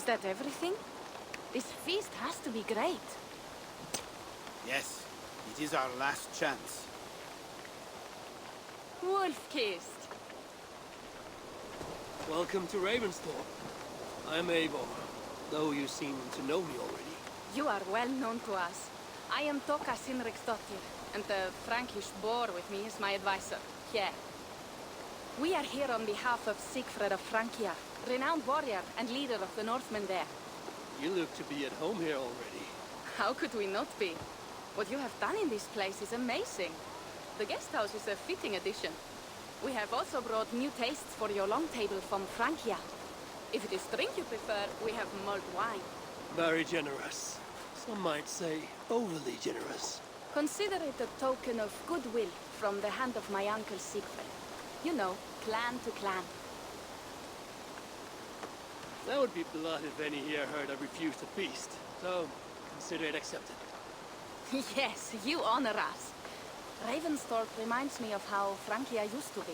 Is that everything? This feast has to be great. Yes, it is our last chance. Wolf-kissed. Welcome to Ravensthorpe. I'm Eivor, though you seem to know me already. You are well known to us. I am Thor'S and the Frankish boar with me is my advisor, here. We are here on behalf of Sigfred of Francia, renowned warrior and leader of the Northmen there. You look to be at home here already. How could we not be? What you have done in this place is amazing. The guest house is a fitting addition. We have also brought new tastes for your long table from Francia. If it is drink you prefer, we have mulled wine. Very generous. Some might say overly generous. Consider it a token of goodwill from the hand of my uncle Sigfred. You know, clan to clan. That would be blood if any here heard I refused a feast. So, consider it accepted. Yes, you honor us. Ravensthorpe reminds me of how Francia used to be.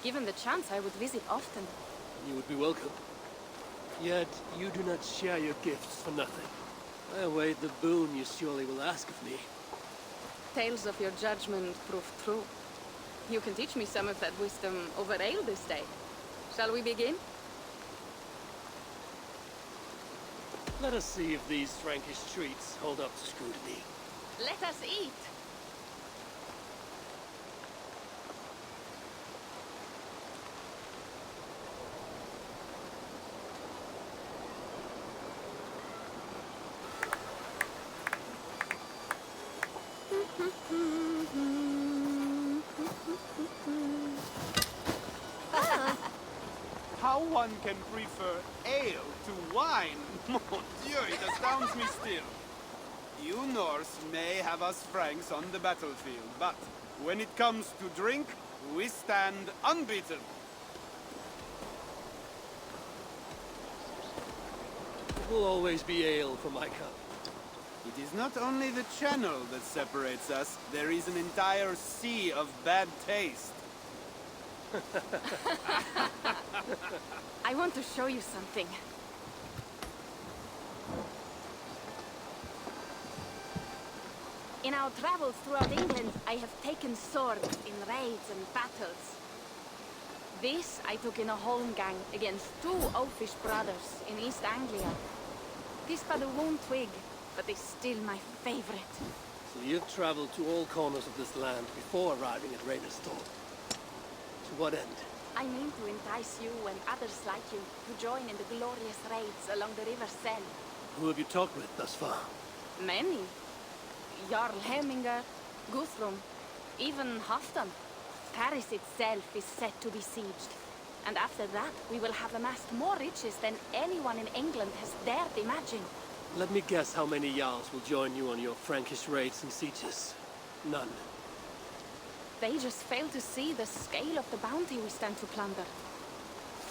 Given the chance, I would visit often. You would be welcome. Yet, you do not share your gifts for nothing. I await the boon you surely will ask of me. Tales of your judgment prove true. You can teach me some of that wisdom over ale this day. Shall we begin? Let us see if these Frankish streets hold up to scrutiny. Let us eat! How one can prefer ale to wine? Mon Dieu, it astounds me still. You Norse may have us Franks on the battlefield, but when it comes to drink, we stand unbeaten. It will always be ale for my cup. It is not only the channel that separates us, there is an entire sea of bad taste. I want to show you something. In our travels throughout England, I have taken swords in raids and battles. This I took in a holmgang against two oafish brothers in East Anglia. This but a wound twig, but is still my favorite. So you've traveled to all corners of this land before arriving at Ravensthorpe. To what end? I mean to entice you and others like you to join in the glorious raids along the River Seine. Who have you talked with thus far? Many. Jarl Hemminger, Guthrum, even Halfdan. Paris itself is set to be sieged. And after that, we will have amassed more riches than anyone in England has dared imagine. Let me guess how many Jarls will join you on your Frankish raids and sieges. None. They just fail to see the scale of the bounty we stand to plunder.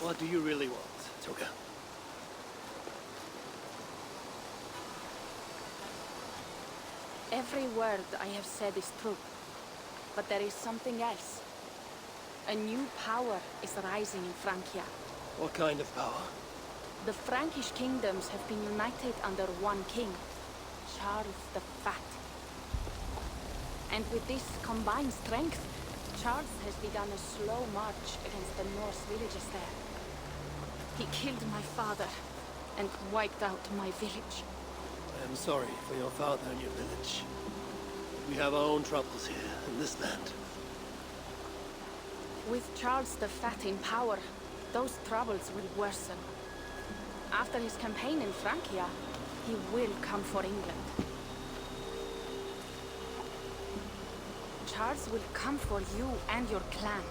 What do you really want, Toga? Every word I have said is true. But there is something else. A new power is rising in Francia. What kind of power? The Frankish kingdoms have been united under one king, Charles the Fat. And with this combined strength, Charles has begun a slow march against the Norse villages there. He killed my father and wiped out my village. I am sorry for your father and your village. We have our own troubles here, in this land. With Charles the Fat in power, those troubles will worsen. After his campaign in Francia, he will come for England. Charles will come for you and your clan.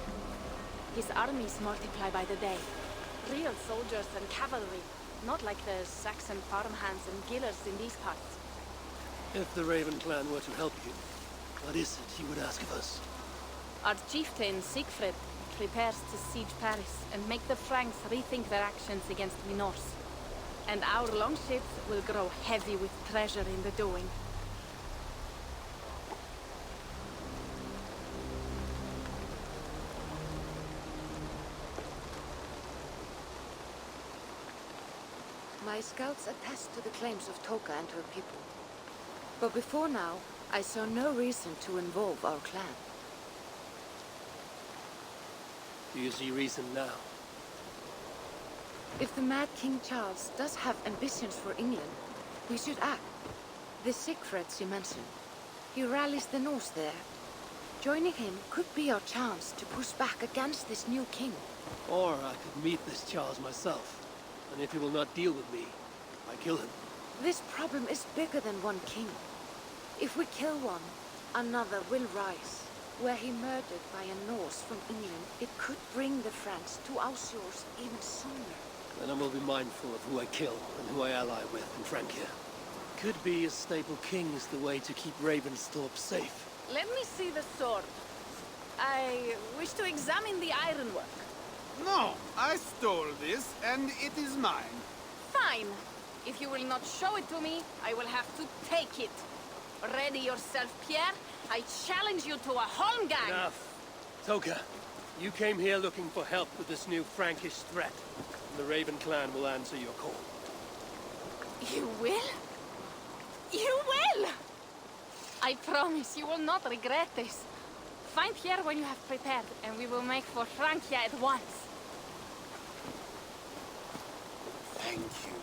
His armies multiply by the day. Real soldiers and cavalry, not like the Saxon farmhands and gillers in these parts. If the Raven clan were to help you, what is it you would ask of us? Our chieftain, Sigfred, prepares to siege Paris and make the Franks rethink their actions against the Norse. And our longships will grow heavy with treasure in the doing. My scouts attest to the claims of Toka and her people. But before now, I saw no reason to involve our clan. Do you see reason now? If the Mad King Charles does have ambitions for England, we should act. The Sigfrids you mentioned, he rallies the Norse there. Joining him could be our chance to push back against this new king. Or I could meet this Charles myself, and if he will not deal with me, I kill him. This problem is bigger than one king. If we kill one, another will rise. Were he murdered by a Norse from England, it could bring the Franks to our shores even sooner. Then I will be mindful of who I kill and who I ally with in Francia. Could be a stable king is the way to keep Ravensthorpe safe. Let me see the sword. I wish to examine the ironwork. No, I stole this, and it is mine. Fine. If you will not show it to me, I will have to take it. Ready yourself, Pierre. I challenge you to a holmgang. Enough. Toka, you came here looking for help with this new Frankish threat. The Raven clan will answer your call. You will? You will! I promise you will not regret this. Find Pierre when you have prepared, and we will make for Francia at once. Thank you.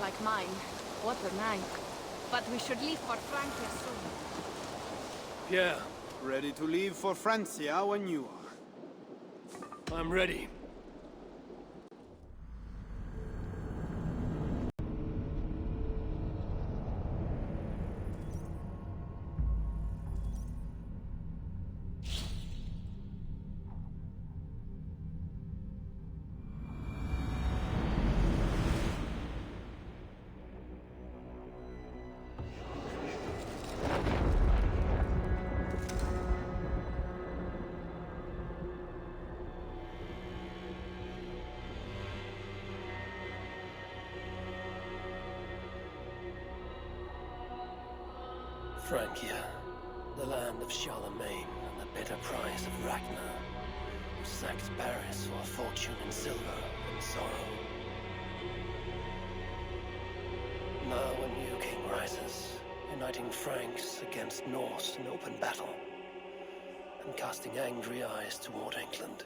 Like mine. What a night. But we should leave for Francia soon. Yeah. Ready to leave for Francia when you are. I'm ready. Francia, the land of Charlemagne and the bitter price of Ragnar, who sacked Paris for a fortune in silver and sorrow. Now a new king rises, uniting Franks against Norse in open battle, and casting angry eyes toward England.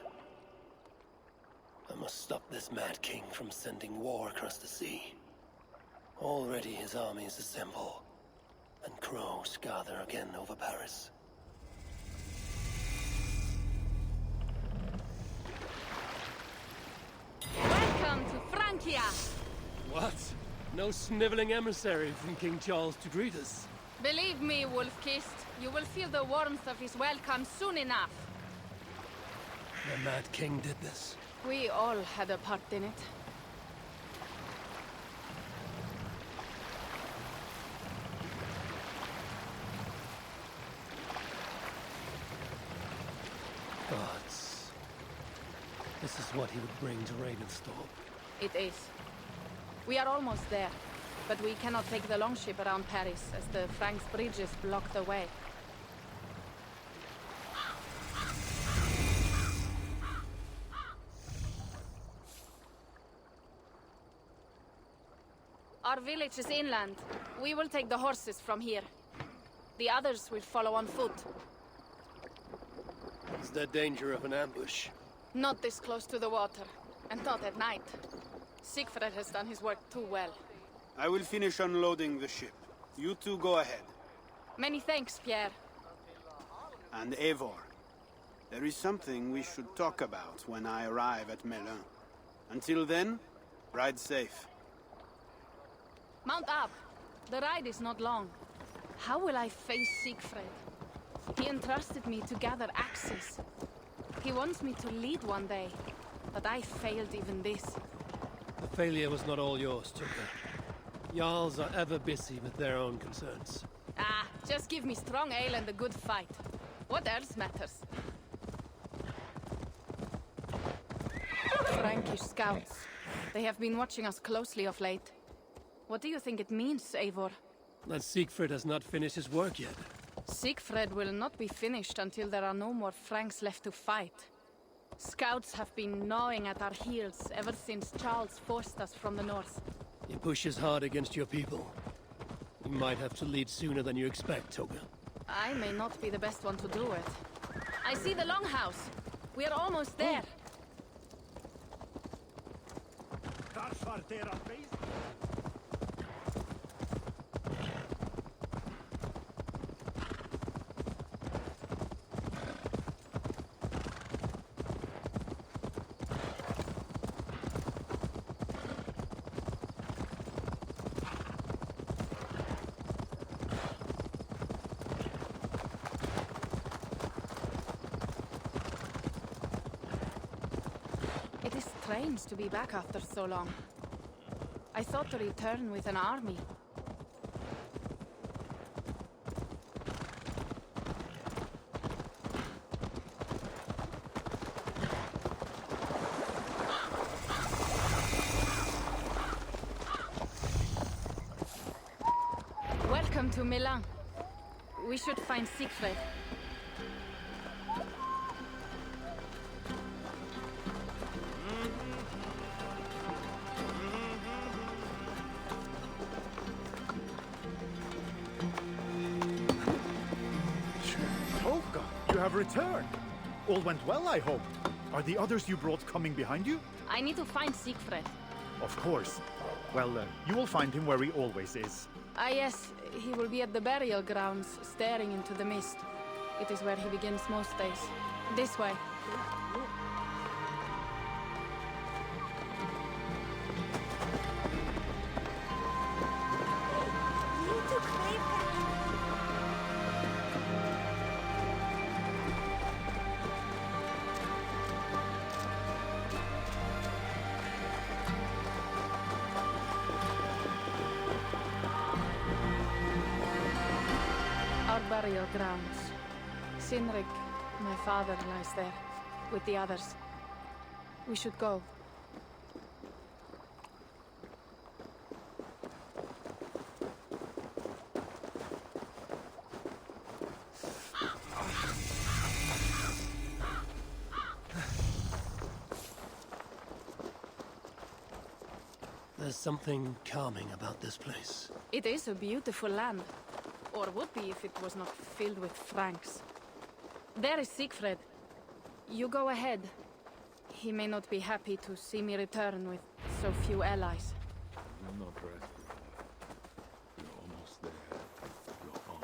I must stop this mad king from sending war across the sea. Already his armies assemble, and crows gather again over Paris. Welcome to Francia! What? No sniveling emissary from King Charles to greet us? Believe me, Wolf-Kissed, you will feel the warmth of his welcome soon enough. The Mad King did this. We all had a part in it. Gods. This is what he would bring to Ravensthorpe. It is. We are almost there, but we cannot take the longship around Paris as the Franks' bridges block the way. Our village is inland. We will take the horses from here. The others will follow on foot. Is there danger of an ambush? Not this close to the water, and not at night. Siegfried has done his work too well. I will finish unloading the ship. You two go ahead. Many thanks, Pierre. And Eivor, there is something we should talk about when I arrive at Melun. Until then, ride safe. Mount up. The ride is not long. How will I face Siegfried? He entrusted me to gather axes. He wants me to lead one day, but I failed even this. The failure was not all yours, Tuka. Jarls are ever busy with their own concerns. Ah, just give me strong ale and a good fight. What else matters? Frankish scouts. They have been watching us closely of late. What do you think it means, Eivor? That Siegfried has not finished his work yet. Siegfried will not be finished until there are no more Franks left to fight. Scouts have been gnawing at our heels ever since Charles forced us from the north. He pushes hard against your people. You might have to lead sooner than you expect, Toga. I may not be the best one to do it. I see the longhouse. We are almost there. It is strange to be back after so long. I thought to return with an army. Welcome to Milan. We should find Siegfried. You have returned. All went well, I hope. Are the others you brought coming behind you? I need to find Siegfried. Of course. Well, you will find him where he always is. Ah yes, he will be at the burial grounds, staring into the mist. It is where he begins most days. This way. Our burial grounds. Sinrik, my father, lies there, with the others. We should go. There's something calming about this place. It is a beautiful land. Or would be if it was not filled with Franks. There is Siegfried. You go ahead. He may not be happy to see me return with so few allies. You're not resting. You're almost there. You're on.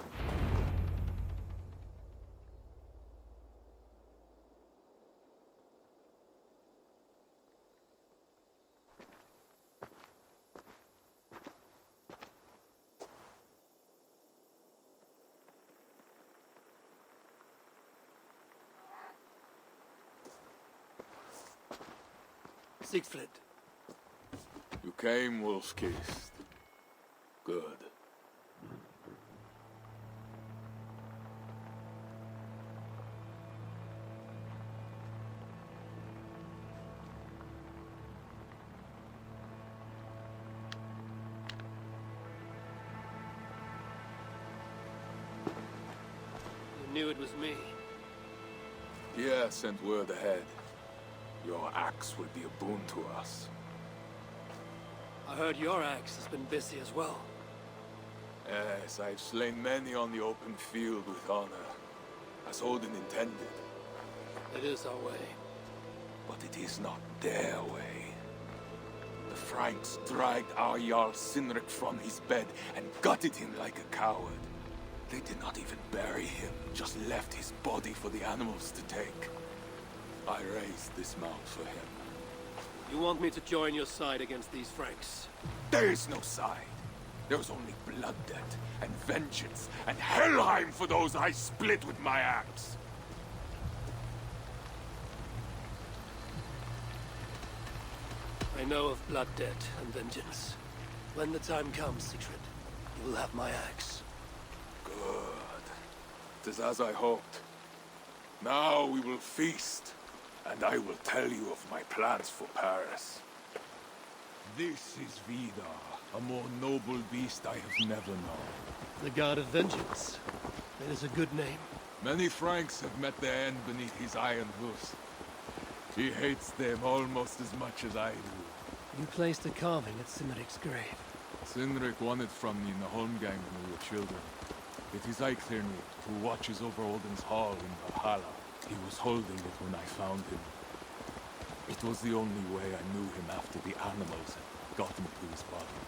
Siegfried. You came, wolf-kissed. Good. You knew it was me. Yeah, sent word ahead. Your axe will be a boon to us. I heard your axe has been busy as well. Yes, I've slain many on the open field with honor, as Odin intended. It is our way. But it is not their way. The Franks dragged our Jarl Sinrik from his bed and gutted him like a coward. They did not even bury him, just left his body for the animals to take. I raised this mount for him. You want me to join your side against these Franks? There is no side. There is only blood debt, and vengeance, and Helheim for those I split with my axe. I know of blood debt and vengeance. When the time comes, Sigrid, you will have my axe. Good. 'Tis as I hoped. Now we will feast, and I will tell you of my plans for Paris. This is Vidar, a more noble beast I have never known. The God of Vengeance. That is a good name. Many Franks have met their end beneath his iron hoofs. He hates them almost as much as I do. You placed a carving at Cynric's grave. Cynric won it from me in the Holmgang when we were children. It is Eiclirni, who watches over Odin's hall in Valhalla. He was holding it when I found him. It was the only way I knew him after the animals had gotten to his body.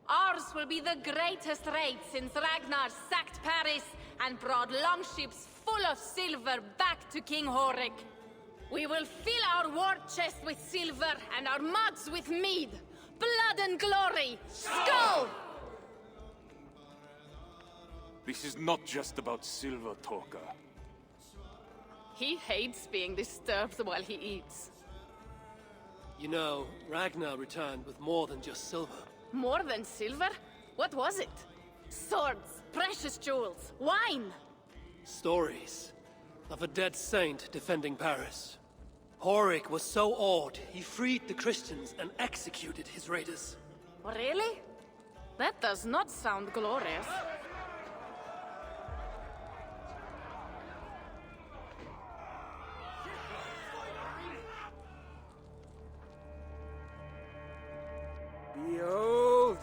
Ours will be the greatest raid since Ragnar sacked Paris and brought longships full of silver back to King Horik. We will fill our war chest with silver and our mugs with mead. Blood and glory! Skull! This is not just about silver, Torka. He hates being disturbed while he eats. You know, Ragnar returned with more than just silver. More than silver? What was it? Swords, precious jewels, wine! Stories of a dead saint defending Paris. Horik was so awed, he freed the Christians and executed his raiders. Really? That does not sound glorious. Behold,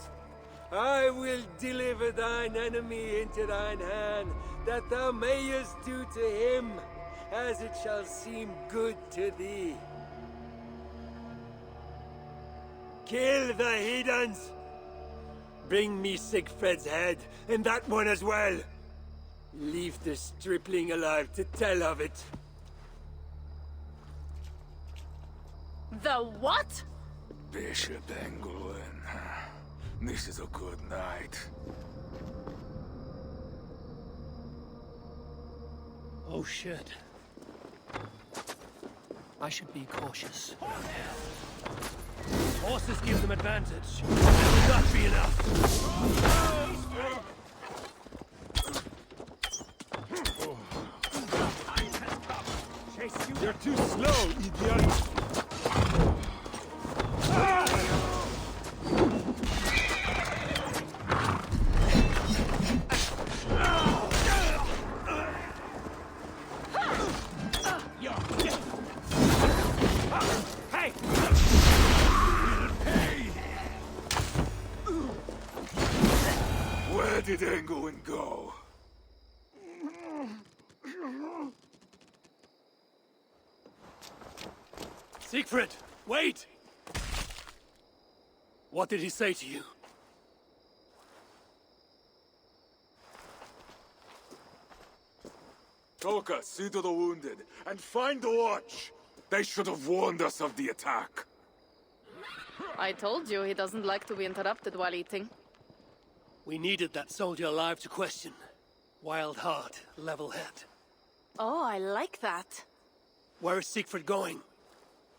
I will deliver thine enemy into thine hand, that thou mayest do to him as it shall seem good to thee. Kill the heathens! Bring me Sigfred's head, and that one as well. Leave the stripling alive to tell of it. The what? Bishop Engelwin. This is a good night. Oh shit. I should be cautious. Horses give them advantage. That will not be enough. You're too slow, idiot! Where did Engelwin go? Siegfried, wait! What did he say to you? Toka, see to the wounded, and find the watch! They should have warned us of the attack. I told you he doesn't like to be interrupted while eating. We needed that soldier alive to question. Wild heart, level head. Oh, I like that. Where is Siegfried going?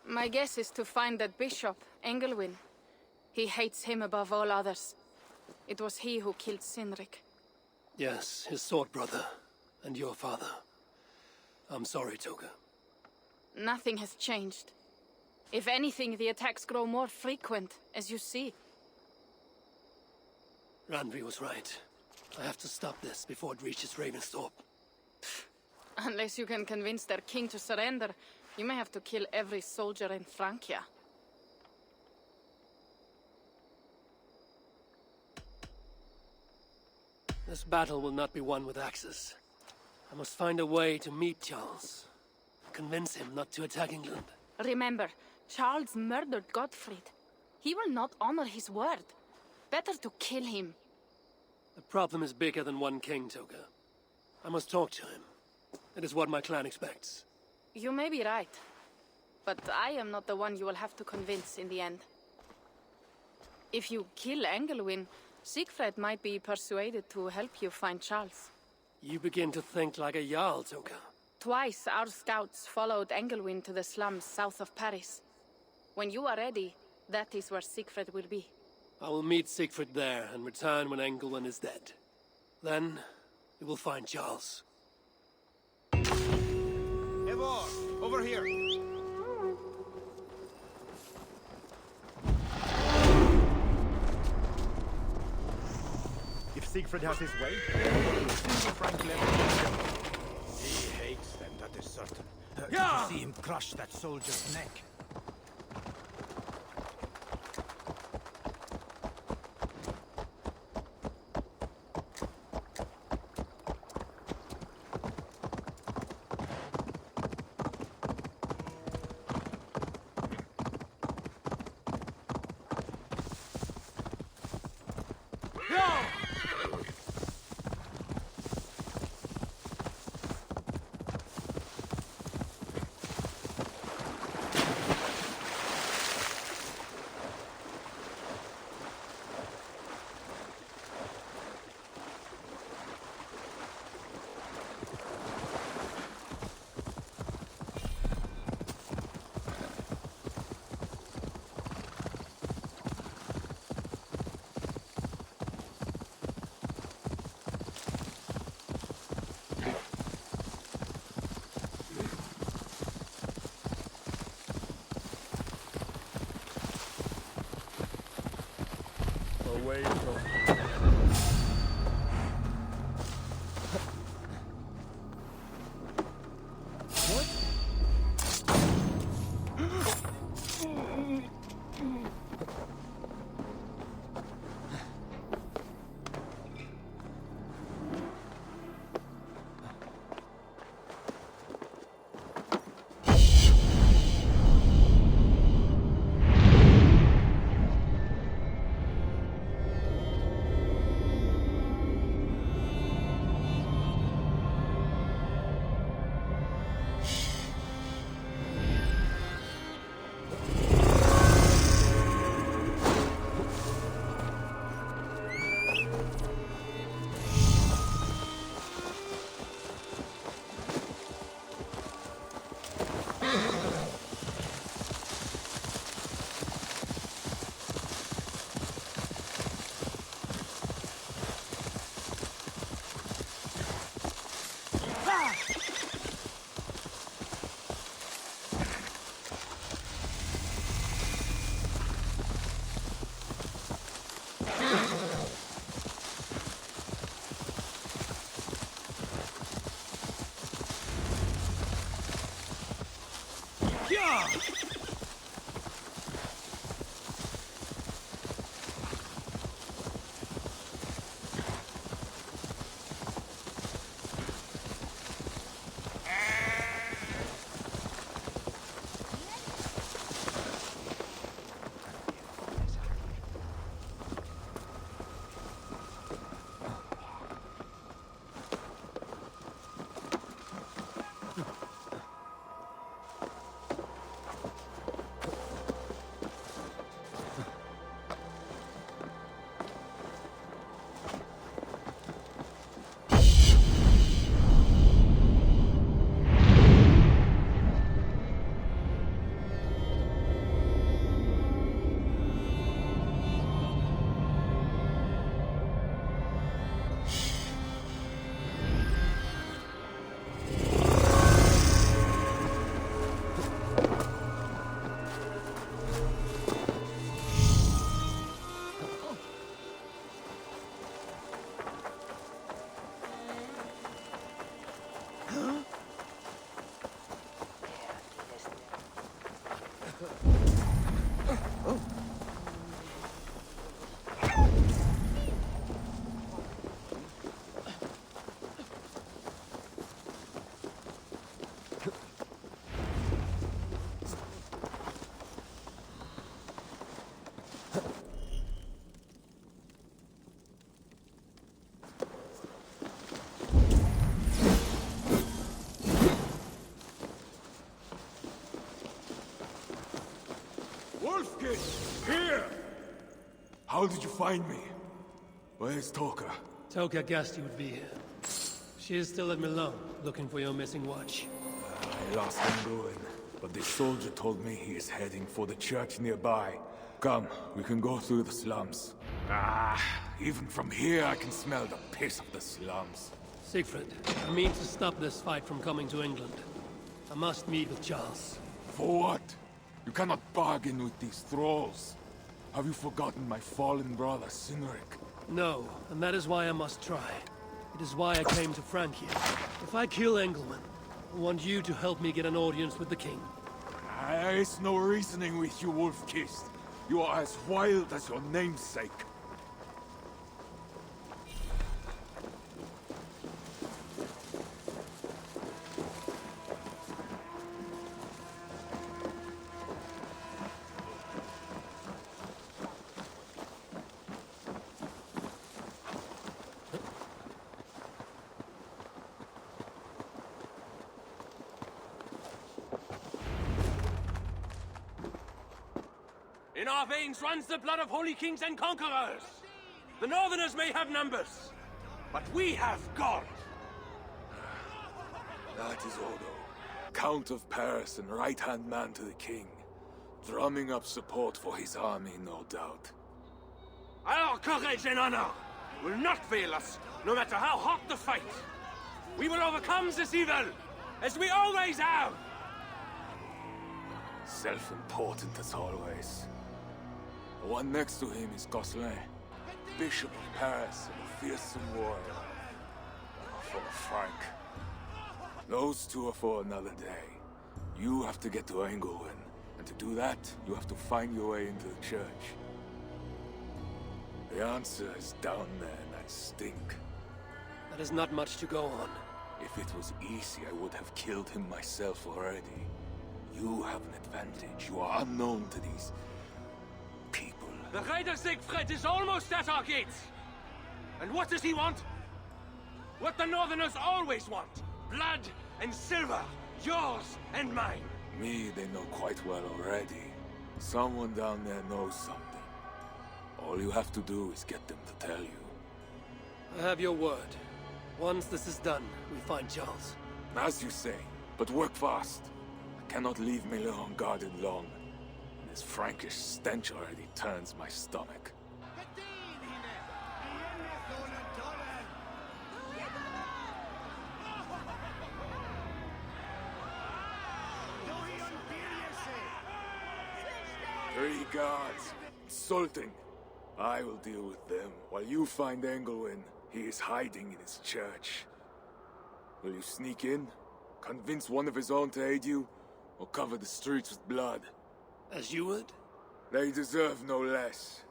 My guess is to find that bishop, Engelwin. He hates him above all others. It was he who killed Cynric. Yes, his sword brother. And your father. I'm sorry, Toga. Nothing has changed. If anything, the attacks grow more frequent, as you see. Randvi was right. I have to stop this before it reaches Ravensthorpe. Unless you can convince their king to surrender, you may have to kill every soldier in Francia. This battle will not be won with axes. I must find a way to meet Charles. Convince him not to attack England. Remember, Charles murdered Godfried. He will not honor his word. Better to kill him. The problem is bigger than one king, Toga. I must talk to him. It is what my clan expects. You may be right. But I am not the one you will have to convince in the end. If you kill Engelwin, Siegfried might be persuaded to help you find Charles. You begin to think like a Jarl, Toga. Twice our scouts followed Engelwin to the slums south of Paris. When you are ready, that is where Siegfried will be. I will meet Siegfried there and return when Engelwin is dead. Then, we will find Charles. Eivor, over here. If Siegfried has his way, He hates them, that is certain. Did you see him crush that soldier's neck? away from... Wolfkin! Here! How did you find me? Where's Toka? Toka guessed you would be here. She is still at Milan, looking for your missing watch. I lost Anglo-Saxon, but the soldier told me he is heading for the church nearby. Come, we can go through the slums. Even from here I can smell the piss of the slums. Siegfried, I mean to stop this fight from coming to England. I must meet with Charles. For what? You cannot bargain with these thralls. Have you forgotten my fallen brother, Cynric? No, and that is why I must try. It is why I came to Francia. If I kill Engelman, I want you to help me get an audience with the king. There is no reasoning with you, Wolf-Kissed. You are as wild as your namesake. In our veins runs the blood of holy kings and conquerors. The Northerners may have numbers, but we have God. That is Odo, Count of Paris and right-hand man to the king. Drumming up support for his army, no doubt. Our courage and honor will not fail us, no matter how hot the fight. We will overcome this evil, as we always have. Self-important as always. The one next to him is Gosselin, Bishop of Paris and a fearsome warrior. For Frank. Those two are for another day. You have to get to Anglo-Saxon, and to do that, you have to find your way into the church. The answer is down there in that stink. That is not much to go on. If it was easy, I would have killed him myself already. You have an advantage. You are unknown to these people. The Raider Siegfried is almost at our gates. And what does he want? What the Northerners always want. Blood and silver. Yours and mine. Me, they know quite well already. Someone down there knows something. All you have to do is get them to tell you. I have your word. Once this is done, we find Charles. As you say, but work fast. I cannot leave Miller unguarded long. This Frankish stench already turns my stomach. Three guards. Insulting. I will deal with them, while you find Anglo-Saxon. He is hiding in his church. Will you sneak in? Convince one of his own to aid you? Or cover the streets with blood? As you would? They deserve no less.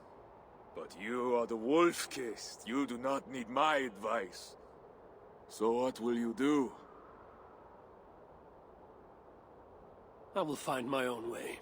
But you are the Wolf-Kissed. You do not need my advice. So what will you do? I will find my own way.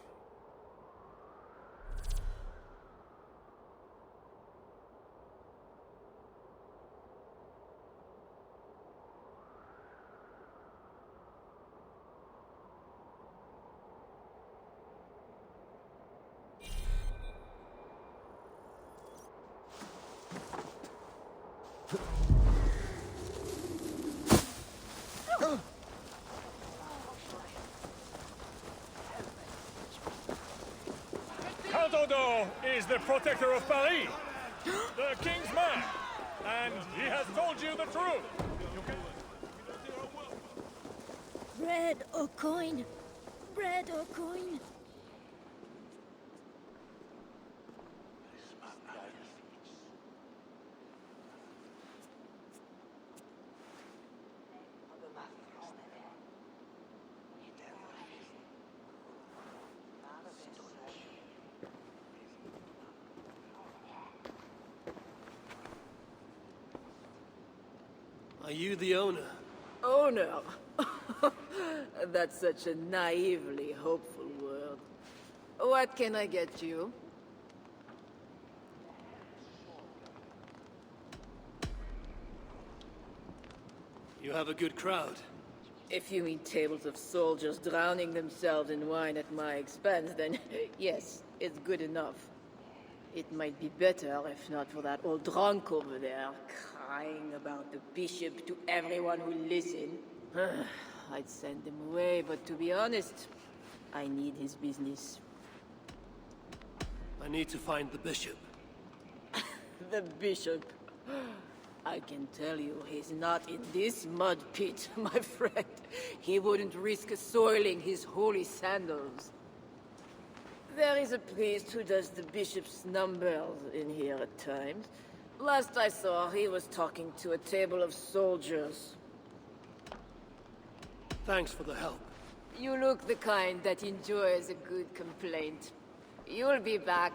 Count Odo is the protector of Paris, the king's man, and he has told you the truth. Bread or coin? Bread or coin? Are you the owner? Owner? That's such a naively hopeful word. What can I get you? You have a good crowd. If you mean tables of soldiers drowning themselves in wine at my expense, then yes, it's good enough. It might be better if not for that old drunk over there, crying about the bishop to everyone who listened. I'd send him away, but to be honest, I need his business. I need to find the bishop. The bishop. I can tell you, he's not in this mud pit, my friend. He wouldn't risk soiling his holy sandals. There is a priest who does the bishop's numbers in here at times. Last I saw, he was talking to a table of soldiers. Thanks for the help. You look the kind that enjoys a good complaint. You'll be back.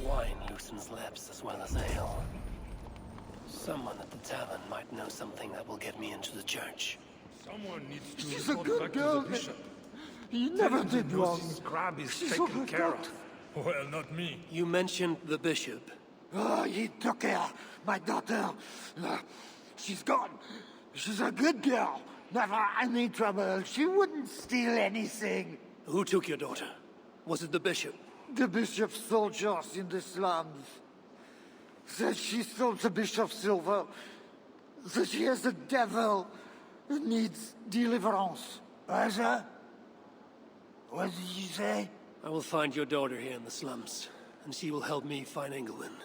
Wine loosens lips as well as ale. Someone at the tavern might know something that will get me into the church. Someone needs to She's a report good back girl. to the bishop. He never did wrong. Mrs. Crab is She's taken all care good. of. Well, not me. You mentioned the bishop. Oh, he took her, my daughter. She's gone. She's a good girl. Never any trouble. She wouldn't steal anything. Who took your daughter? Was it the bishop? The bishop's soldiers in the slums. Said she stole the bishop's silver. Said she has the devil who needs deliverance. Asa? What did you say? I will find your daughter here in the slums, and she will help me find England.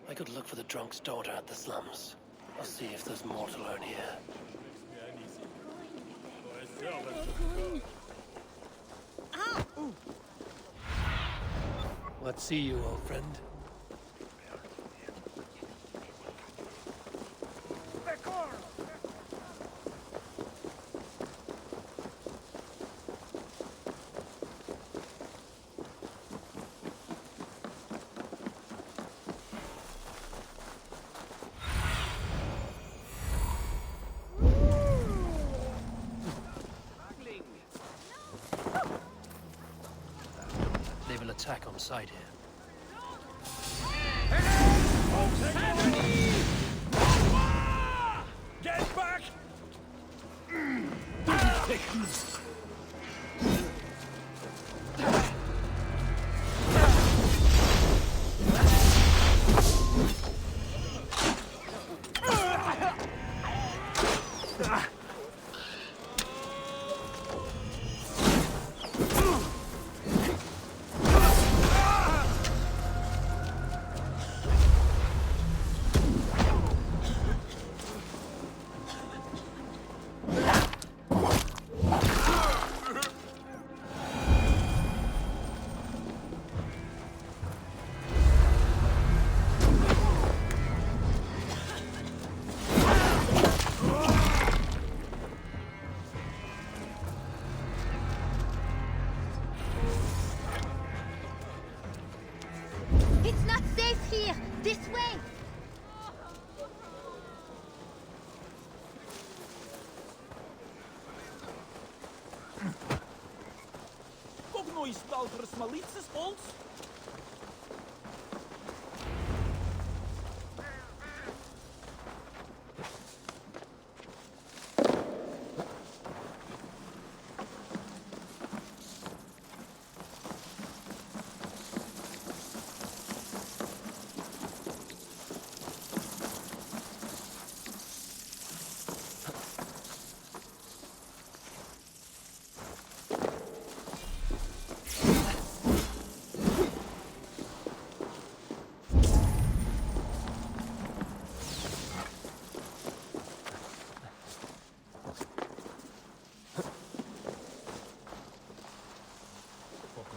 I could look for the drunk's daughter at the slums. I'll see if there's more to learn here. What see you, old friend? They will attack on sight here. Get back! It's not safe here! This way! Ook nooit stalkers malices, ons?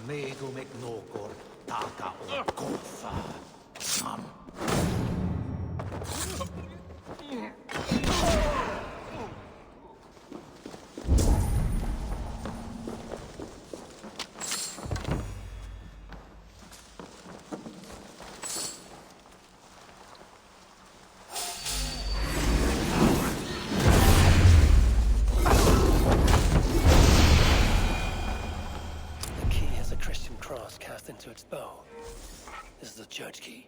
Meetu McNokor, Taka or Kofa. Cast into its bow. This is the church key.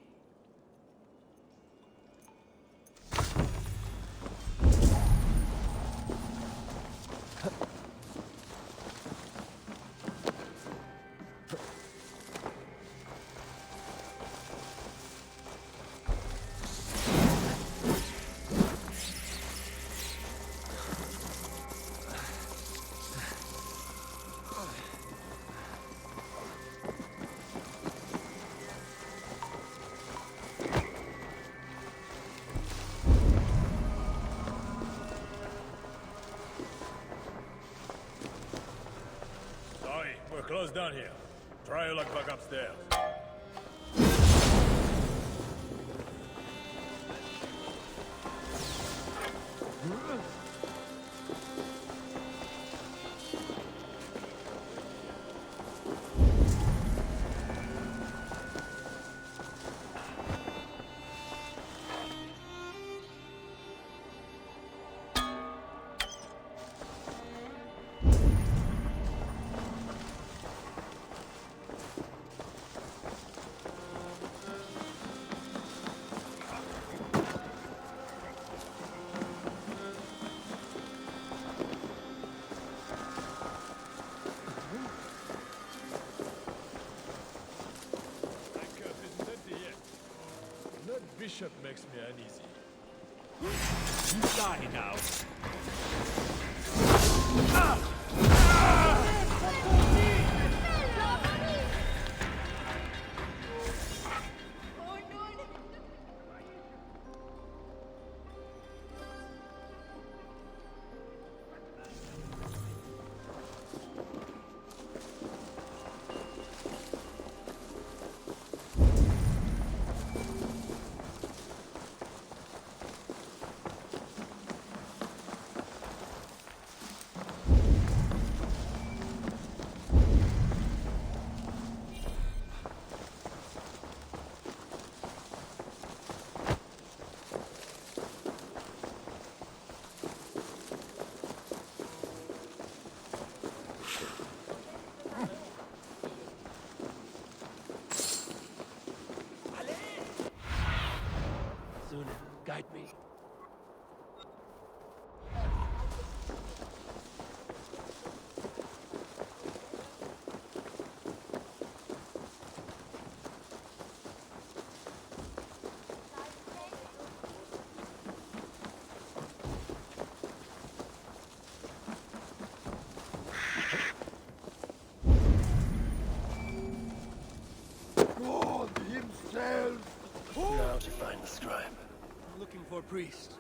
close down here. Try your luck back upstairs. Bishop makes me uneasy. You die now. Guide me. God himself! Now to find the scribe. Looking for a priest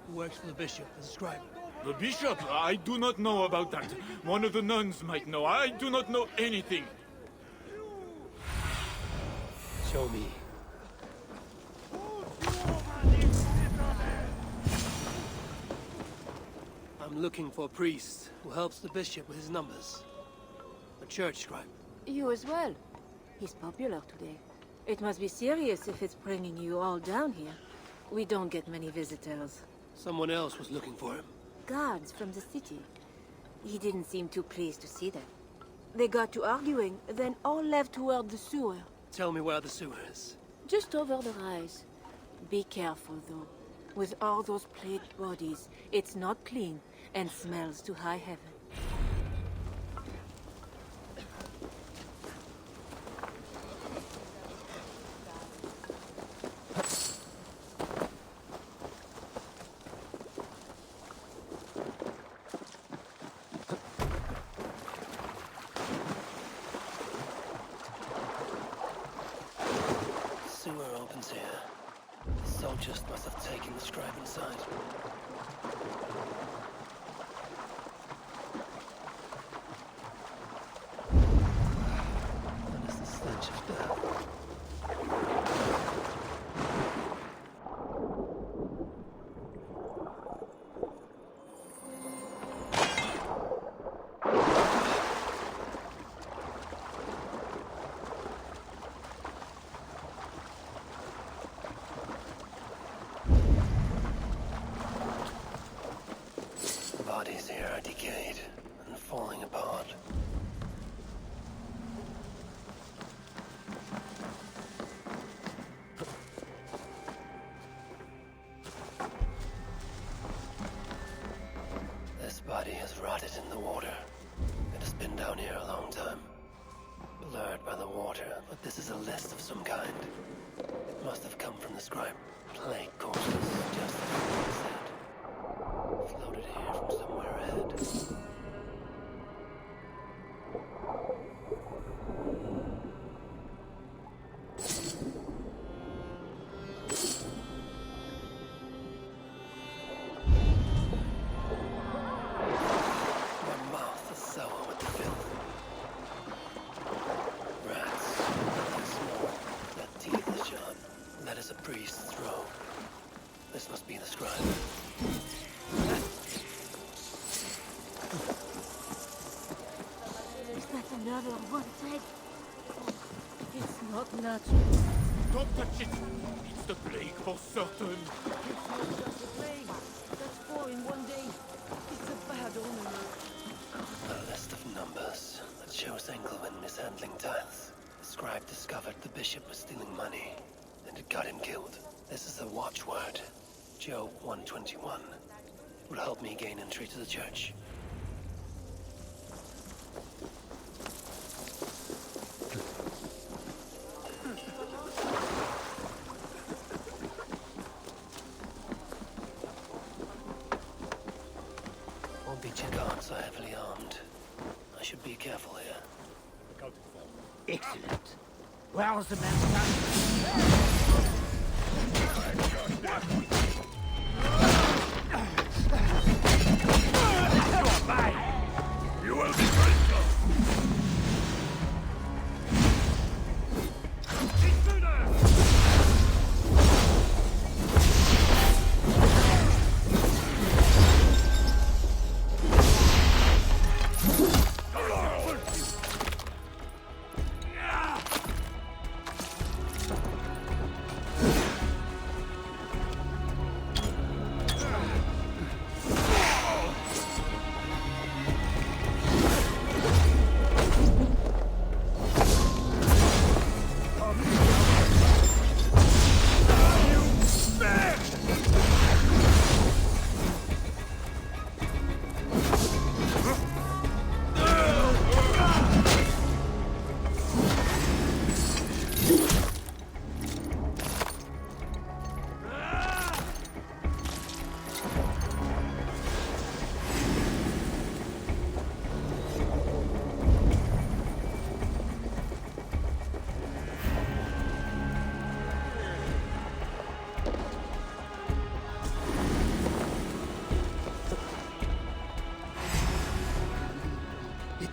who works for the bishop as a scribe. The bishop? I do not know about that. One of the nuns might know. I do not know anything. Show me. I'm looking for a priest who helps the bishop with his numbers. A church scribe. You as well. He's popular today. It must be serious if it's bringing you all down here. We don't get many visitors. Someone else was looking for him. Guards from the city. He didn't seem too pleased to see them. They got to arguing, then all left toward the sewer. Tell me where the sewer is. Just over the rise. Be careful, though. With all those plagued bodies, it's not clean and smells to high heaven. Soldiers must have taken the scribe inside. That is the stench of death. Bodies here are decayed and falling apart. This body has rotted in the water. It has been down here a long time. Blurred by the water, but this is a list of some kind. It must have come from the scribe. Plague corpses, just as he said. Floated here from somewhere ahead. My mouth is sour with the filth. Another one dead. It's not natural. Don't touch it! It's the plague for certain! It's not just a plague. That's 4 in one day. It's a bad omen. A list of numbers that shows Engelman mishandling tiles. The scribe discovered the bishop was stealing money, and it got him killed. This is the watchword, Joe 121. It will help me gain entry to the church. Guards are heavily armed. I should be careful here. Excellent. Where's the man? You will be grateful!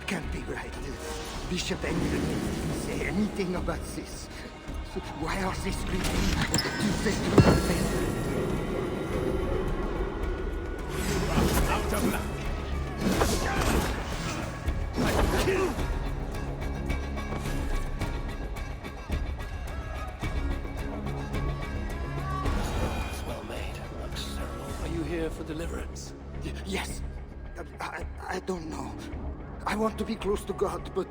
Can't be right. Bishop England didn't say anything about this. So why are they screaming? Out of luck! It's well made. Looks terrible. Are you here for deliverance? Yes. I don't know. I want to be close to God, but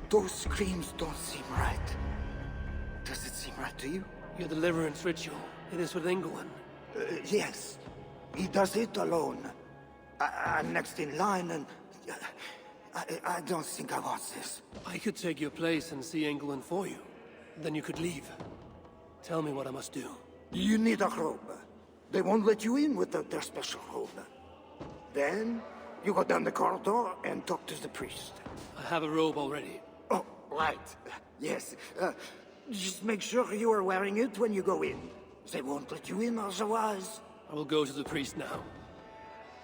those screams don't seem right. Does it seem right to you? Your deliverance ritual. It is with England. Yes. He does it alone. I'm next in line, and I don't think I want this. I could take your place and see England for you. Then you could leave. Tell me what I must do. You need a robe. They won't let you in without their special robe. Then you go down the corridor and talk to the priest. I have a robe already. Oh, right. Yes. Just make sure you are wearing it when you go in. They won't let you in otherwise. I will go to the priest now.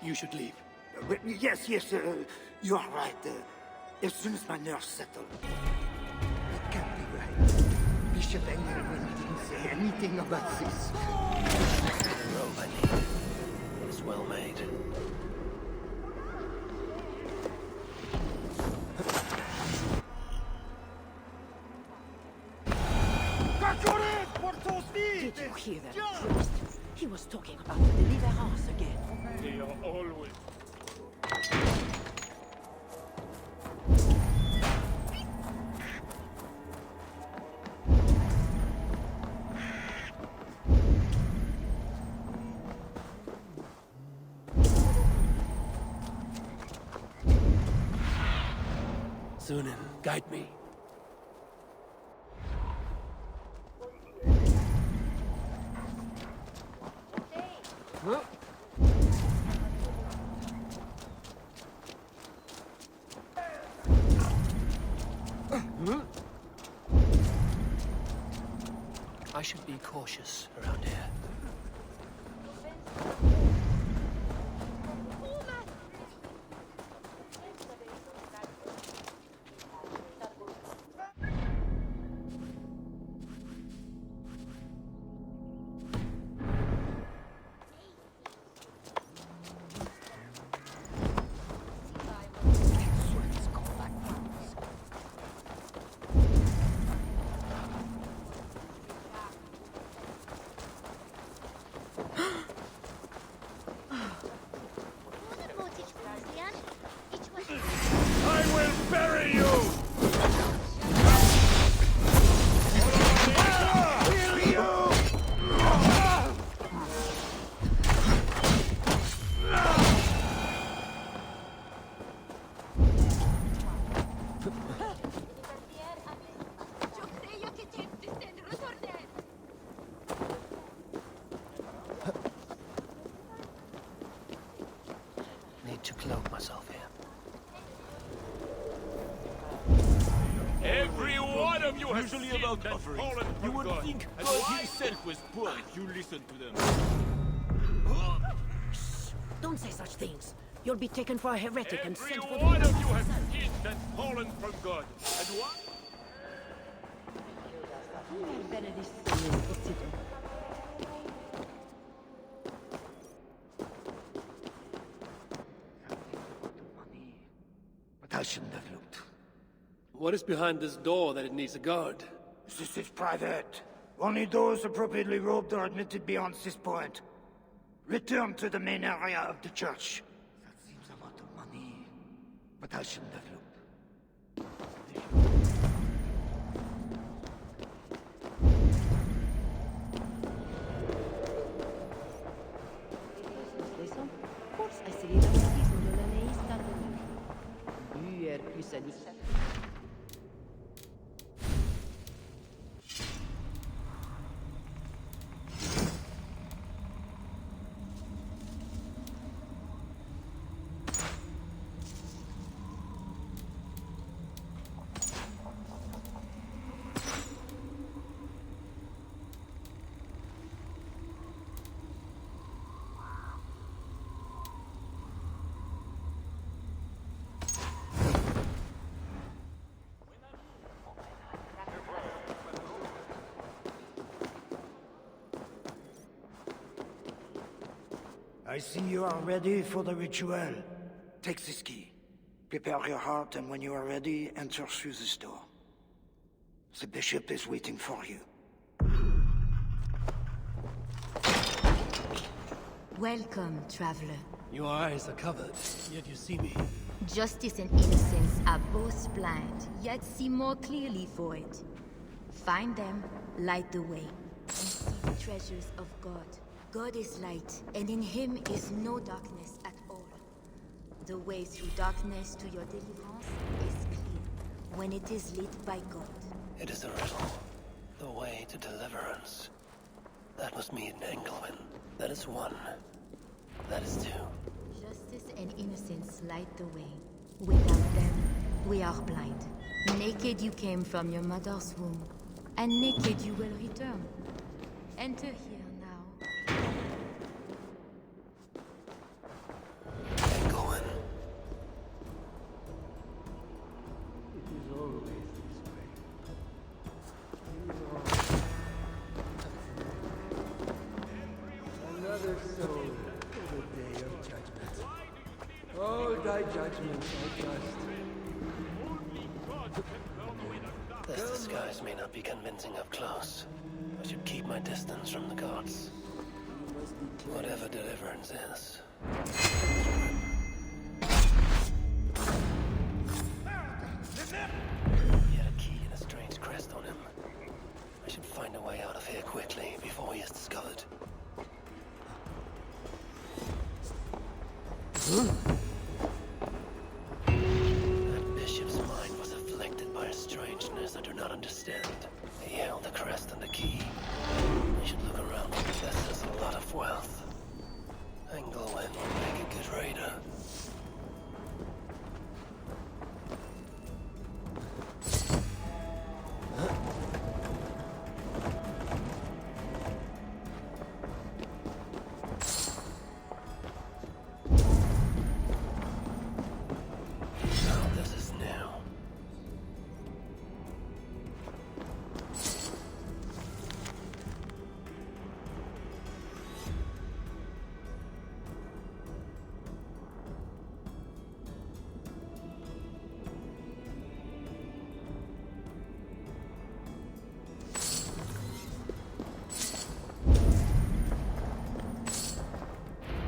You should leave. Yes, you are right. As soon as my nerves settle. It can't be right. Bishop England didn't say anything about this. The robe I need. It's well made. Did you hear that, priest? He was talking about the deliverance again. They are always... Sunan, guide me. Huh? I should be cautious around here. You have usually sinned about and offerings. fallen You from would God. think And God why? himself was poor if you listened to them. Don't say such things. You'll be taken for a heretic and Every sent for one the of you has sinned and fallen from God. And why? But I shouldn't have looked. What is behind this door that it needs a guard? This is private. Only those appropriately robed are admitted beyond this point. Return to the main area of the church. That seems a lot of money. But I shouldn't have looked. I see you are ready for the ritual. Take this key. Prepare your heart, and when you are ready, enter through this door. The bishop is waiting for you. Welcome, traveler. Your eyes are covered, yet you see me. Justice and innocence are both blind, yet see more clearly for it. Find them, light the way, and see the treasures of God. God is light, and in him is no darkness at all. The way through darkness to your deliverance is clear, when it is lit by God. It is a riddle. The way to deliverance. That was me in Engelman. That is one. That is two. Justice and innocence light the way. Without them, we are blind. Naked you came from your mother's womb, and naked you will return. Enter here now. Engelman. It is always this way. Another soul for the day of judgment. All thy judgments are just. This disguise may not be convincing up close. I should keep my distance from the gods. Whatever deliverance is. He had a key and a strange crest on him. I should find a way out of here quickly before he is discovered. That bishop's mind was afflicted by a strangeness I do not understand. He held the crest and the key. I should look around and possesses a lot of wealth. Engelwin will make a good raider. Now this is new.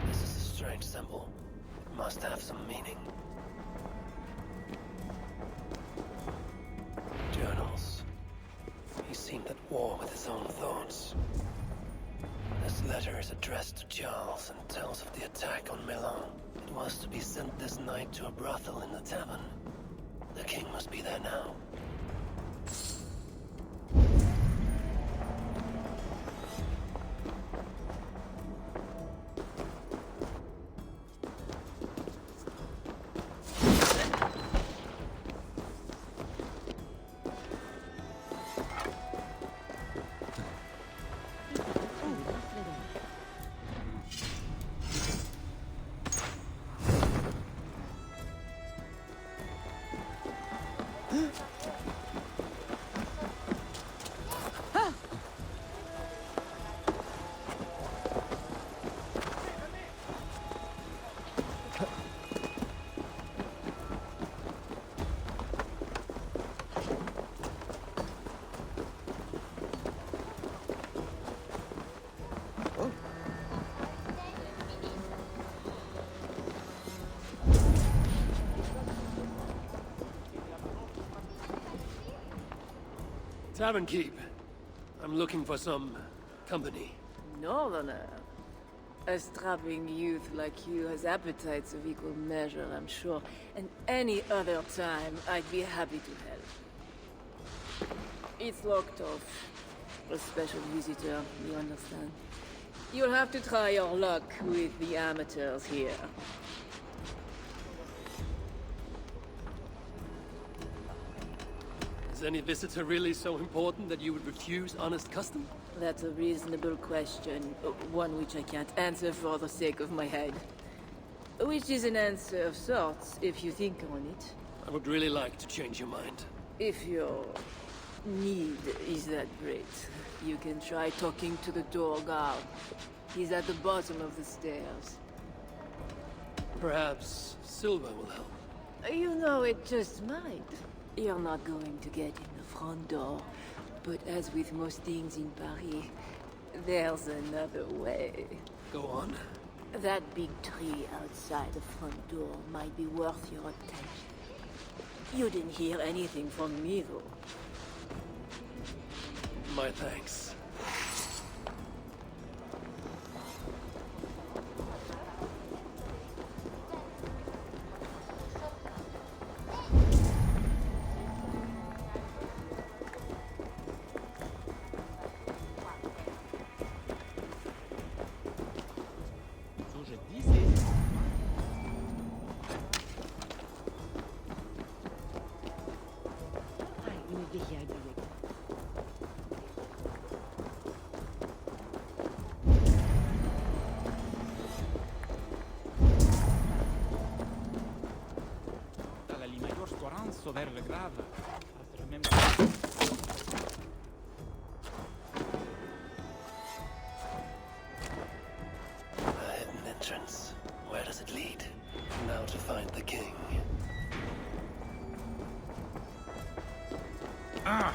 This is a strange symbol. It must have some meaning. Journals. He seemed at war with his own thoughts. This letter is addressed to Charles and tells of the attack on Milan. It was to be sent this night to a brothel in the tavern. The king must be there now. Tavern keep. I'm looking for some company. Northerner. A strapping youth like you has appetites of equal measure, I'm sure. And any other time, I'd be happy to help. It's locked off. A special visitor, you understand? You'll have to try your luck with the amateurs here. Is any visitor really so important that you would refuse honest custom? That's a reasonable question, one which I can't answer for the sake of my head. Which is an answer of sorts, if you think on it. I would really like to change your mind. If your need is that great, you can try talking to the door guard. He's at the bottom of the stairs. Perhaps Silva will help. You know, it just might. You're not going to get in the front door. But as with most things in Paris, there's another way. Go on. That big tree outside the front door might be worth your attention. You didn't hear anything from me, though. My thanks. A hidden entrance. Where does it lead? Now to find the king. Ah!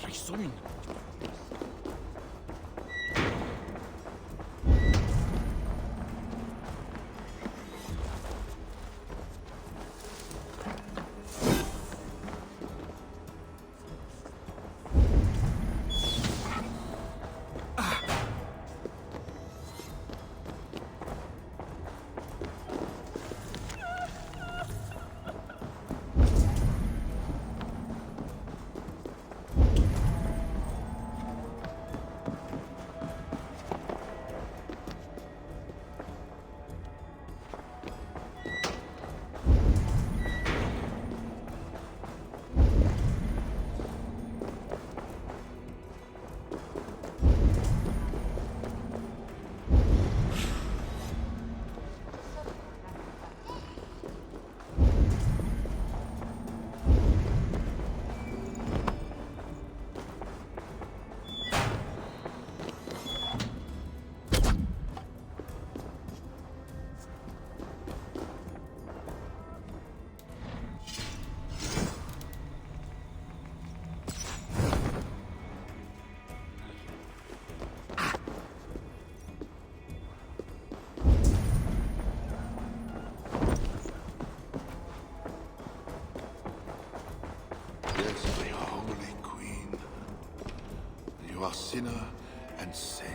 Raisun. sinner and saint.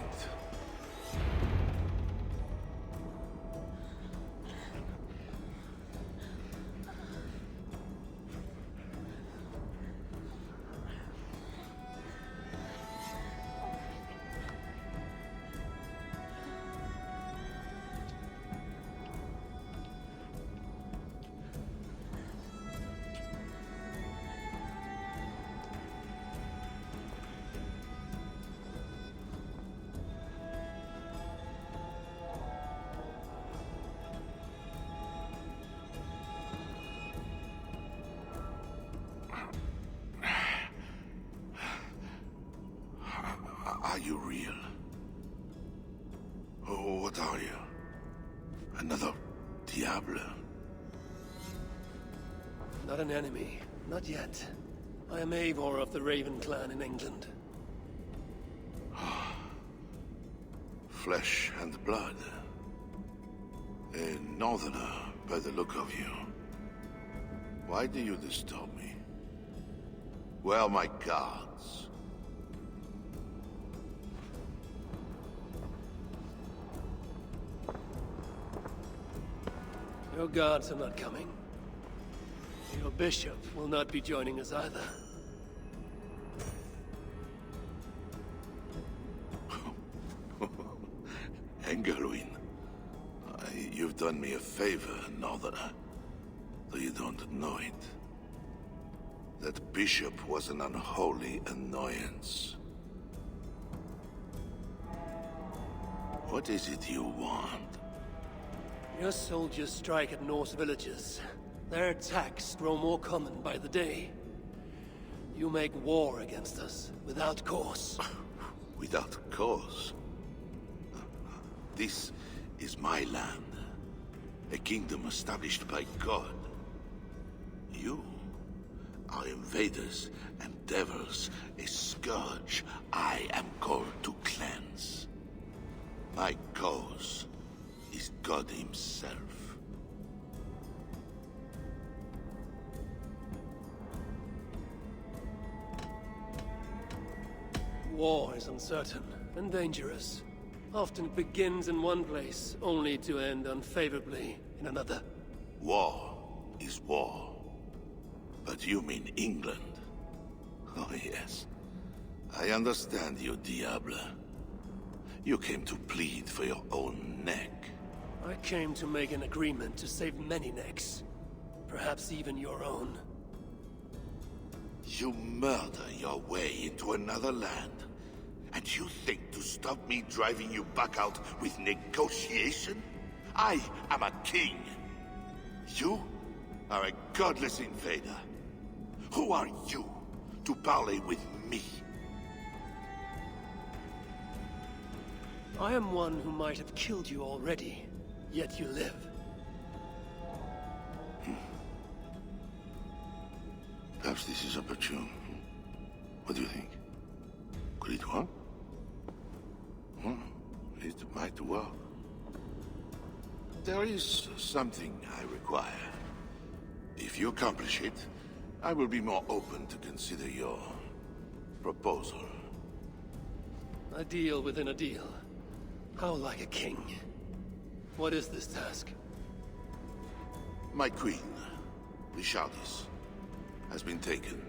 Are you real? Oh, what are you? Another Diablo? Not an enemy. Not yet. I am Eivor of the Raven clan in England. Flesh and blood. A northerner, by the look of you. Why do you disturb me? Where are my guards? Your guards are not coming. Your bishop will not be joining us either. Engelwin, you've done me a favor, Northerner, though you don't know it. That bishop was an unholy annoyance. What is it you want? Your soldiers strike at Norse villages. Their attacks grow more common by the day. You make war against us, without cause. Without cause? This is my land. A kingdom established by God. You are invaders and devils, a scourge I am called to cleanse. My cause is God himself. War is uncertain and dangerous. Often it begins in one place, only to end unfavorably in another. War is war. But you mean England? Oh yes. I understand you, Diable. You came to plead for your own neck. I came to make an agreement to save many necks. Perhaps even your own. You murder your way into another land, and you think to stop me driving you back out with negotiation? I am a king. You are a godless invader. Who are you to parley with me? I am one who might have killed you already, yet you live. Perhaps this is opportune. What do you think? Could it work? It might work. There is something I require. If you accomplish it, I will be more open to consider your proposal. A deal within a deal. How like a king. What is this task? My queen, Vishaldis, has been taken.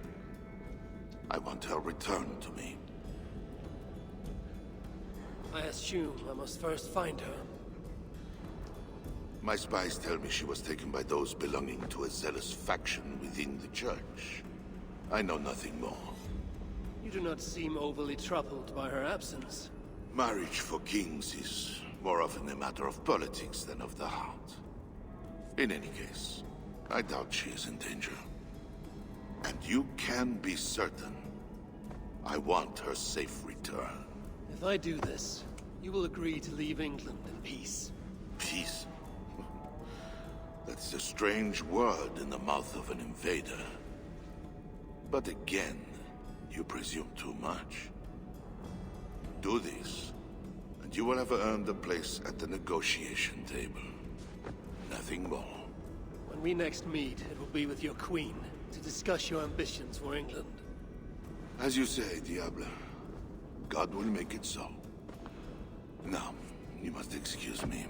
I want her returned to me. I assume I must first find her. My spies tell me she was taken by those belonging to a zealous faction within the church. I know nothing more. You do not seem overly troubled by her absence. Marriage for kings is more often a matter of politics than of the heart. In any case, I doubt she is in danger. And you can be certain I want her safe return. If I do this, you will agree to leave England in peace. Peace? That's a strange word in the mouth of an invader. But again, you presume too much. Do this, and you will have earned a place at the negotiation table. Nothing more. When we next meet, it will be with your queen, to discuss your ambitions for England. As you say, Diable. God will make it so. Now, you must excuse me.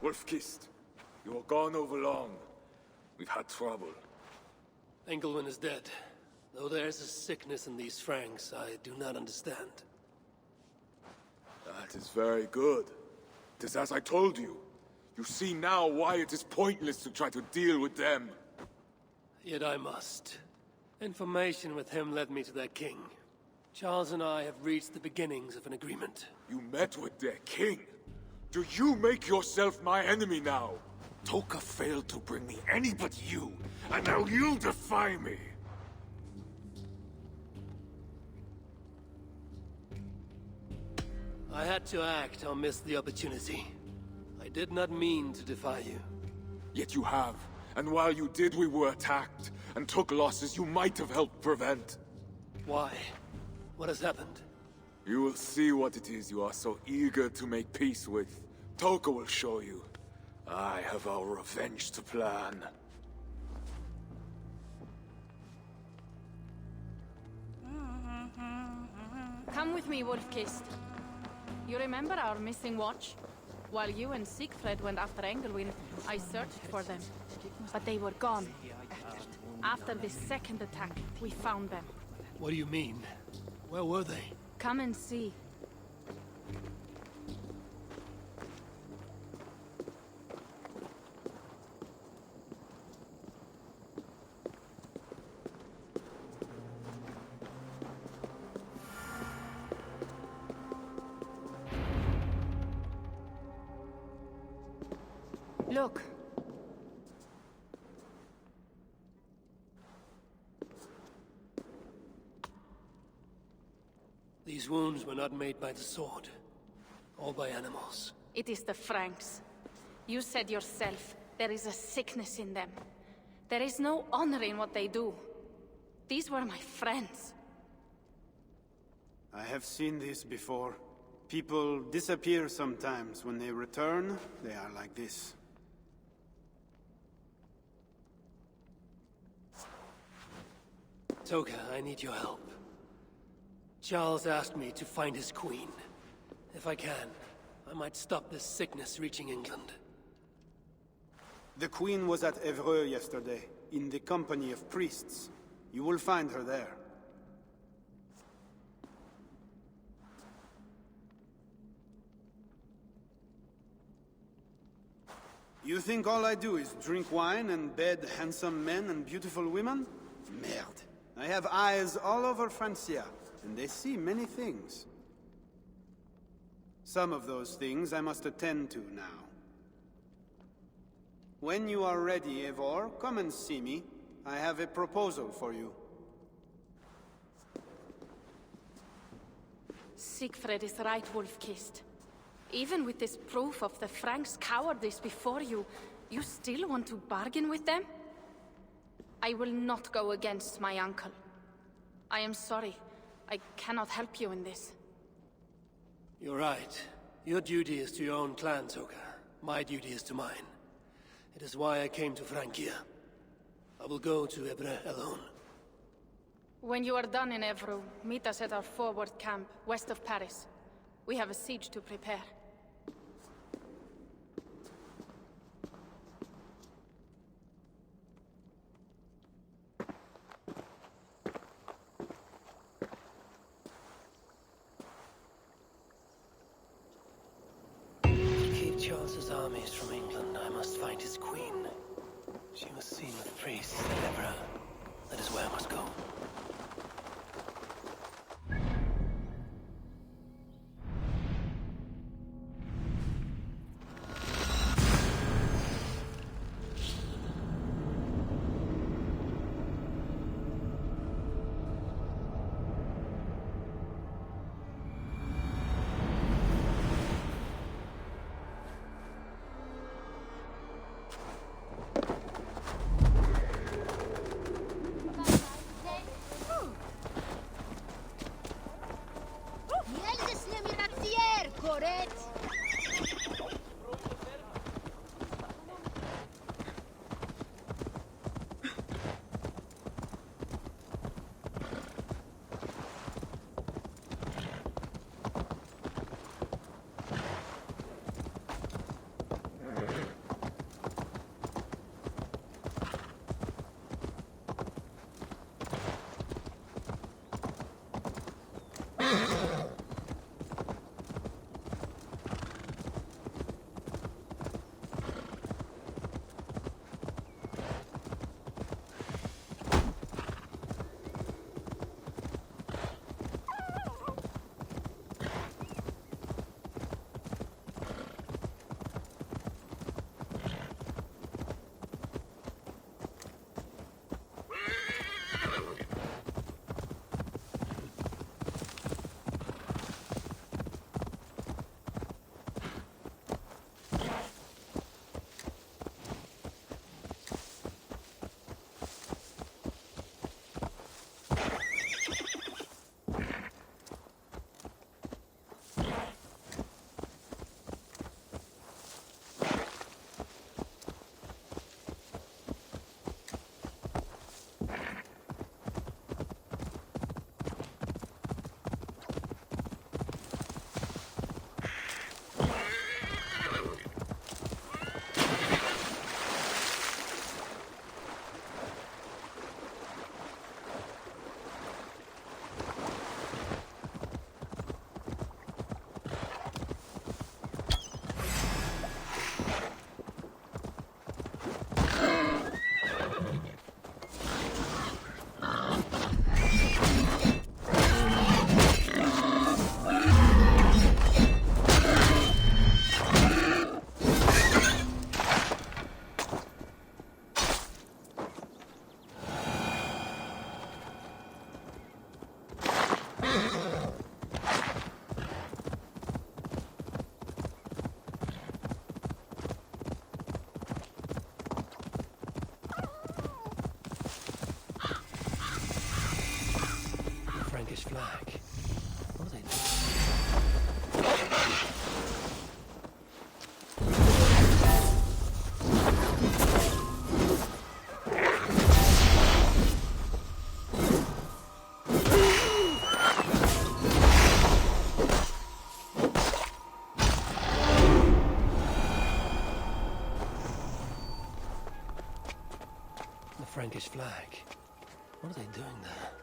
Wolf-Kissed, you were gone over long. We've had trouble. Engelwin is dead. Though there's a sickness in these Franks I do not understand. That is very good. It is as I told you. You see now why it is pointless to try to deal with them. Yet I must. Information with him led me to their king. Charles and I have reached the beginnings of an agreement. You met with their king? Do you make yourself my enemy now? Toka failed to bring me any but you, and now you defy me! I had to act or miss the opportunity. I did not mean to defy you. Yet you have, and while you did, we were attacked, and took losses you might have helped prevent. Why? What has happened? You will see what it is you are so eager to make peace with. Toka will show you. I have our revenge to plan. Come with me, Wolf-Kissed. You remember our missing watch? While you and Siegfried went after Engelwin, I searched for them. But they were gone. After the second attack, we found them. What do you mean? Where were they? Come and see. Look. These wounds were not made by the sword, or by animals. It is the Franks. You said yourself, there is a sickness in them. There is no honor in what they do. These were my friends. I have seen this before. People disappear sometimes. When they return, they are like this. Toka, I need your help. Charles asked me to find his queen. If I can, I might stop this sickness reaching England. The Queen was at Evreux yesterday, in the company of priests. You will find her there. You think all I do is drink wine and bed handsome men and beautiful women? Merde. I have eyes all over Francia, and they see many things. Some of those things I must attend to now. When you are ready, Eivor, come and see me. I have a proposal for you. Siegfried is right, Wolf-Kissed. Even with this proof of the Franks' cowardice before you, you still want to bargain with them? I will not go against my uncle. I am sorry. I cannot help you in this. You're right. Your duty is to your own clan, Toka. My duty is to mine. It is why I came to Francia. I will go to Evreux alone. When you are done in Evreux, meet us at our forward camp, west of Paris. We have a siege to prepare. To keep Charles's armies from England, I must find his queen. She was seen with priests at Evreux. That is where I must go. Frankish flag. What are they doing there?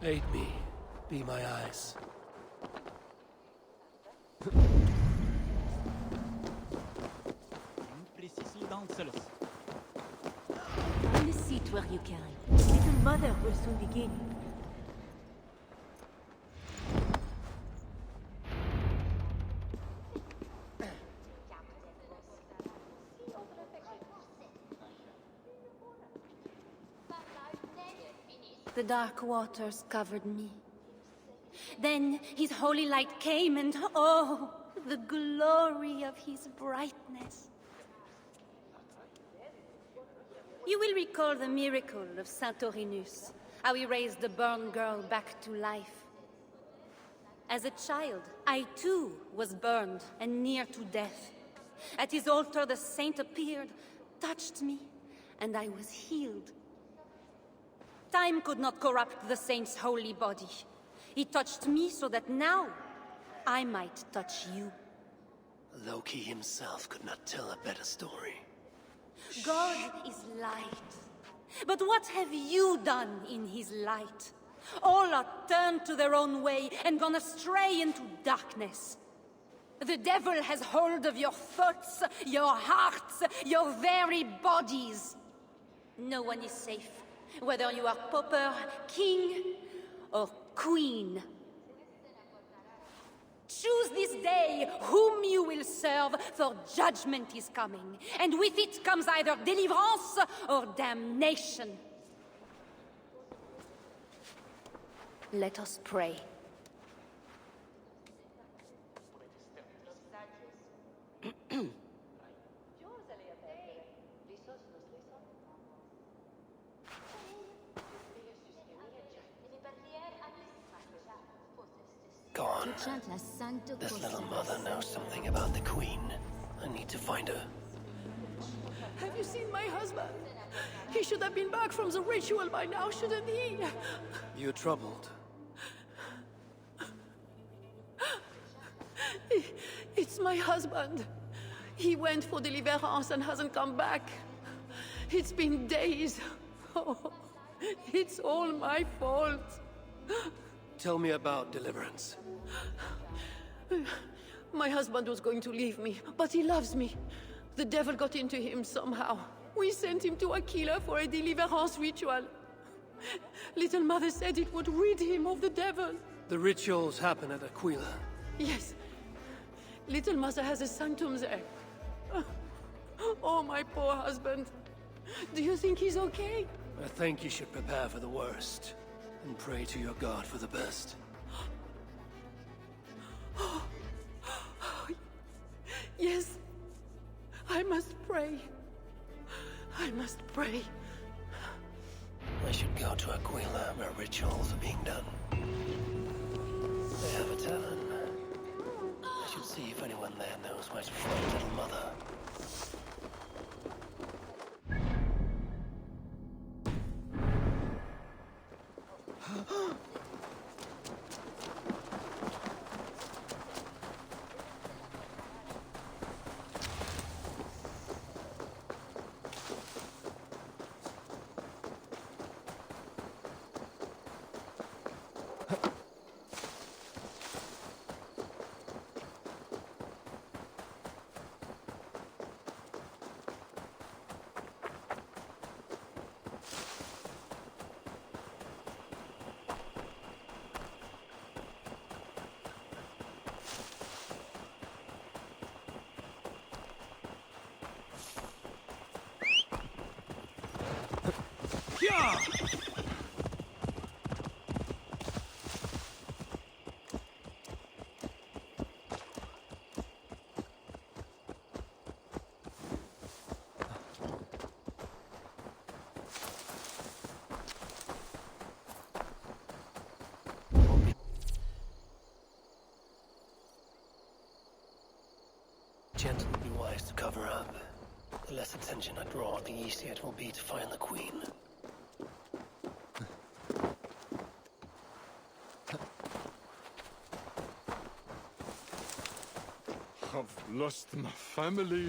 Aid me. Be my eyes. Find a seat where you can. Little mother will soon begin. The dark waters covered me. Then his holy light came and oh, the glory of his brightness. You will recall the miracle of Saint Orinus, how he raised the burned girl back to life. As a child, I too was burned and near to death. At his altar the saint appeared, touched me, and I was healed. Time could not corrupt the saint's holy body. He touched me so that now I might touch you. Loki himself could not tell a better story. God is light. But what have you done in his light? All are turned to their own way and gone astray into darkness. The devil has hold of your thoughts, your hearts, your very bodies. No one is safe, whether you are pauper, king, or queen. Choose this day whom you will serve, for judgment is coming, and with it comes either deliverance or damnation. Let us pray. Gone. This little mother knows something about the Queen. I need to find her. Have you seen my husband? He should have been back from the ritual by now, shouldn't he? You're troubled. It's my husband. He went for deliverance and hasn't come back. It's been days. Oh, it's all my fault. Tell me about deliverance. My husband was going to leave me, but he loves me. The devil got into him somehow. We sent him to Aquila for a deliverance ritual. Little Mother said it would rid him of the devil. The rituals happen at Aquila. Yes. Little Mother has a sanctum there. Oh, my poor husband. Do you think he's okay? I think you should prepare for the worst and pray to your God for the best. Yes. I must pray. I must pray. I should go to Aquila where rituals are being done. They have a tavern. I should see if anyone there knows where to find Little Mother. Yeah! Gentle would be wise to cover up. The less attention I draw, the easier it will be to find the Queen. I've lost my family.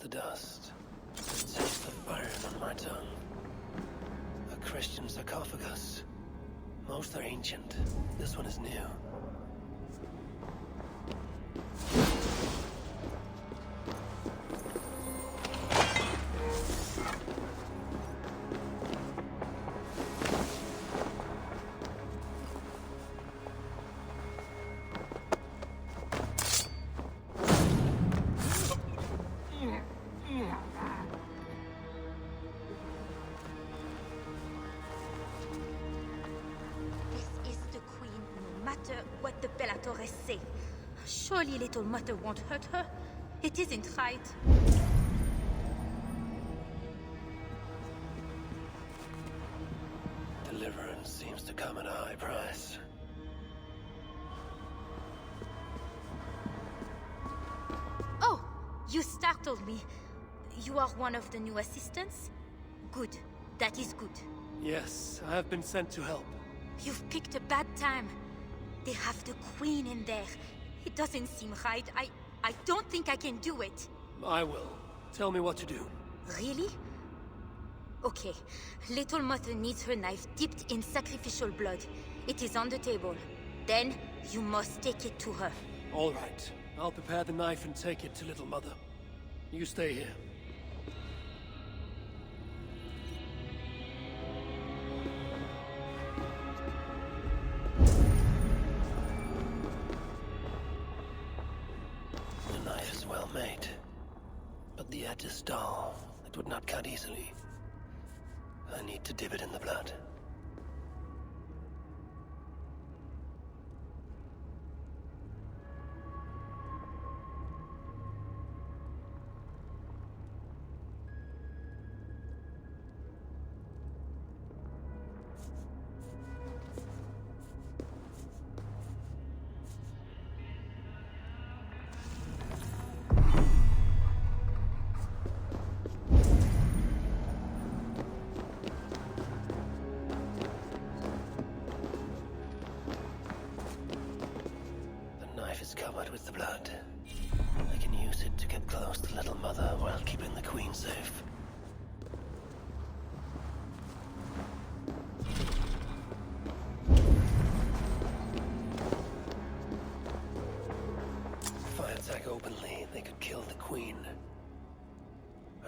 the dust. The taste of iron on my tongue. A Christian sarcophagus. Most are ancient. This one is new. What the Bellatoress say. Surely little Mother won't hurt her. It isn't right. Deliverance seems to come at a high price. Oh, you startled me. You are one of the new assistants? Good. That is good. Yes, I have been sent to help. You've picked a bad time. They have the Queen in there. It doesn't seem right. I don't think I can do it. I will. Tell me what to do. Really? Okay. Little Mother needs her knife dipped in sacrificial blood. It is on the table. Then, you must take it to her. All right. I'll prepare the knife and take it to Little Mother. You stay here. The knife is well made, but the edge is dull. It would not cut easily. I need to dip it in the blood. Covered with the blood. I can use it to get close to Little Mother while keeping the Queen safe. If I attack openly, they could kill the Queen.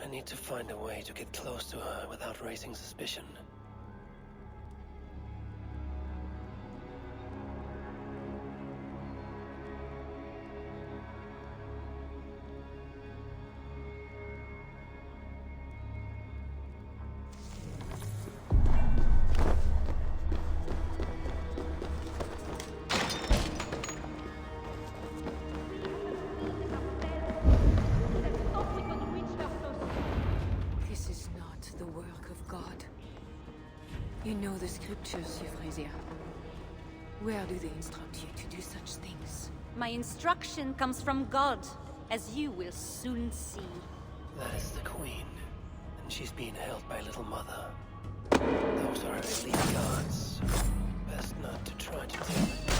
I need to find a way to get close to her without raising suspicion. You know the scriptures, Euphrasia. Where do they instruct you to do such things? My instruction comes from God, as you will soon see. That is the Queen, and she's being held by Little Mother. Those are her elite guards. Best not to try to take them.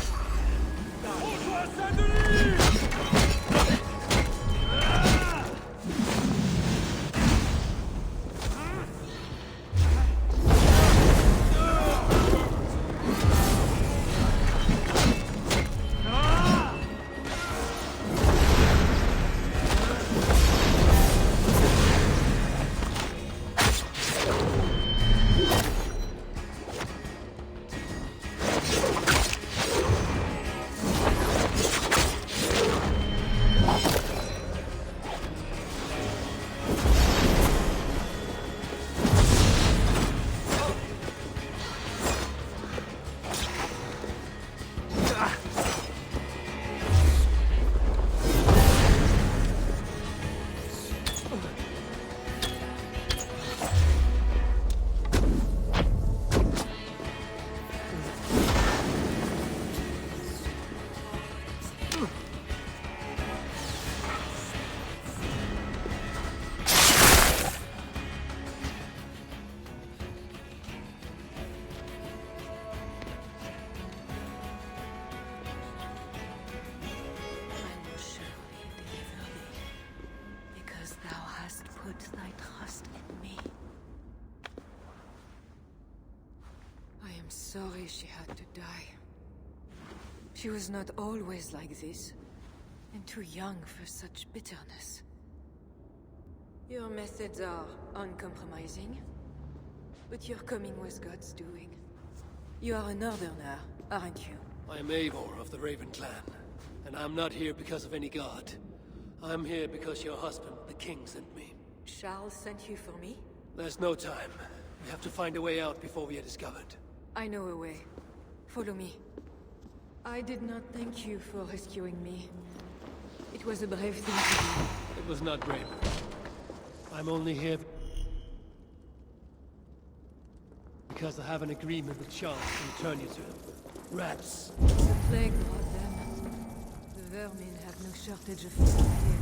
sorry she had to die. She was not always like this, and too young for such bitterness. Your methods are uncompromising, but your coming was God's doing. You are a northerner, aren't you? I am Eivor of the Raven Clan, and I'm not here because of any god. I'm here because your husband, the king, sent me. Charles sent you for me? There's no time. We have to find a way out before we are discovered. I know a way. Follow me. I did not thank you for rescuing me. It was a brave thing to do. It was not brave. I'm only here because I have an agreement with Charles to return you to him. Rats. The plague brought them. The vermin have no shortage of food here.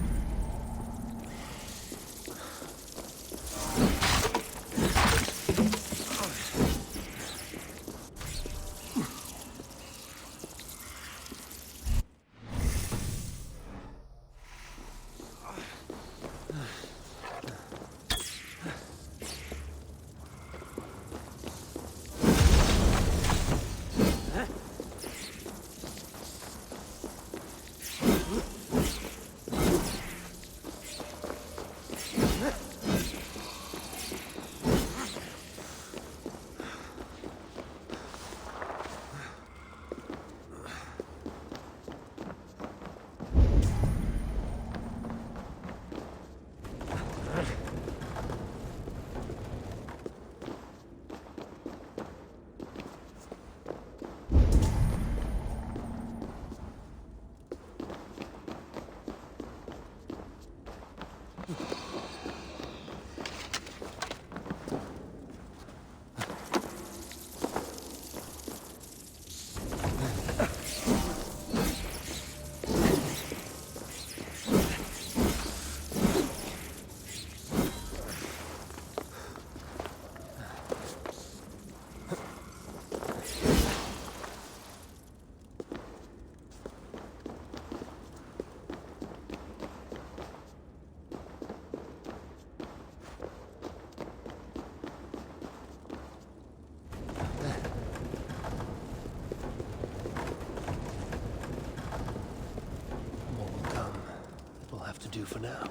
Do for now.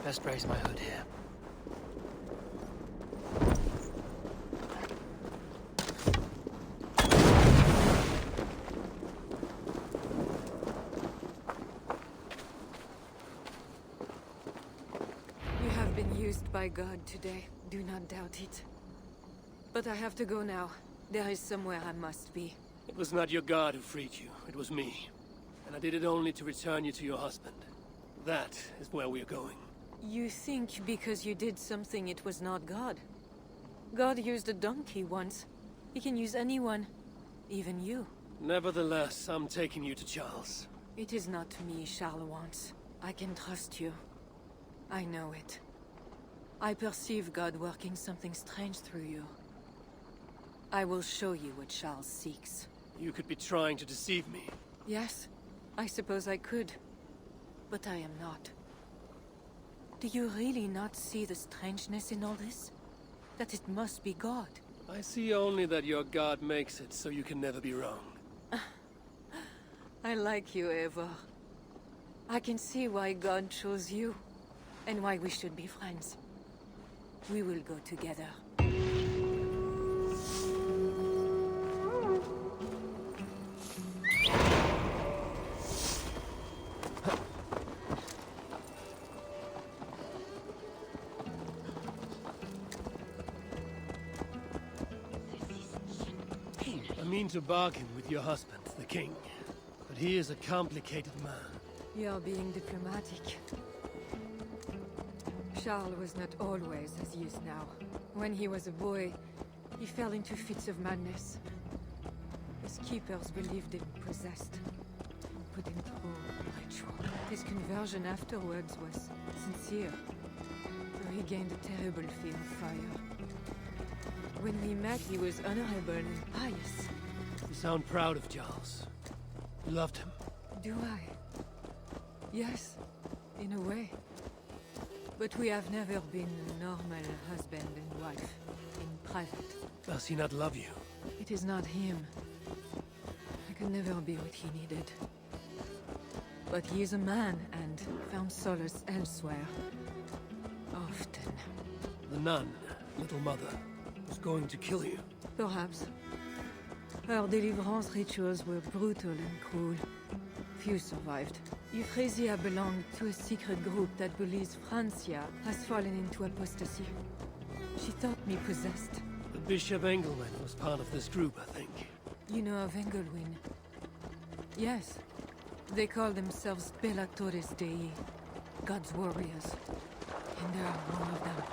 Best raise my hood here. You have been used by God today. Do not doubt it. But I have to go now. There is somewhere I must be. It was not your god who freed you, it was me. And I did it only to return you to your husband. That is where we are going. You think because you did something it was not God? God used a donkey once. He can use anyone. Even you. Nevertheless, I'm taking you to Charles. It is not me Charles wants. I can trust you. I know it. I perceive God working something strange through you. I will show you what Charles seeks. You could be trying to deceive me. Yes, I suppose I could. But I am not. Do you really not see the strangeness in all this? That it must be God? I see only that your god makes it so you can never be wrong. I like you, Eivor. I can see why God chose you, and why we should be friends. We will go together. I mean to bargain with your husband, the king. But he is a complicated man. You're being diplomatic. Charles was not always as he is now. When he was a boy, he fell into fits of madness. His keepers believed him possessed, and put him through a ritual. His conversion afterwards was sincere, though he gained a terrible fear of fire. When we met, he was honorable and pious. You sound proud of Charles. You loved him. Do I? Yes, in a way. But we have never been a normal husband and wife, in private. Does he not love you? It is not him. I could never be what he needed. But he is a man and found solace elsewhere. Often. The nun, little mother, was going to kill you. Perhaps. Her deliverance rituals were brutal and cruel. Few survived. Euphrasia belonged to a secret group that believes Francia has fallen into apostasy. She thought me possessed. The Bishop Engelman was part of this group, I think. You know of Engelwin? Yes. They call themselves Bellatores Dei, God's warriors. And there are one of them.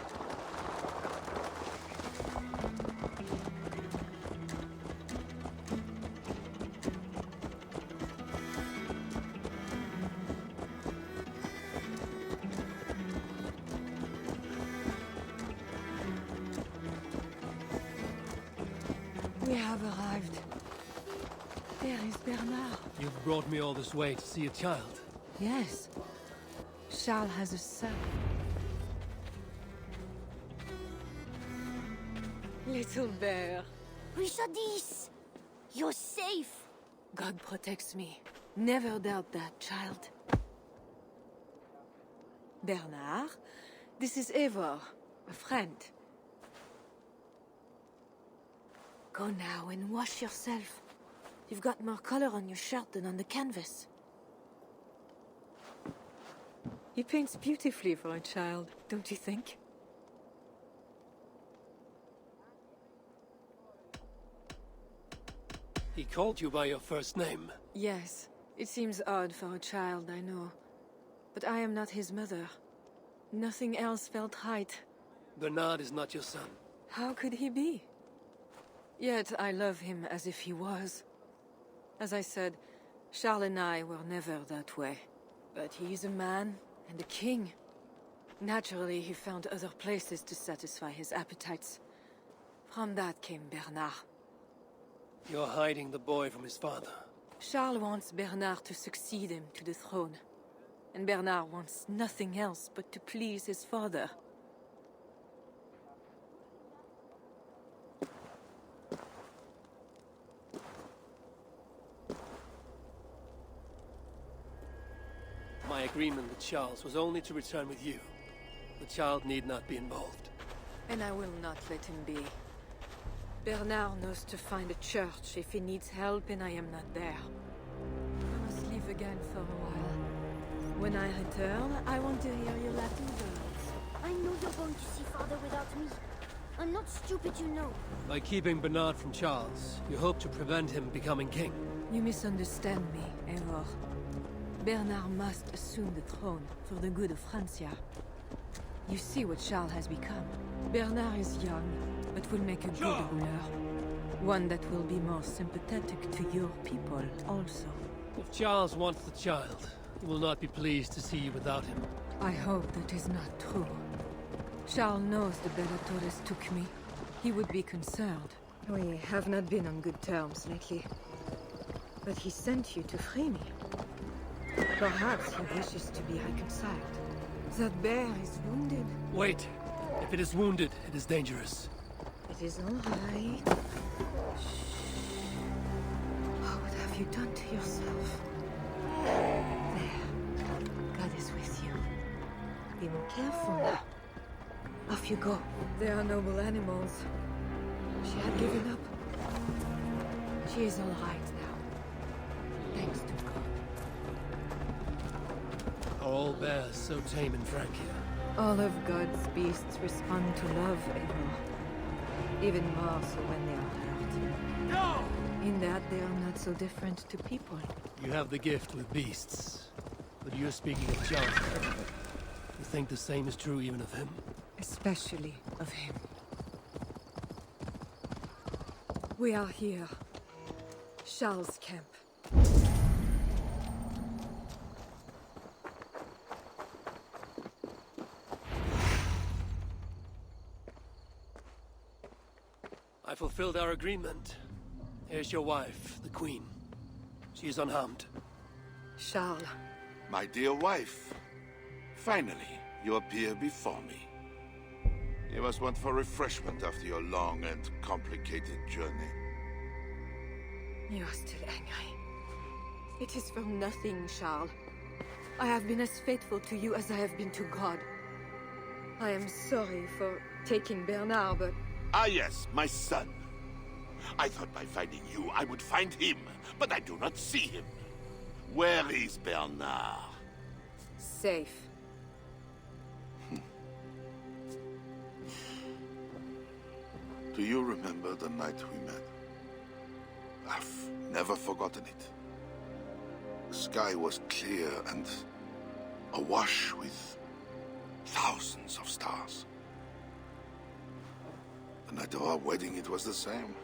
We have arrived. There is Bernard. You've brought me all this way to see a child. Yes. Charles has a son. Little bear. Richardis! You're safe! God protects me. Never doubt that, child. Bernard, this is Eivor, a friend. Go now and wash yourself. You've got more color on your shirt than on the canvas. He paints beautifully for a child, don't you think? He called you by your first name. Yes. It seems odd for a child, I know. But I am not his mother. Nothing else felt right. Bernard is not your son. How could he be? Yet I love him as if he was. As I said, Charles and I were never that way. But he is a man and a king. Naturally, he found other places to satisfy his appetites. From that came Bernard. You're hiding the boy from his father. Charles wants Bernard to succeed him to the throne. And Bernard wants nothing else but to please his father. My agreement with Charles was only to return with you. The child need not be involved. And I will not let him be. Bernard knows to find a church if he needs help and I am not there. I must leave again for a while. When I return, I want to hear your Latin words. I know you're going to see father without me. I'm not stupid, you know. By keeping Bernard from Charles, you hope to prevent him becoming king. You misunderstand me, Eivor. Bernard must assume the throne for the good of Francia. You see what Charles has become. Bernard is young, but will make a good ruler. One that will be more sympathetic to your people also. If Charles wants the child, he will not be pleased to see you without him. I hope that is not true. Charles knows the Bellatores took me. He would be concerned. We have not been on good terms lately. But he sent you to free me. Perhaps he wishes to be reconciled. That bear is wounded. Wait. If it is wounded, it is dangerous. It is all right. Shh. What have you done to yourself? There. God is with you. Be more careful now. Off you go. They are noble animals. She had given up. She is all right now. Thanks to God. Are all bears so tame in Francia? All of God's beasts respond to love, Eivor. Even more so when they are hurt. No! In that they are not so different to people. You have the gift with beasts. But you're speaking of John. You think the same is true even of him? Especially of him. We are here. Charles' camp. I fulfilled our agreement. Here's your wife, the Queen. She is unharmed. Charles. My dear wife. Finally. you appear before me. You must want for refreshment after your long and complicated journey. You are still angry. It is for nothing, Charles. I have been as faithful to you as I have been to God. I am sorry for taking Bernard, but... Ah yes, my son. I thought by finding you, I would find him, but I do not see him. Where is Bernard? Safe. Do you remember the night we met? I've never forgotten it. The sky was clear and awash with thousands of stars. The night of our wedding, it was the same.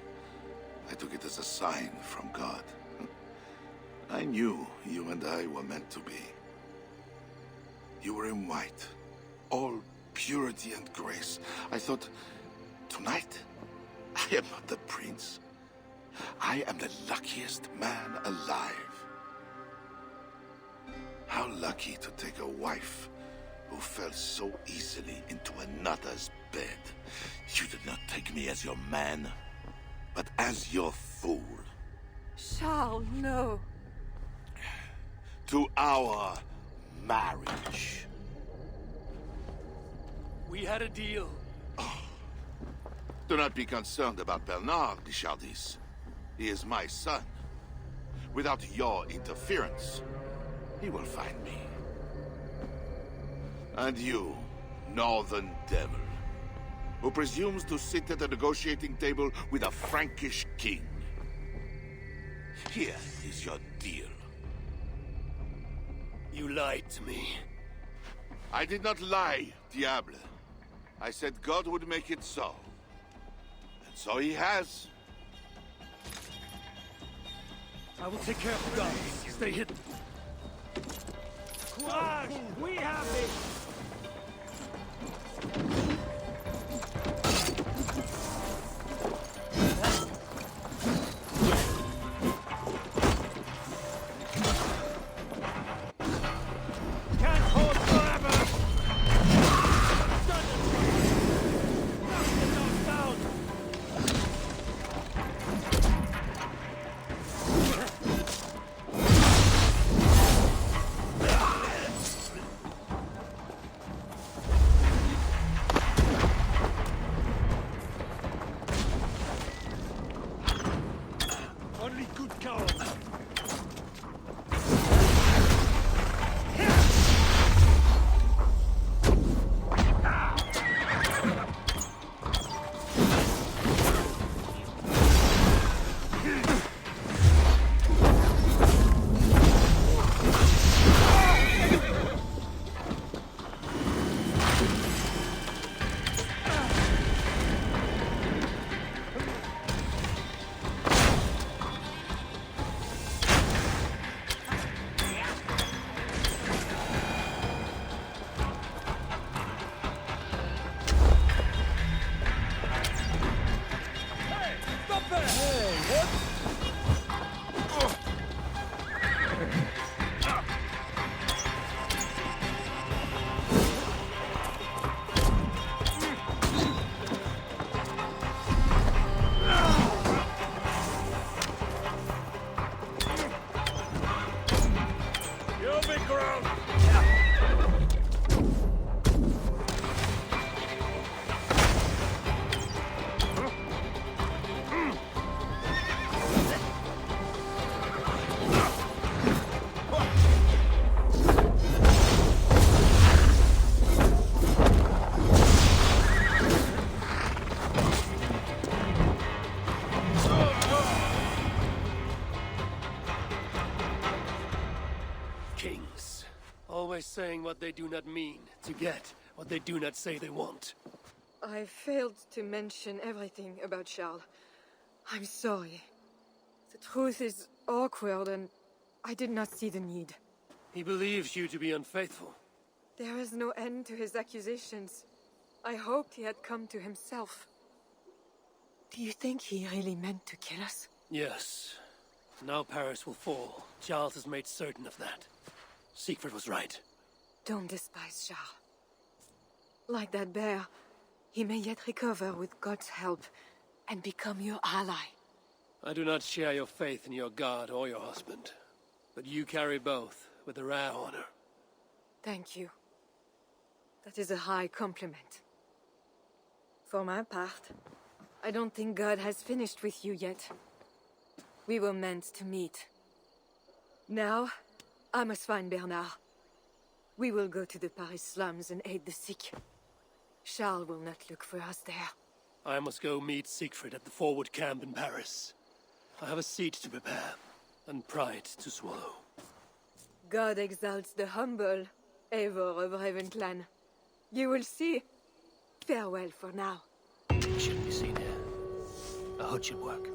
I took it as a sign from God. I knew you and I were meant to be. You were in white, all purity and grace. I thought, tonight, I am not the prince. I am the luckiest man alive. How lucky to take a wife who fell so easily into another's bed. You did not take me as your man, but as your fool. Charles, no. To our marriage. We had a deal. Do not be concerned about Bernard, Richardis. He is my son. Without your interference, he will find me. And you, northern devil, who presumes to sit at a negotiating table with a Frankish king. Here is your deal. You lied to me. I did not lie, Diable. I said God would make it so. And so he has. I will take care of the guards. Stay hidden. Quash! We have it! Can't hold forever! Only good cowards. You'll be ground. Kings. Always saying what they do not mean to get what they do not say they want. I failed to mention everything about Charles. I'm sorry. The truth is awkward and I did not see the need. He believes you to be unfaithful. There is no end to his accusations. I hoped he had come to himself. Do you think he really meant to kill us? Yes. Now Paris will fall. Charles has made certain of that. Siegfried was right. Don't despise Charles. Like that bear, he may yet recover with God's help and become your ally. I do not share your faith in your god or your husband, but you carry both with a rare honor. Thank you. That is a high compliment. For my part, I don't think God has finished with you yet. We were meant to meet. Now, I must find Bernard. We will go to the Paris slums and aid the sick. Charles will not look for us there. I must go meet Siegfried at the forward camp in Paris. I have a seat to prepare, and pride to swallow. God exalts the humble, Eivor of Ravenclan. You will see. Farewell for now. He shouldn't be seen here. A hood should work.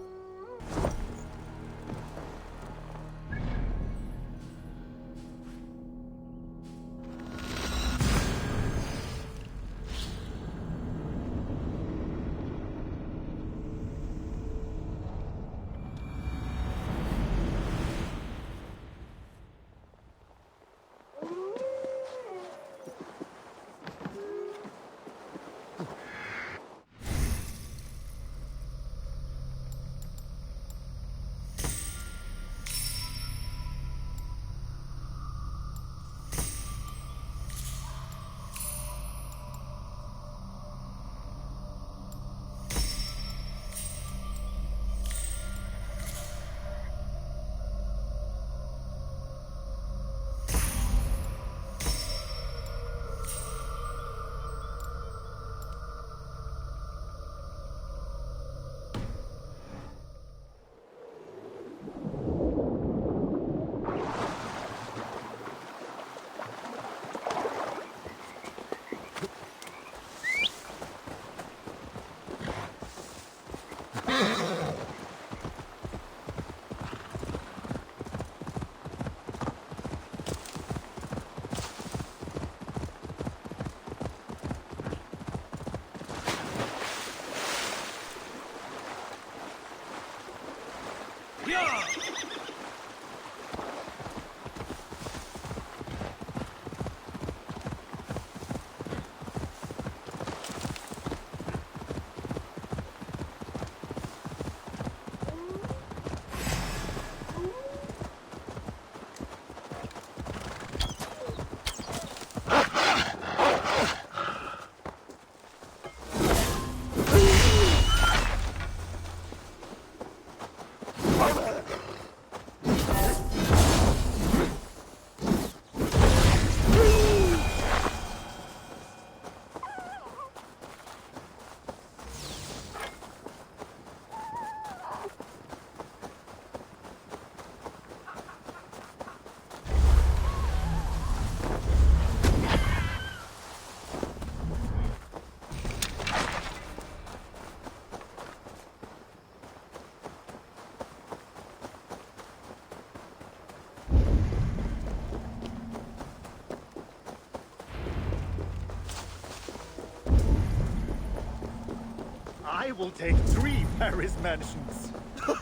I will take 3 Paris mansions. We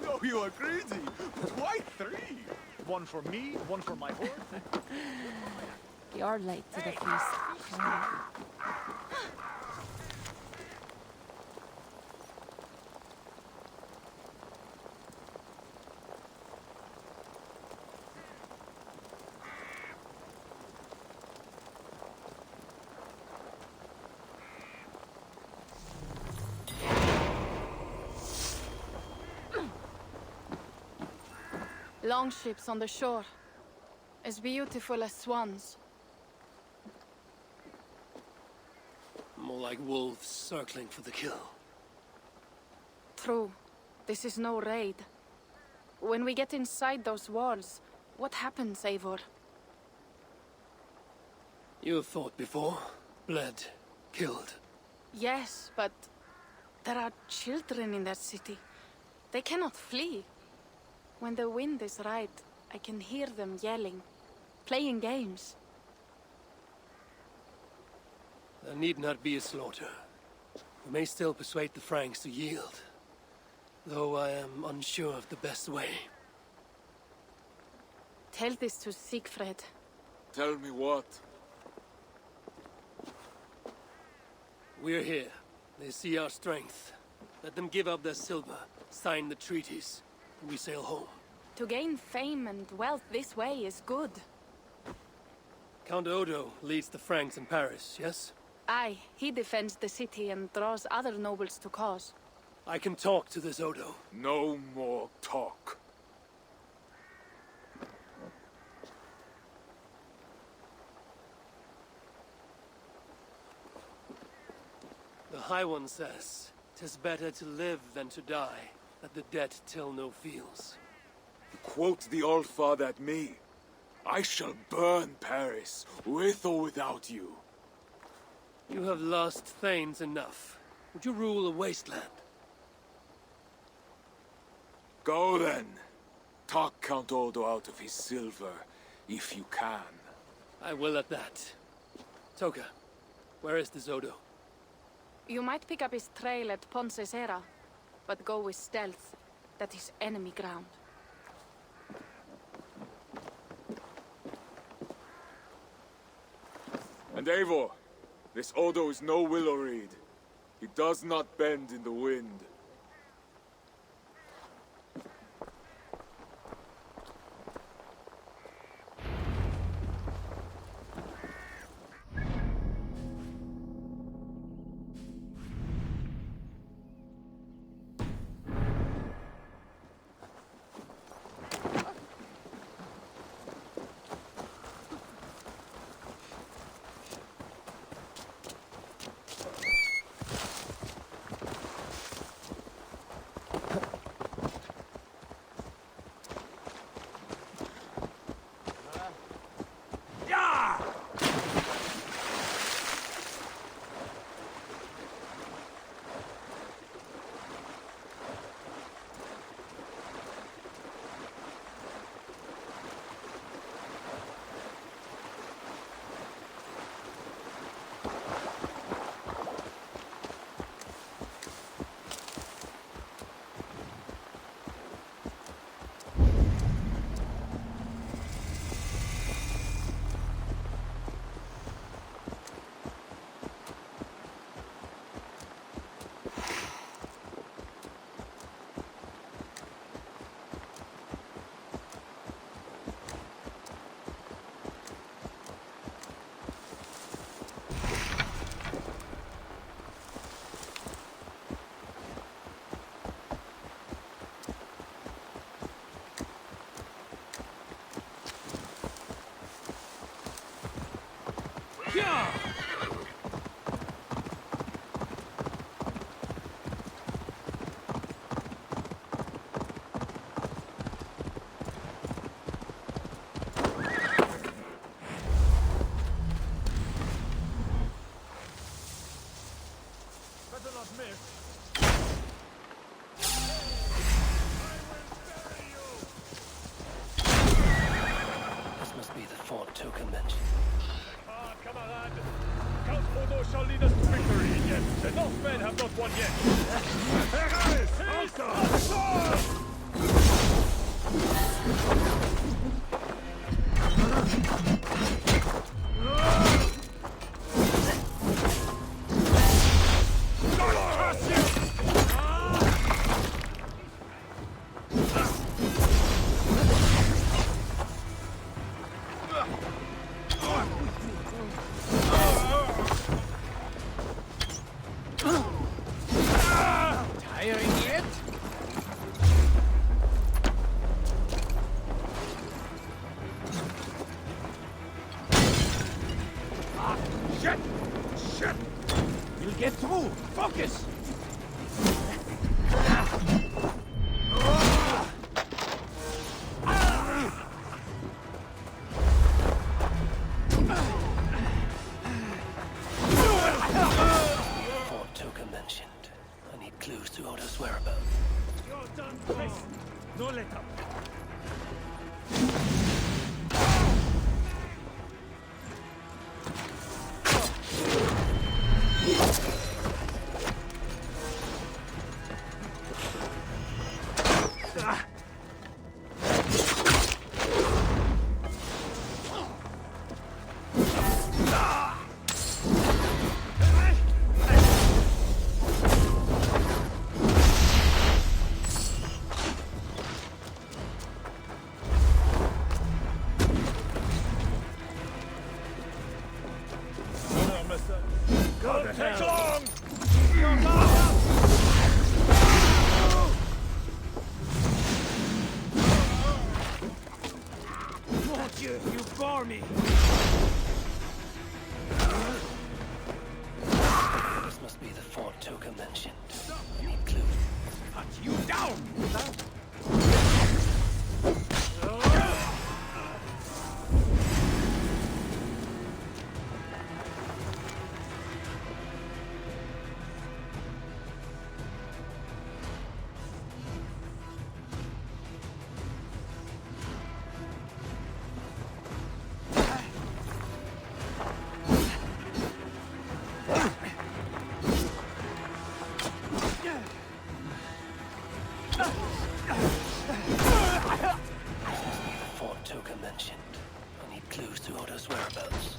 know you are greedy, but why 3? 1 for me, 1 for my horde. You're late to the feast. Longships on the shore, as beautiful as swans. More like wolves circling for the kill. True. This is no raid. When we get inside those walls, what happens, Eivor? You have fought before, bled, killed. Yes, but there are children in that city. They cannot flee. When the wind is right, I can hear them yelling, playing games. There need not be a slaughter. We may still persuade the Franks to yield, though I am unsure of the best way. Tell this to Siegfried. Tell me what? We're here. They see our strength. Let them give up their silver, sign the treaties, and we sail home. To gain fame and wealth this way is good. Count Odo leads the Franks in Paris, yes? Aye, he defends the city and draws other nobles to cause. I can talk to this Odo. No more talk. The High One says, 'tis better to live than to die, that the dead tell no feels. You quote the Old Father at me. I shall burn Paris, with or without you. You have lost thanes enough. Would you rule a wasteland? Go then. Talk Count Odo out of his silver, if you can. I will at that. Toka, where is this Odo? You might pick up his trail at Poncesera, but go with stealth. That is enemy ground. And Eivor, this Odo is no willow reed. He does not bend in the wind. This must be the fort Toka mentioned. Ah, camarade! Count Odo shall lead us to victory, yet the Northmen have not won yet. Get through! Focus! Fort Toka mentioned. I need clues to Odo's whereabouts. You're done, Chris. No let up. You down! Fort token mentioned. I need clues to Odo's whereabouts.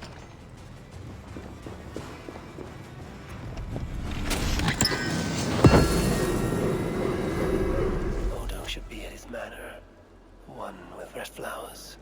Odo should be at his manor. One with red flowers.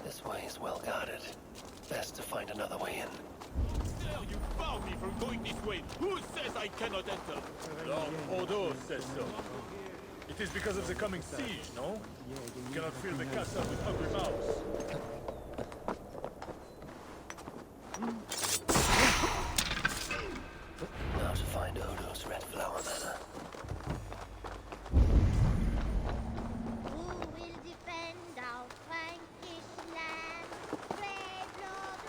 This way is well guarded. Best to find another way in. Still, you found me from going this way. Who says I cannot enter? Lord Odo says so. It is because of the coming siege, no? You cannot fill the castle with hungry mouths. Now to find Odo's red flower manor. Who will defend our Frankish land? Brave Lord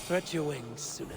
Stretch your wings, Sunan.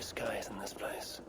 skies in this place.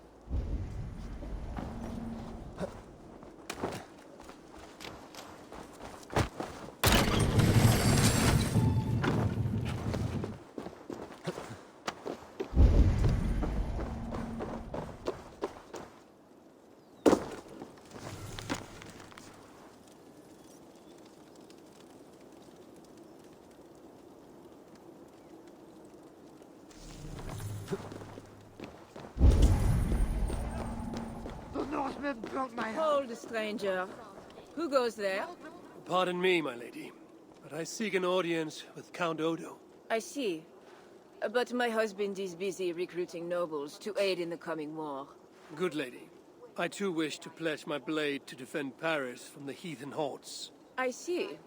Hold, stranger. Who goes there? Pardon me, my lady, but I seek an audience with Count Odo. I see. But my husband is busy recruiting nobles to aid in the coming war. Good lady. I too wish to pledge my blade to defend Paris from the heathen hordes. I see.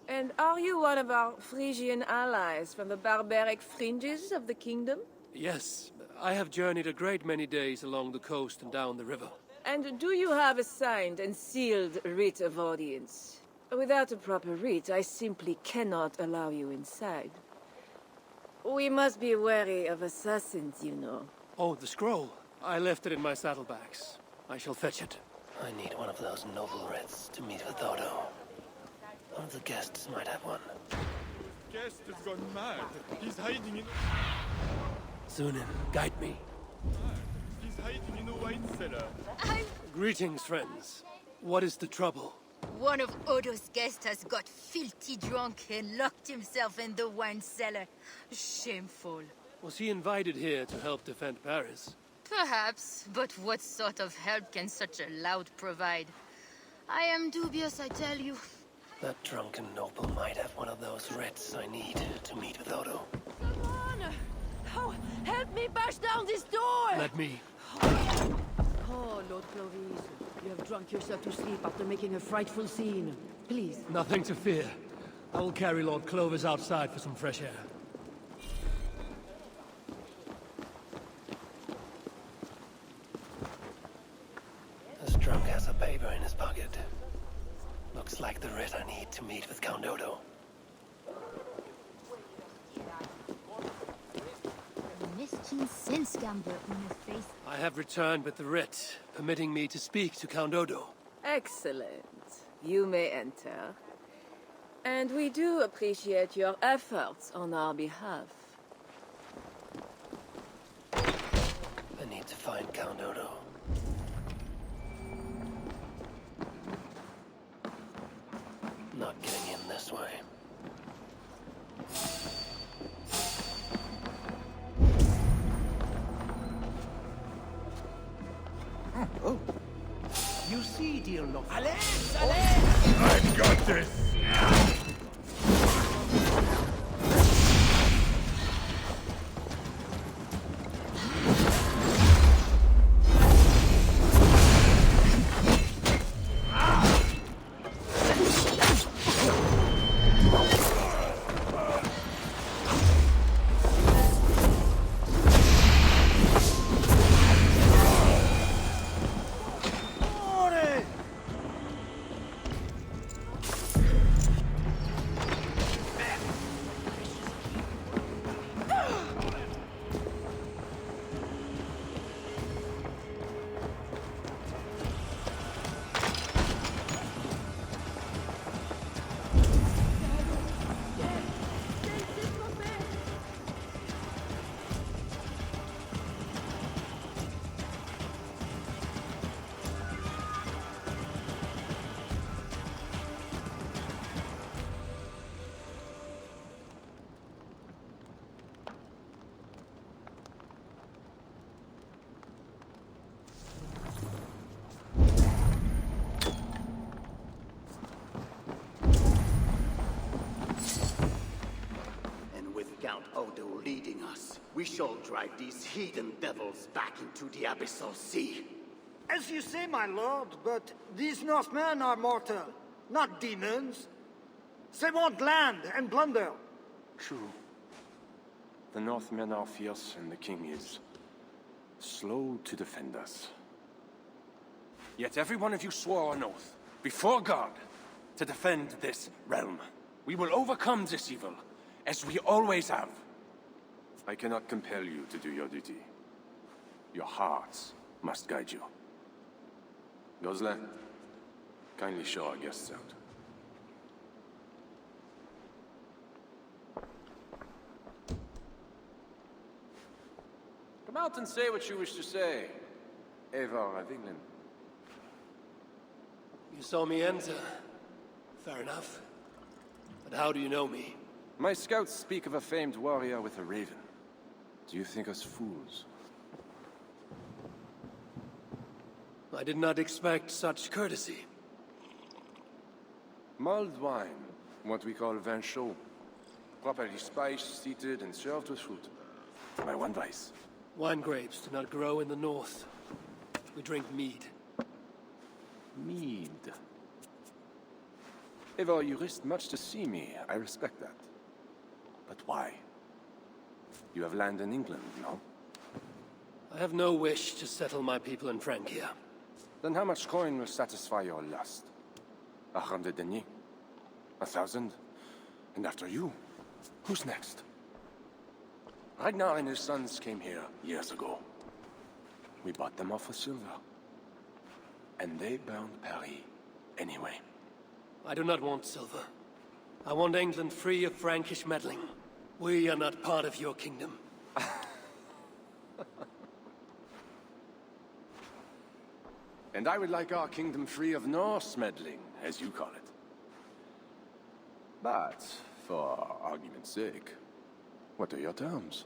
And are you one of our Frisian allies from the barbaric fringes of the kingdom? Yes, I have journeyed a great many days along the coast and down the river. And do you have a signed and sealed writ of audience? Without a proper writ, I simply cannot allow you inside. We must be wary of assassins, you know. Oh, the scroll. I left it in my saddlebags. I shall fetch it. I need one of those noble writs to meet with Odo. One of the guests might have one. Guest has gone mad. He's hiding in... Sunan, guide me. He's hiding in a wine cellar. Greetings, friends. What is the trouble? One of Odo's guests has got filthy drunk and locked himself in the wine cellar. Shameful. Was he invited here to help defend Paris? Perhaps, but what sort of help can such a lout provide? I am dubious, I tell you. That drunken noble might have one of those writs I need to meet with Odo. Someone! Oh, help me bash down this door! Let me. Oh, Lord Clovis, you have drunk yourself to sleep after making a frightful scene. Please. Nothing to fear. I will carry Lord Clovis outside for some fresh air. This drunk has a paper in his pocket. Looks like the writ I need to meet with Count Odo. I have returned with the writ, permitting me to speak to Count Odo. Excellent. You may enter. And we do appreciate your efforts on our behalf. I need to find Count Odo. Not getting in this way. Oh. You see, dear love. Allez! I've got this! Count Odo leading us, we shall drive these heathen devils back into the abyssal sea. As you say, my lord, but these Northmen are mortal, not demons. They want land and plunder. True. The Northmen are fierce, and the king is slow to defend us. Yet every one of you swore an oath, before God, to defend this realm. We will overcome this evil, as we always have. I cannot compel you to do your duty. Your hearts must guide you. Gosle, kindly show our guests out. Come out and say what you wish to say, Eivor of England. You saw me enter. Fair enough. But how do you know me? My scouts speak of a famed warrior with a raven. Do you think us fools? I did not expect such courtesy. Mulled wine, what we call vin chaud. Properly spiced, seated, and served with fruit. My one vice. Wine grapes do not grow in the north. We drink mead. Mead. Eivor, you risked much to see me. I respect that. But why? You have land in England, no? I have no wish to settle my people in Francia. Then how much coin will satisfy your lust? 100 deniers? 1,000? And after you, who's next? Ragnar and his sons came here years ago. We bought them off for silver. And they burned Paris anyway. I do not want silver. I want England free of Frankish meddling. We are not part of your kingdom. And I would like our kingdom free of Norse meddling, as you call it. But, for argument's sake, what are your terms?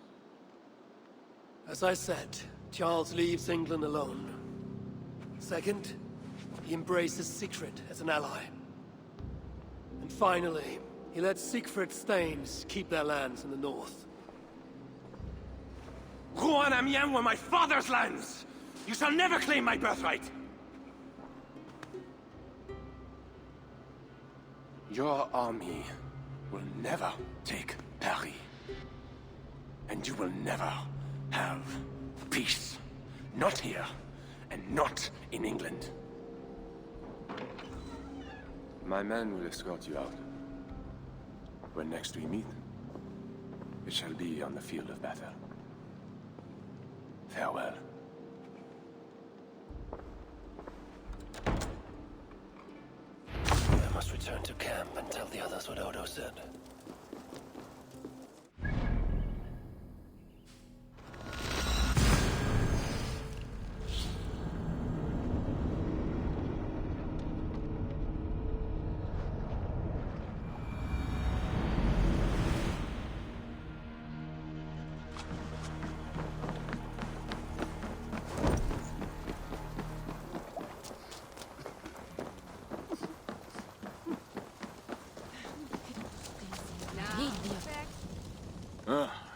As I said, Charles leaves England alone. Second, he embraces Siegfried as an ally. And finally, he lets Siegfried's Thanes keep their lands in the north. Rouen and Amiens were my father's lands! You shall never claim my birthright! Your army will never take Paris. And you will never have peace. Not here, and not in England. My men will escort you out. When next we meet, it shall be on the field of battle. Farewell. I must return to camp and tell the others what Odo said.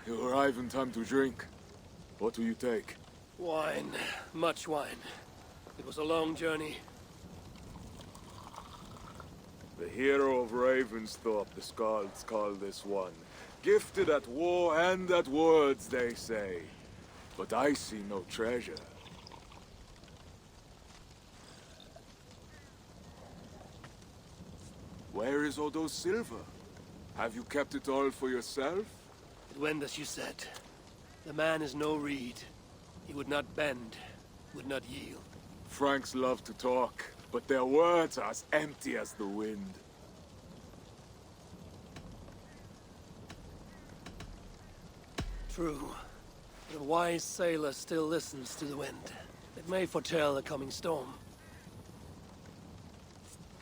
You arrive in time to drink. What will you take? Wine. Much wine. It was a long journey. The hero of Ravensthorpe, the Skalds call this one. Gifted at war and at words, they say. But I see no treasure. Where is Odo's silver? Have you kept it all for yourself? It went as you said. The man is no reed. He would not bend, would not yield. Franks love to talk, but their words are as empty as the wind. True. But a wise sailor still listens to the wind. It may foretell a coming storm.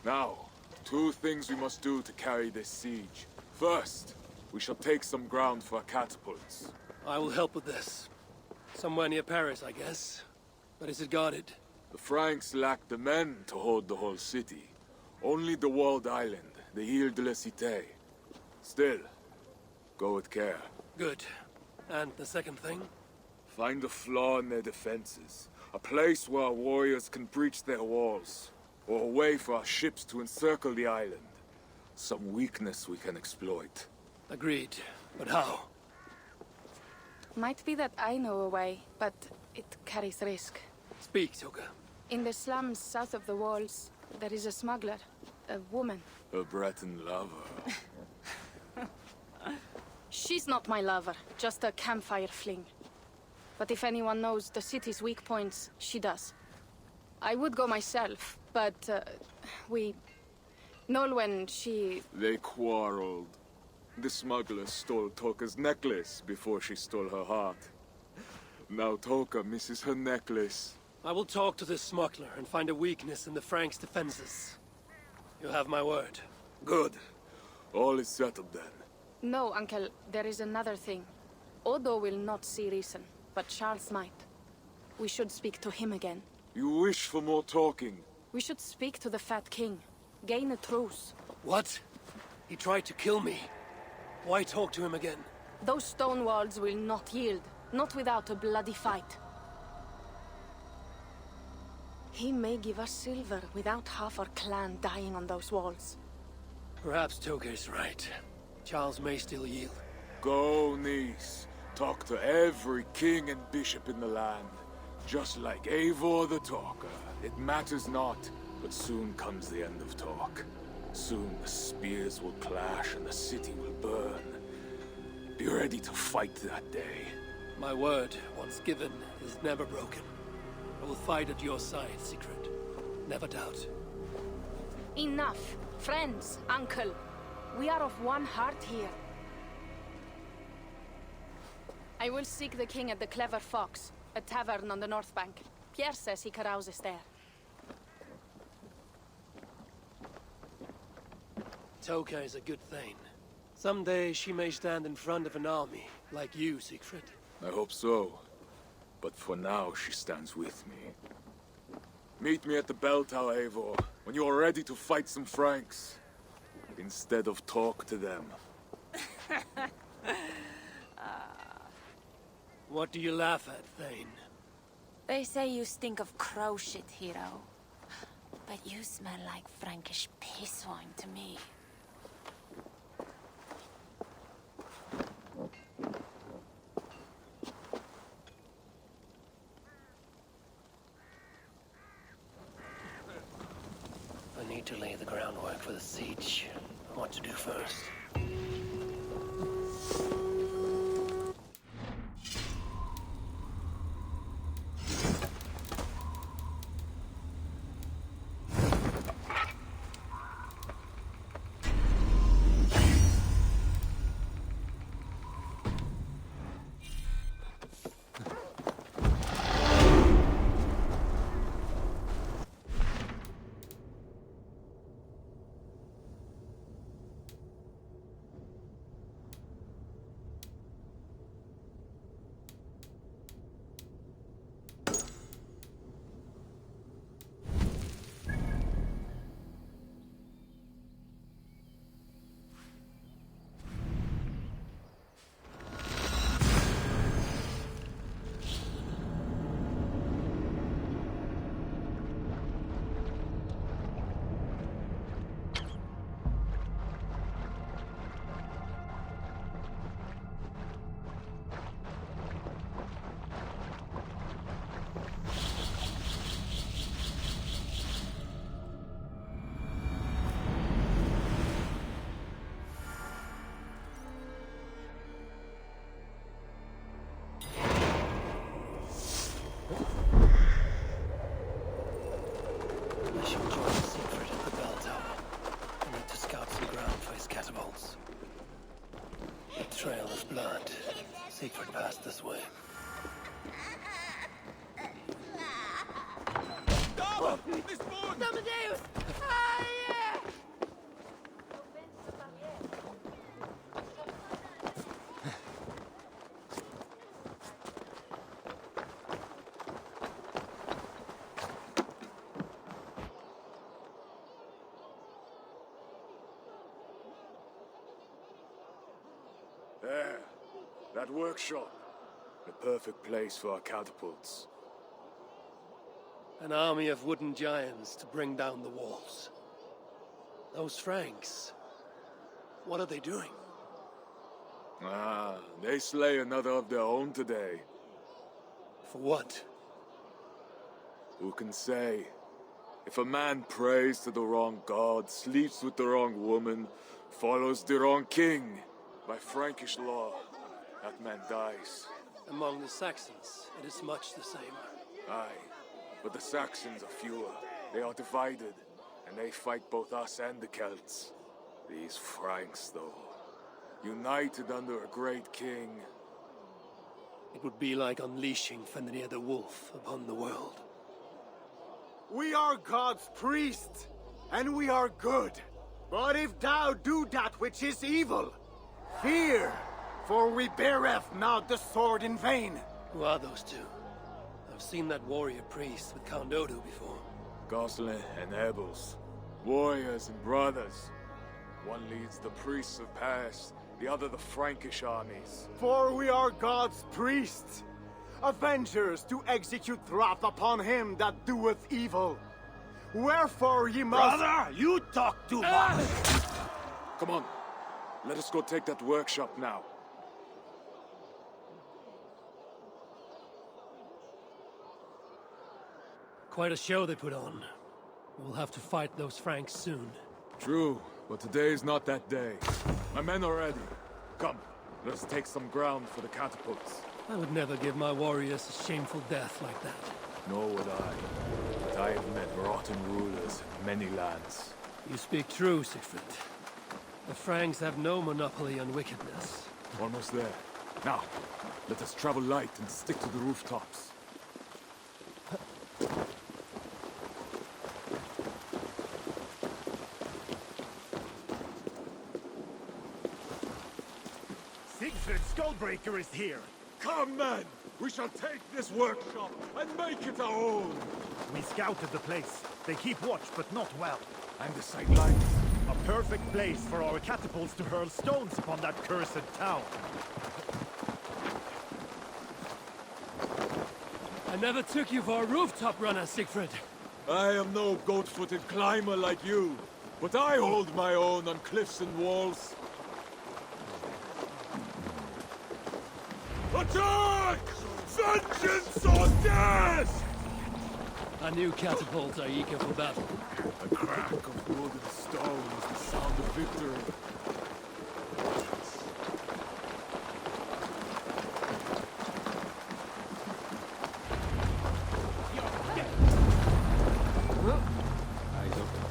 Now, two things we must do to carry this siege. First, we shall take some ground for our catapults. I will help with this. Somewhere near Paris, I guess. But is it guarded? The Franks lack the men to hold the whole city. Only the walled island, the Ile de la Cité. Still, go with care. Good. And the second thing? Find a flaw in their defenses. A place where our warriors can breach their walls. Or a way for our ships to encircle the island. Some weakness we can exploit. Agreed. But how? Might be that I know a way, but it carries risk. Speak, Toga. In the slums south of the walls, there is a smuggler. A woman. A Breton lover. She's not my lover, just a campfire fling. But if anyone knows the city's weak points, she does. I would go myself, but, Nolwenn, she... They quarreled. The smuggler stole Toka's necklace before she stole her heart. Now Toka misses her necklace. I will talk to this smuggler and find a weakness in the Franks' defenses. You have my word. Good. All is settled then. No, Uncle, there is another thing. Odo will not see reason, but Charles might. We should speak to him again. You wish for more talking? We should speak to the Fat King. Gain a truce. What? He tried to kill me. Why talk to him again? Those stone walls will not yield. Not without a bloody fight. He may give us silver without half our clan dying on those walls. Perhaps Toka is right. Charles may still yield. Go, niece. Talk to every king and bishop in the land. Just like Eivor the Talker. It matters not, but soon comes the end of talk. Soon the spears will clash and the city will burn. Be ready to fight that day. My word, once given, is never broken. I will fight at your side, Secret. Never doubt. Enough. Friends, uncle. We are of one heart here. I will seek the king at the Clever Fox, a tavern on the north bank. Pierre says he carouses there. Toka is a good thing. Someday she may stand in front of an army, like you, Siegfried. I hope so. But for now, she stands with me. Meet me at the bell tower, Eivor, when you are ready to fight some Franks. Instead of talk to them. What do you laugh at, Thane? They say you stink of crow shit, hero. But you smell like Frankish piss wine to me. I need to lay the groundwork for the siege. What to do first? Siegfried passed this way. Stop! This boat! Amadeus! Ah, yeah! There. That workshop. The perfect place for our catapults. An army of wooden giants to bring down the walls. Those Franks, what are they doing? Ah, they slay another of their own today. For what? Who can say? If a man prays to the wrong god, sleeps with the wrong woman, follows the wrong king, by Frankish law, that man dies. Among the Saxons, it is much the same. Aye, but the Saxons are fewer. They are divided, and they fight both us and the Celts. These Franks, though, united under a great king. It would be like unleashing Fenrir the Wolf upon the world. We are God's priests, and we are good. But if thou do that which is evil, fear, for we beareth not the sword in vain. Who are those two? I've seen that warrior priest with Count Odo before. Gosling and Ebels, warriors and brothers. One leads the priests of Paris, the other the Frankish armies. For we are God's priests, avengers to execute wrath upon him that doeth evil. Wherefore ye must— Brother, you talk too much! Come on, let us go take that workshop now. Quite a show they put on. We'll have to fight those Franks soon. True, but today is not that day. My men are ready. Come, let us take some ground for the catapults. I would never give my warriors a shameful death like that. Nor would I. But I have met rotten rulers in many lands. You speak true, Siegfried. The Franks have no monopoly on wickedness. Almost there. Now, let us travel light and stick to the rooftops. Siegfried Skullbreaker is here! Come, men! We shall take this workshop and make it our own! We scouted the place. They keep watch, but not well. And the sidelines? A perfect place for our catapults to hurl stones upon that cursed town. I never took you for a rooftop runner, Siegfried. I am no goat-footed climber like you, but I hold my own on cliffs and walls. Attack! Vengeance or death! Our new catapults are eager for battle. A crack of wood and stone is the sound of victory. Eyes open.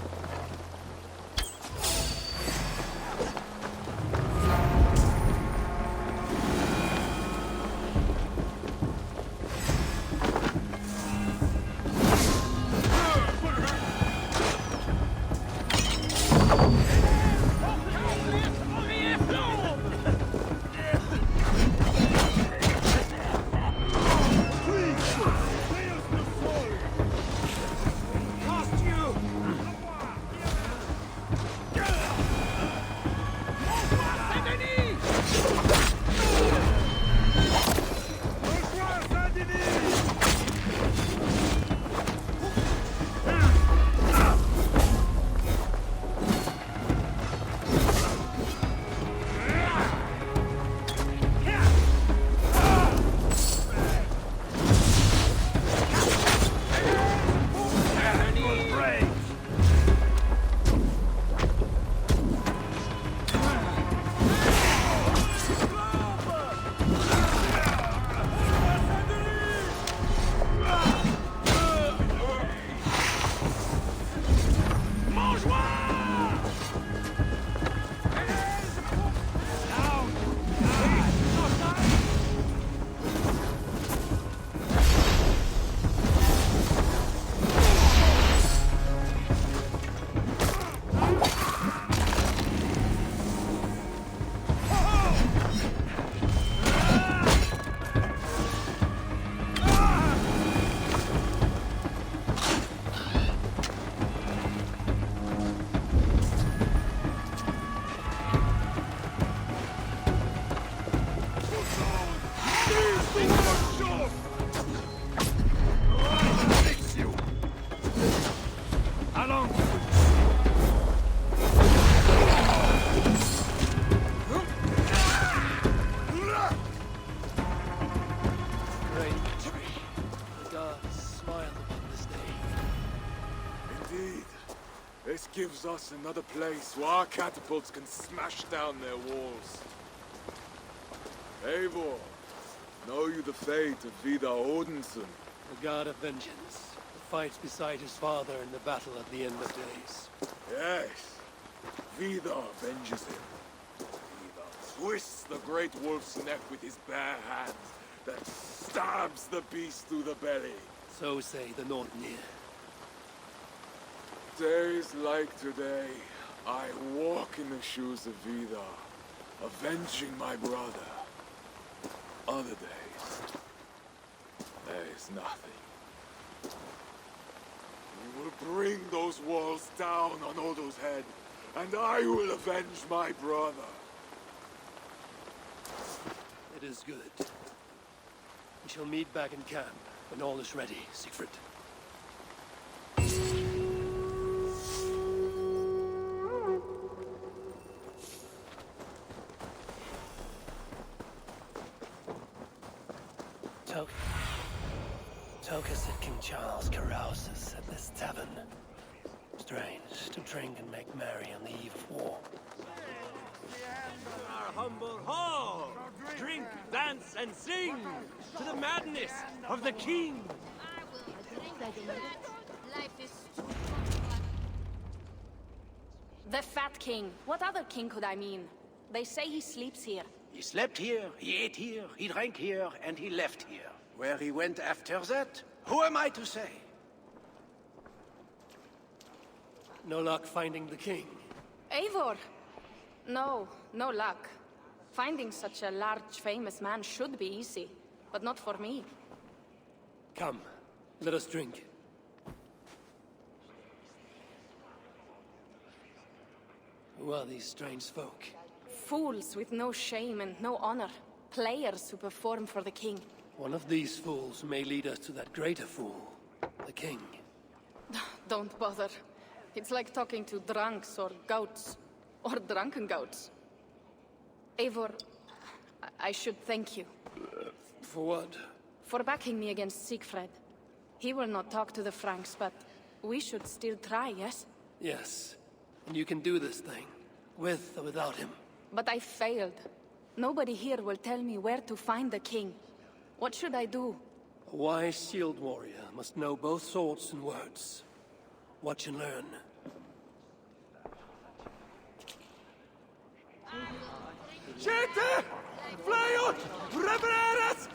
Gives us another place where our catapults can smash down their walls. Eivor, Know you the fate of Vidar Odinson? The god of vengeance, who fights beside his father in the battle at the end of days. Yes. Vidar avenges him. Vidar twists the great wolf's neck with his bare hands, then stabs the beast through the belly. So say the Northnir. Days like today, I walk in the shoes of Vidar, avenging my brother. Other days, there is nothing. We will bring those walls down on Odo's head, and I will avenge my brother. It is good. We shall meet back in camp when all is ready, Siegfried. Toka said King Charles carouses at this tavern. Strange to drink and make merry on the eve of war. Our humble hall! Drink, dance, and sing to the madness of the king! Life is too The Fat King. What other king could I mean? They say he sleeps here. He slept here, he ate here, he drank here, and he left here. Where he went after that, who am I to say? No luck finding the king. Eivor! No, no luck. Finding such a large, famous man should be easy, but not for me. Come, let us drink. Who are these strange folk? Fools with no shame and no honor. Players who perform for the king. One of these fools may lead us to that greater fool, the king. Don't bother. It's like talking to drunks or goats. Or drunken goats. Eivor, I should thank you. For what? For backing me against Siegfried. He will not talk to the Franks, but we should still try, yes? Yes. And you can do this thing, with or without him. But I failed. Nobody here will tell me where to find the king. What should I do? A wise shield warrior must know both swords and words. Watch and learn. Shatter! Fly out! Repareras!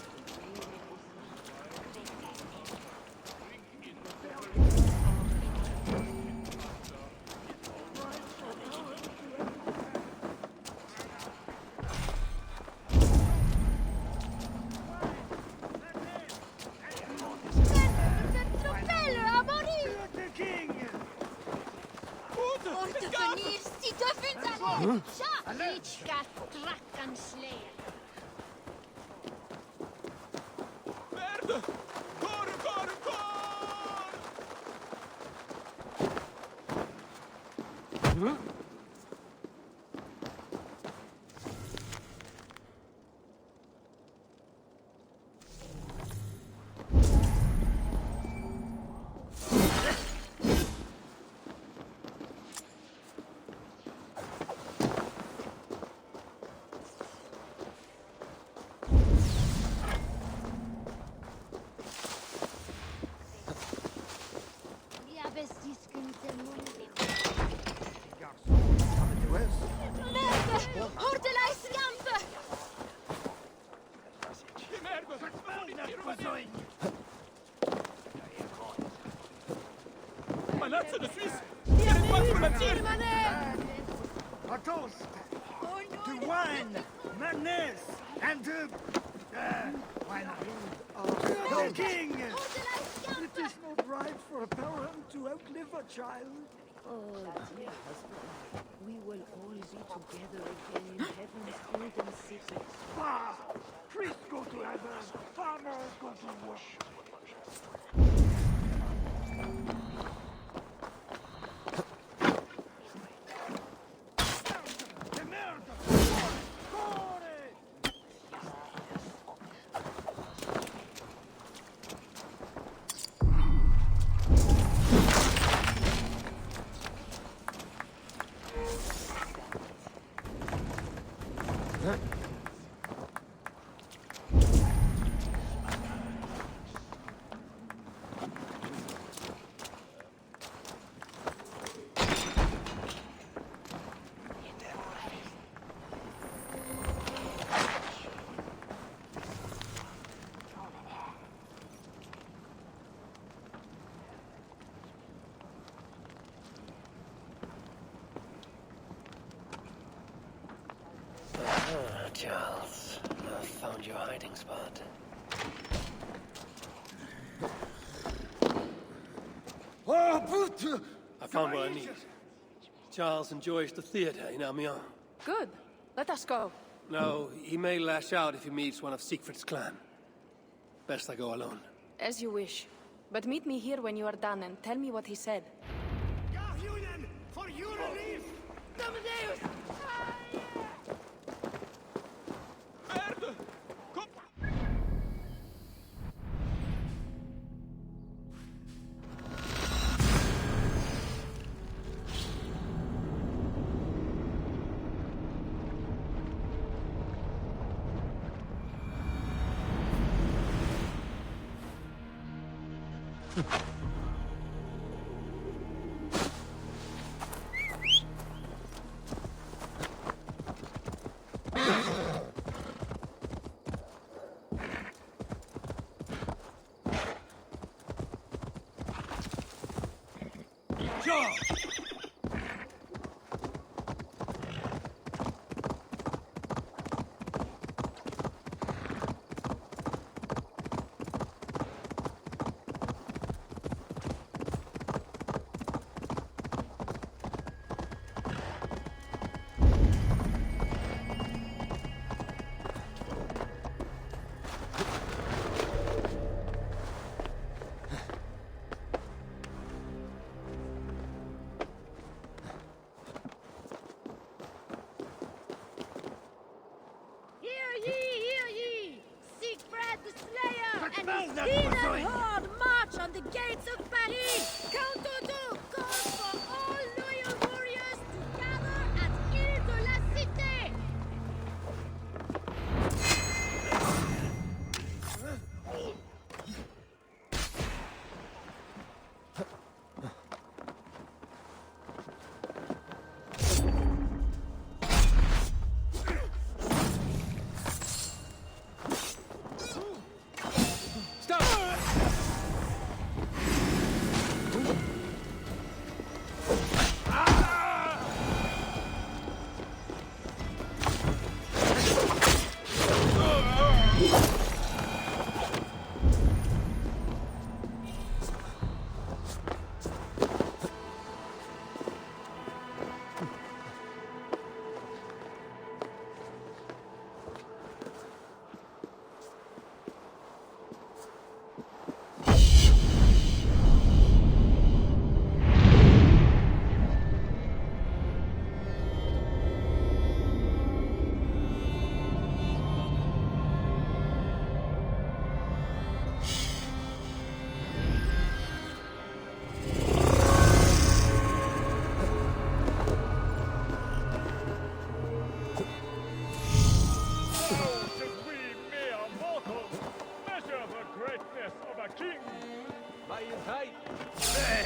A toast to wine, madness, and to the king. It is not right for a parent to outlive a child. Oh, dear husband, we will all be together again in heaven's golden city. Bah! Priests go to heaven, farmers go to worship. Charles. I've found your hiding spot. I found what I need. Charles enjoys the theater in Amiens. Good. Let us go. No, he may lash out if he meets one of Siegfried's clan. Best I go alone. As you wish. But meet me here when you are done and tell me what he said. For you relief! Amadeus! and his heathen horde march on the gates of Paris! Count Odo calls for all loyal warriors to gather at Ile de la Cité!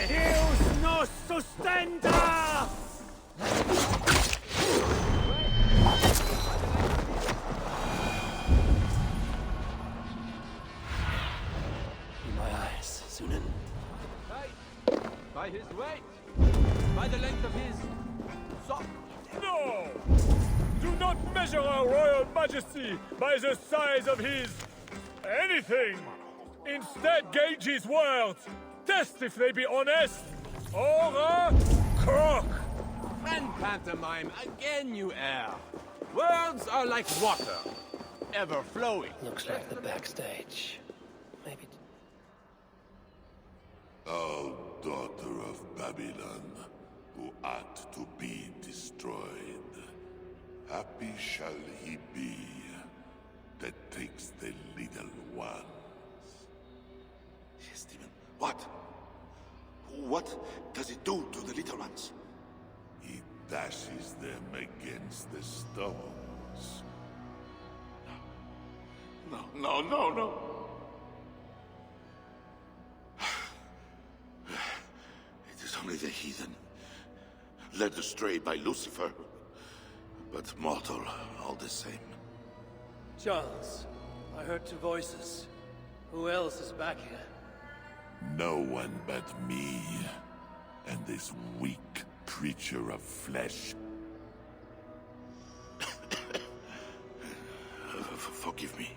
Deus nos sustenta! In my eyes, Sunan. By his weight! By the length of his sock! No! Do not measure our royal majesty by the size of his... anything! Instead, gauge his words! Test if they be honest, or a crock! Friend pantomime, again you err. Words are like water, ever flowing. Looks like the backstage. Maybe... O daughter of Babylon, who ought to be destroyed, happy shall he be that takes the little ones. Yes, demon. What? What does it do to the little ones? It dashes them against the stones. No. It is only the heathen, led astray by Lucifer, but mortal all the same. Charles, I heard two voices. Who else is back here? No one but me, and this weak creature of flesh. forgive me.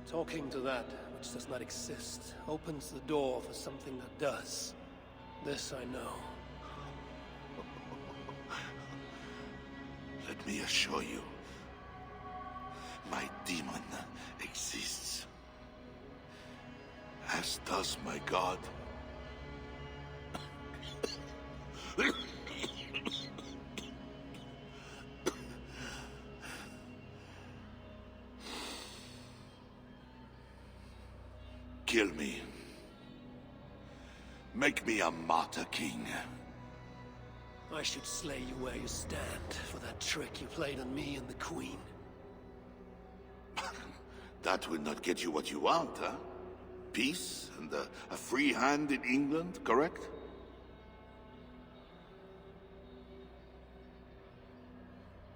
Talking to that which does not exist opens the door for something that does. This I know. Let me assure you, my demon exists. As does my god. Kill me. Make me a martyr king. I should slay you where you stand for that trick you played on me and the Queen. That will not get you what you want, huh? Peace and a free hand in England, correct?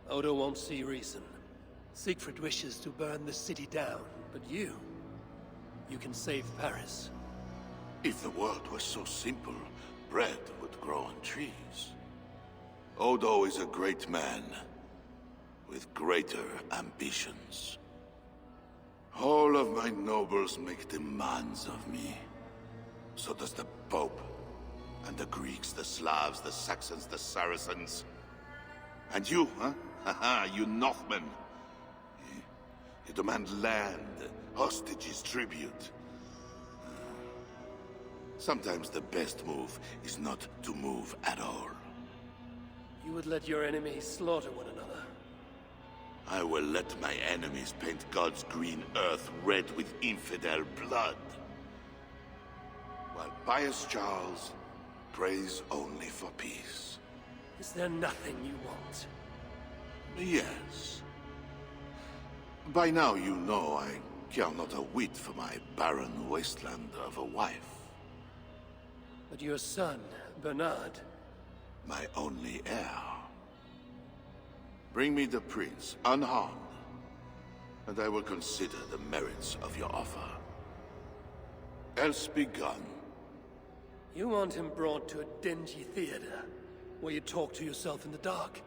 Odo won't see reason. Siegfried wishes to burn the city down, but you can save Paris. If the world was so simple, bread would grow on trees. Odo is a great man, with greater ambitions. All of my nobles make demands of me. So does the Pope, and the Greeks, the Slavs, the Saxons, the Saracens. And you, huh? Haha, you Northmen. You demand land, hostages, tribute. Sometimes the best move is not to move at all. You would let your enemies slaughter one another. I will let my enemies paint God's green earth red with infidel blood. While pious Charles prays only for peace. Is there nothing you want? Yes. By now you know I care not a whit for my barren wasteland of a wife. But your son, Bernard... My only heir. Bring me the prince, unharmed, and I will consider the merits of your offer. Else be gone. You want him brought to a dingy theater, where you talk to yourself in the dark?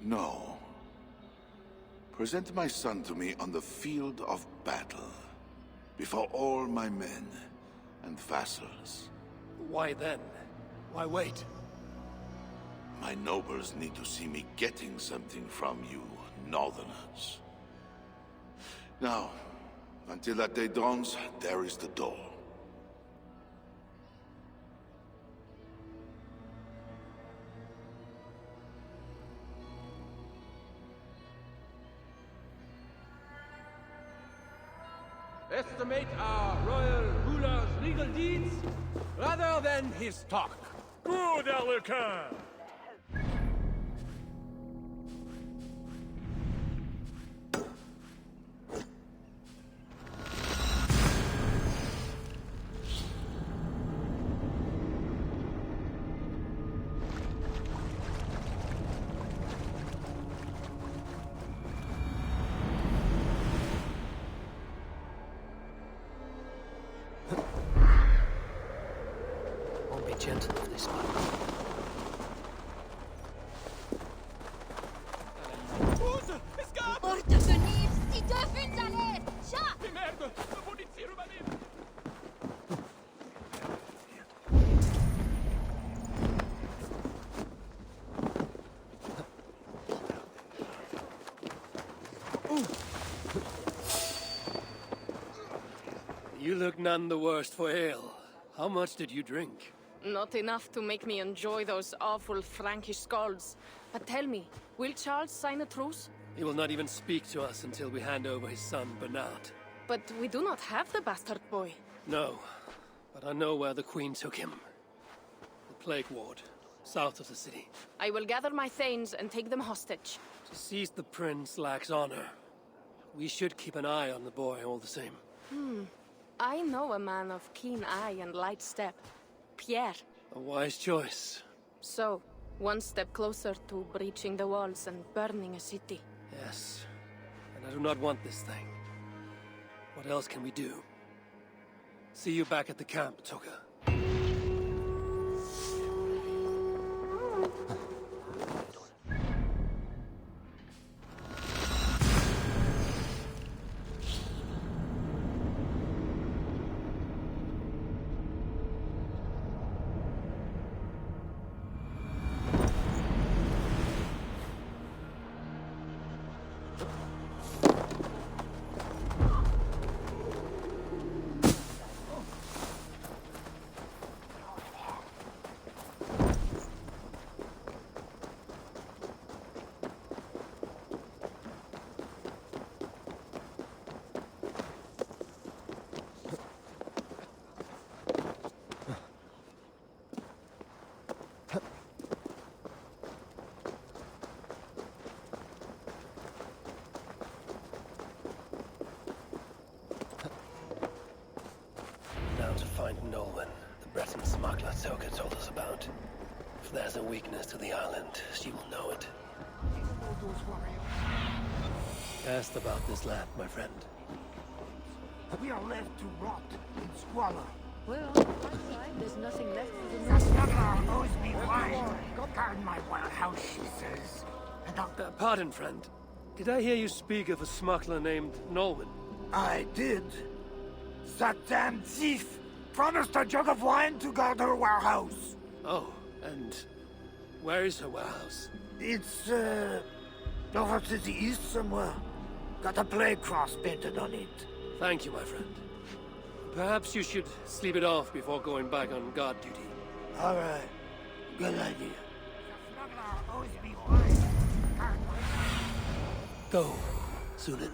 No. Present my son to me on the field of battle, before all my men and vassals. Why then? Why wait? My nobles need to see me getting something from you, Northerners. Now, until that day dawns, there is the door. Estimate our royal ruler's legal deeds rather than his talk. Good, Alucard! Won't be gentle with this one. Porte venir, si dürfen aller! Chat! Merde! La polizia rubanin! You look none the worse for ale. How much did you drink? Not enough to make me enjoy those awful Frankish skalds. But tell me, will Charles sign a truce? He will not even speak to us until we hand over his son, Bernard. But we do not have the bastard boy. No, but I know where the Queen took him. The Plague Ward, south of the city. I will gather my thanes and take them hostage. To seize the prince lacks honor. We should keep an eye on the boy all the same. I know a man of keen eye and light step. Pierre. A wise choice. So, one step closer to breaching the walls and burning a city. Yes. And I do not want this thing. What else can we do? See you back at the camp, Toka. Soka told us about. If there's a weakness to the island, she will know it. Asked about this land, my friend. We are left to rot in squalor. Well, on the bright side, there's nothing left for the The smuggler owes me wine. Guard my warehouse, she says. And pardon, friend. Did I hear you speak of a smuggler named Nolwen? I did. That damn thief promised a jug of wine to guard her warehouse. Oh, and where is her warehouse? It's, over to the east somewhere. Got a plague cross painted on it. Thank you, my friend. Perhaps you should sleep it off before going back on guard duty. All right. Good idea. The smuggler owes me wine. Go, Sunan.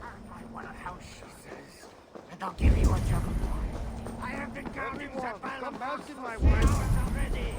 Guard my warehouse, she says. And I'll give you a jug of wine. I have been guarding that pile of house in my warehouse already.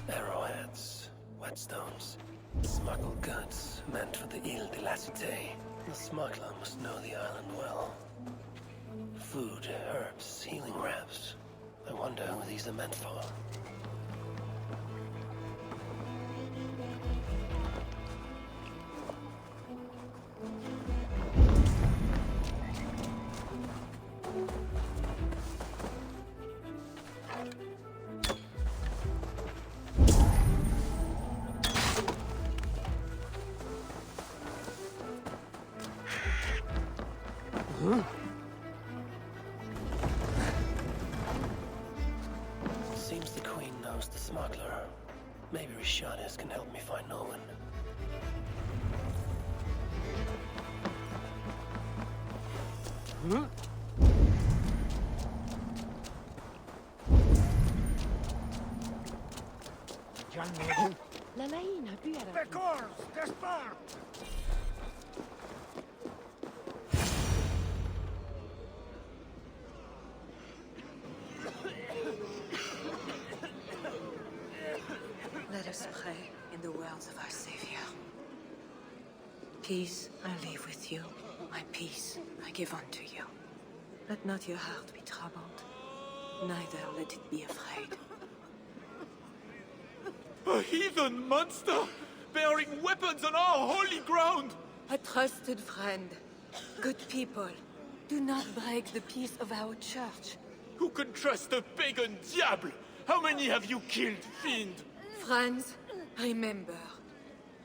Arrowheads, whetstones, smuggled goods meant for the Ile de la Cité. The smuggler must know the island well. Food, herbs, healing wraps. I wonder who these are meant for. Seems the Queen knows the smuggler. Maybe Rishadis can help me find Nolan. La laïna, puis à la... The course! Despart! Let us pray in the words of our Savior. Peace I leave with you, my peace I give unto you. Let not your heart be troubled, neither let it be afraid. A heathen monster! Bearing weapons on our holy ground! A trusted friend. Good people, do not break the peace of our church. Who can trust a pagan diable? How many have you killed, fiend? Friends, remember,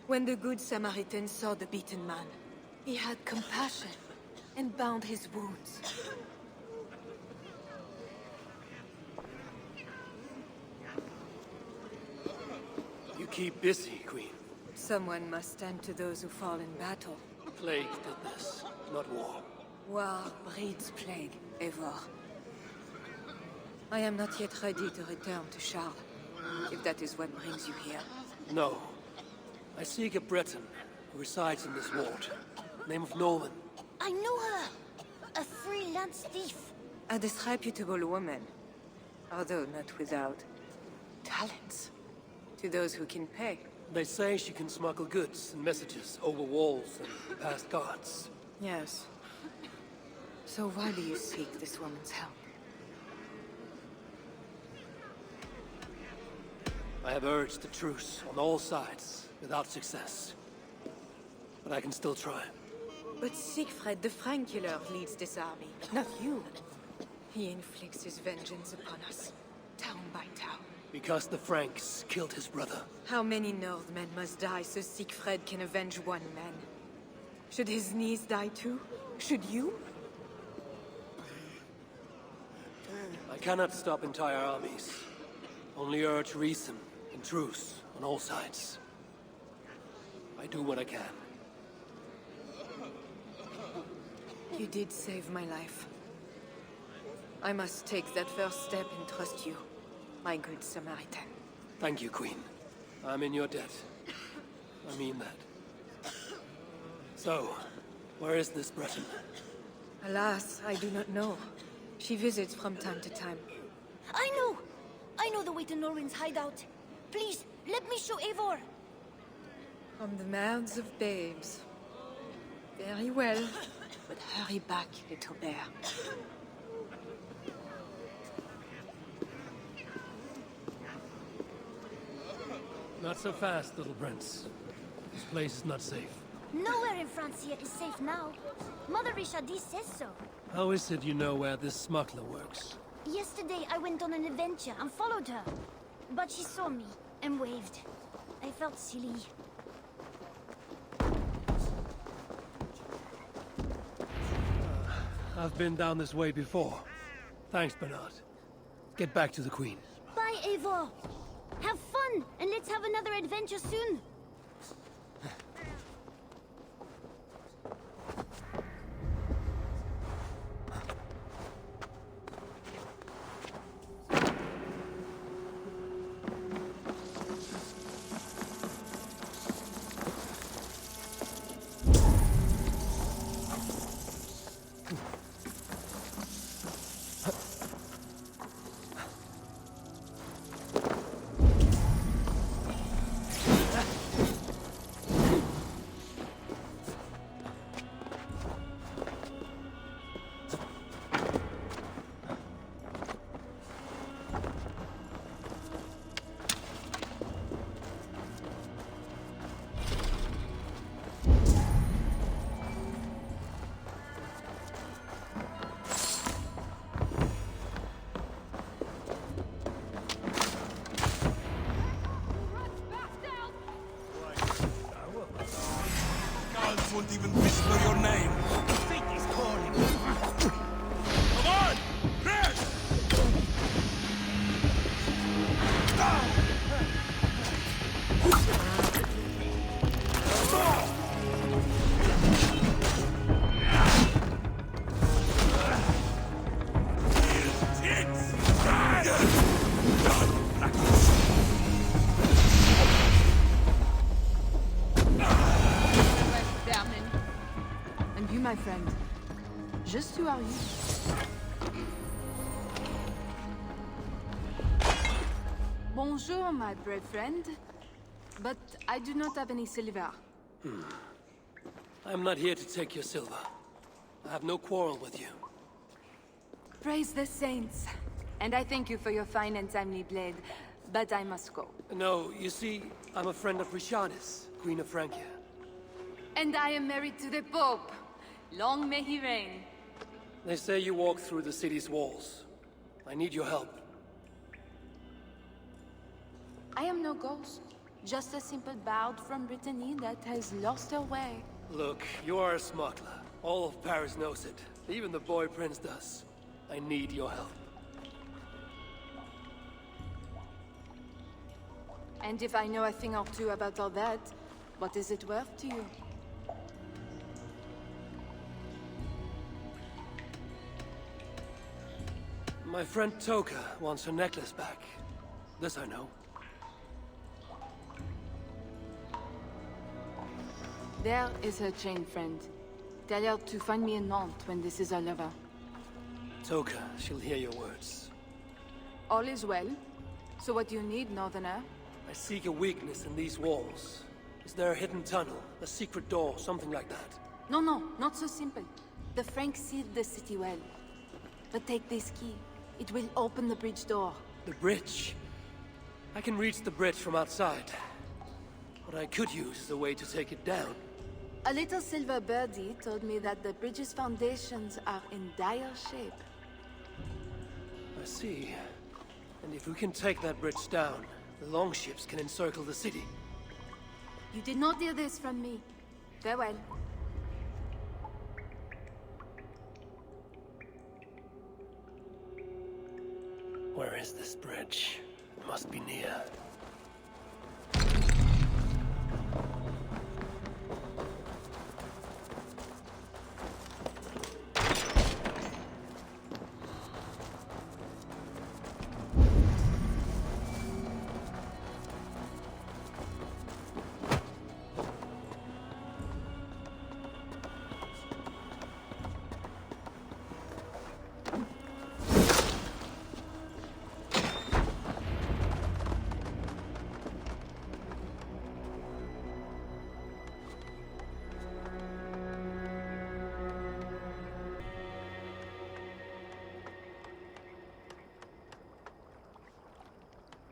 when the Good Samaritan saw the beaten man, he had compassion and bound his wounds. You keep busy, Queen. Someone must tend to those who fall in battle. Plague did this, not war. War breeds plague, Eivor. I am not yet ready to return to Charles, if that is what brings you here. No. I seek a Breton who resides in this ward. Name of Nolan. I know her! A freelance thief. A disreputable woman, although not without talents. To those who can pay. They say she can smuggle goods and messages over walls and past guards. Yes. So why do you seek this woman's help? I have urged a truce on all sides, without success. But I can still try. But Siegfried the Frank killer leads this army, not you. He inflicts his vengeance upon us, town by town. Because the Franks killed his brother. How many Northmen must die so Siegfried can avenge one man? Should his niece die too? Should you? I cannot stop entire armies. Only urge reason and truce on all sides. I do what I can. You did save my life. I must take that first step and trust you, my good Samaritan. Thank you, Queen. I'm in your debt. I mean that. So, where is this Breton? Alas, I do not know. She visits from time to time. I know! I know the way to Norwin's hideout. Please, let me show Eivor. From the mouths of babes. Very well. But hurry back, little bear. Not so fast, little prince. This place is not safe. Nowhere in Francia is safe now. Mother Richardie says so. How is it you know where this smuggler works? Yesterday I went on an adventure and followed her. But she saw me and waved. I felt silly. I've been down this way before. Thanks, Bernard. Get back to the Queen. Bye, Eivor. Have fun, and let's have another adventure soon. Won't even whisper your name. Fate is calling. Come on! Press! My friend, just who are you? Bonjour, my brave friend. But I do not have any silver. I'm not here to take your silver. I have no quarrel with you. Praise the saints. And I thank you for your fine and timely blade. But I must go. No, you see, I'm a friend of Richardis, Queen of Francia. And I am married to the Pope. Long may he reign. They say you walk through the city's walls. I need your help. I am no ghost. Just a simple bard from Brittany that has lost her way. Look, you are a smuggler. All of Paris knows it. Even the boy prince does. I need your help. And if I know a thing or two about all that, what is it worth to you? My friend Toka wants her necklace back. This I know. There is her chain, friend. Tell her to find me in Nantes when this is all over. Toka, she'll hear your words. All is well. So what do you need, Northerner? I seek a weakness in these walls. Is there a hidden tunnel, a secret door, something like that? No, not so simple. The Franks sealed the city well. But take this key. It will open the bridge door. The bridge? I can reach the bridge from outside. What I could use is a way to take it down. A little silver birdie told me that the bridge's foundations are in dire shape. I see. And if we can take that bridge down, the longships can encircle the city. You did not hear this from me. Farewell. is this bridge? It must be near.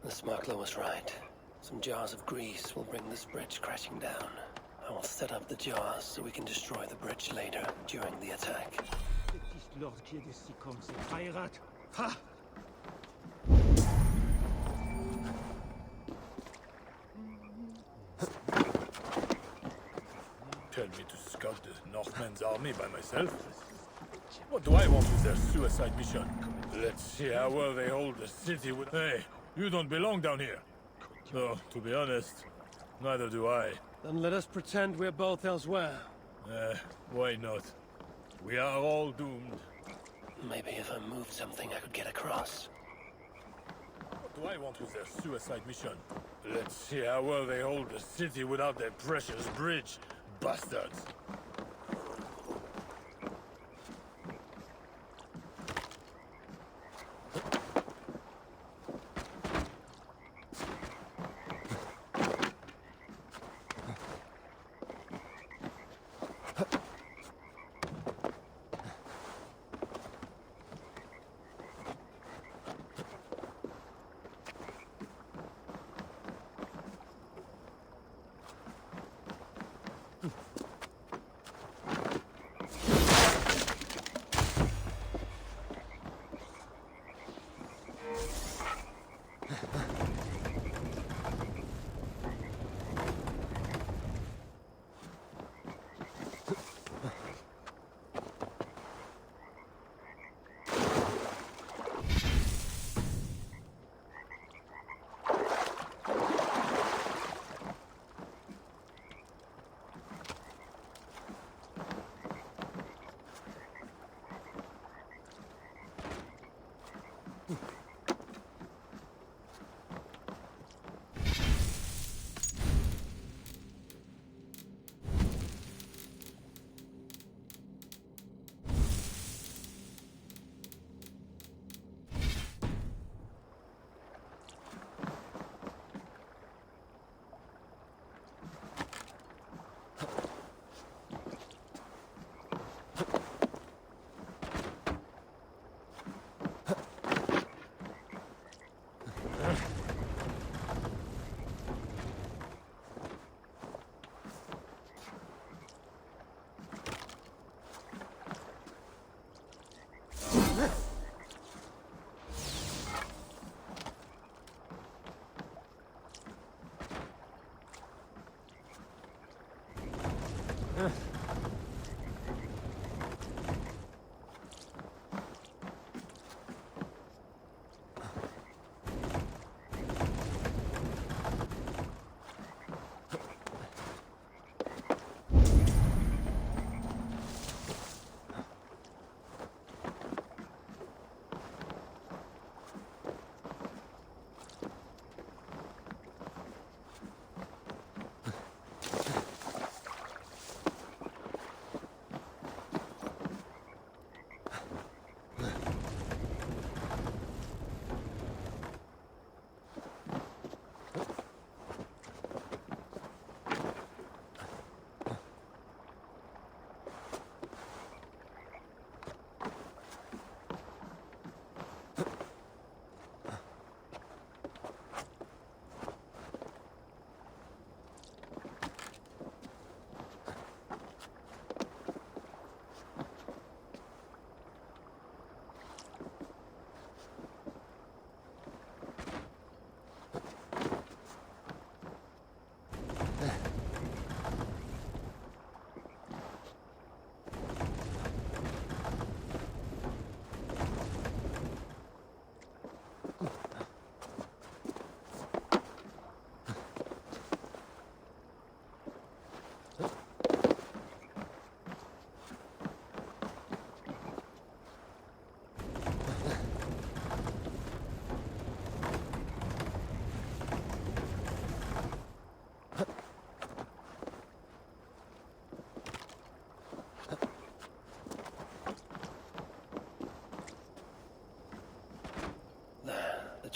The smuggler was right. Some jars of grease will bring this bridge crashing down. I will set up the jars so we can destroy the bridge later, during the attack. Ha! Tell me to scout the Northmen's army by myself? What do I want with their suicide mission? Let's see how well they hold the city with... Hey, you don't belong down here. Though, to be honest, neither do I. Then let us pretend we're both elsewhere. Why not? We are all doomed. Maybe if I moved something I could get across. What do I want with their suicide mission? Let's see how well they hold the city without their precious bridge. Bastards!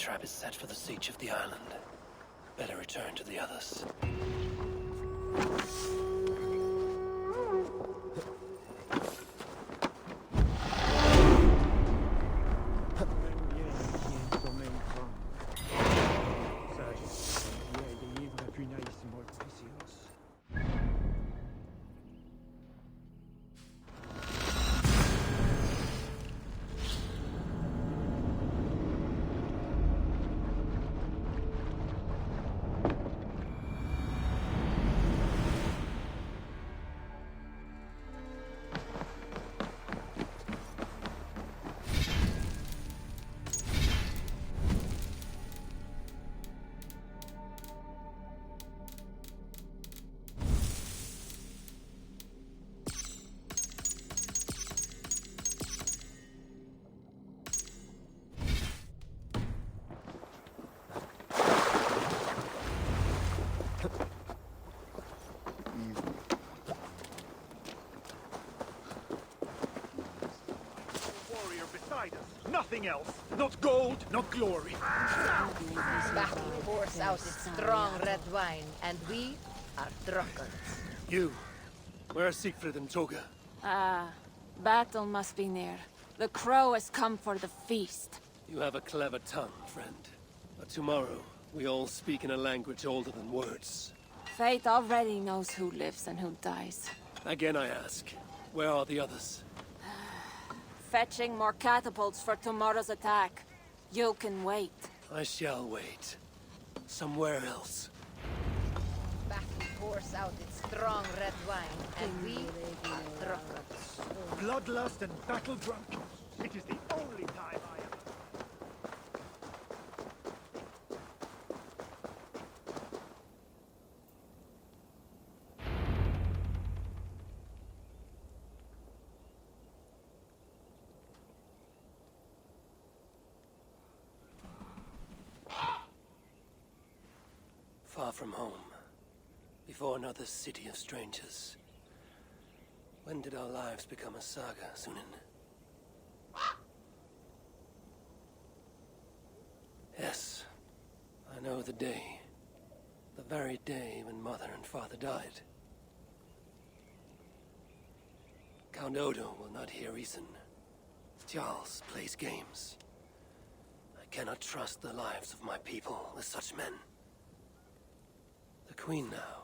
trap is set for the siege of the island. Better return to the others. Nothing else. Not gold, not glory. Battle pours out its strong red wine, and we are drunkards. You. Where are Siegfried and Toga? Battle must be near. The crow has come for the feast. You have a clever tongue, friend. But tomorrow, we all speak in a language older than words. Fate already knows who lives and who dies. Again I ask, where are the others? Fetching more catapults for tomorrow's attack. You can wait. I shall wait. Somewhere else. Battle pours out its strong red wine, and we are drunkards. Bloodlust and battle drunk. It is the only time I am. Far from home, before another city of strangers. When did our lives become a saga, Sunan? Yes, I know the day. The very day when Mother and Father died. Count Odo will not hear reason. Charles plays games. I cannot trust the lives of my people with such men. The Queen now.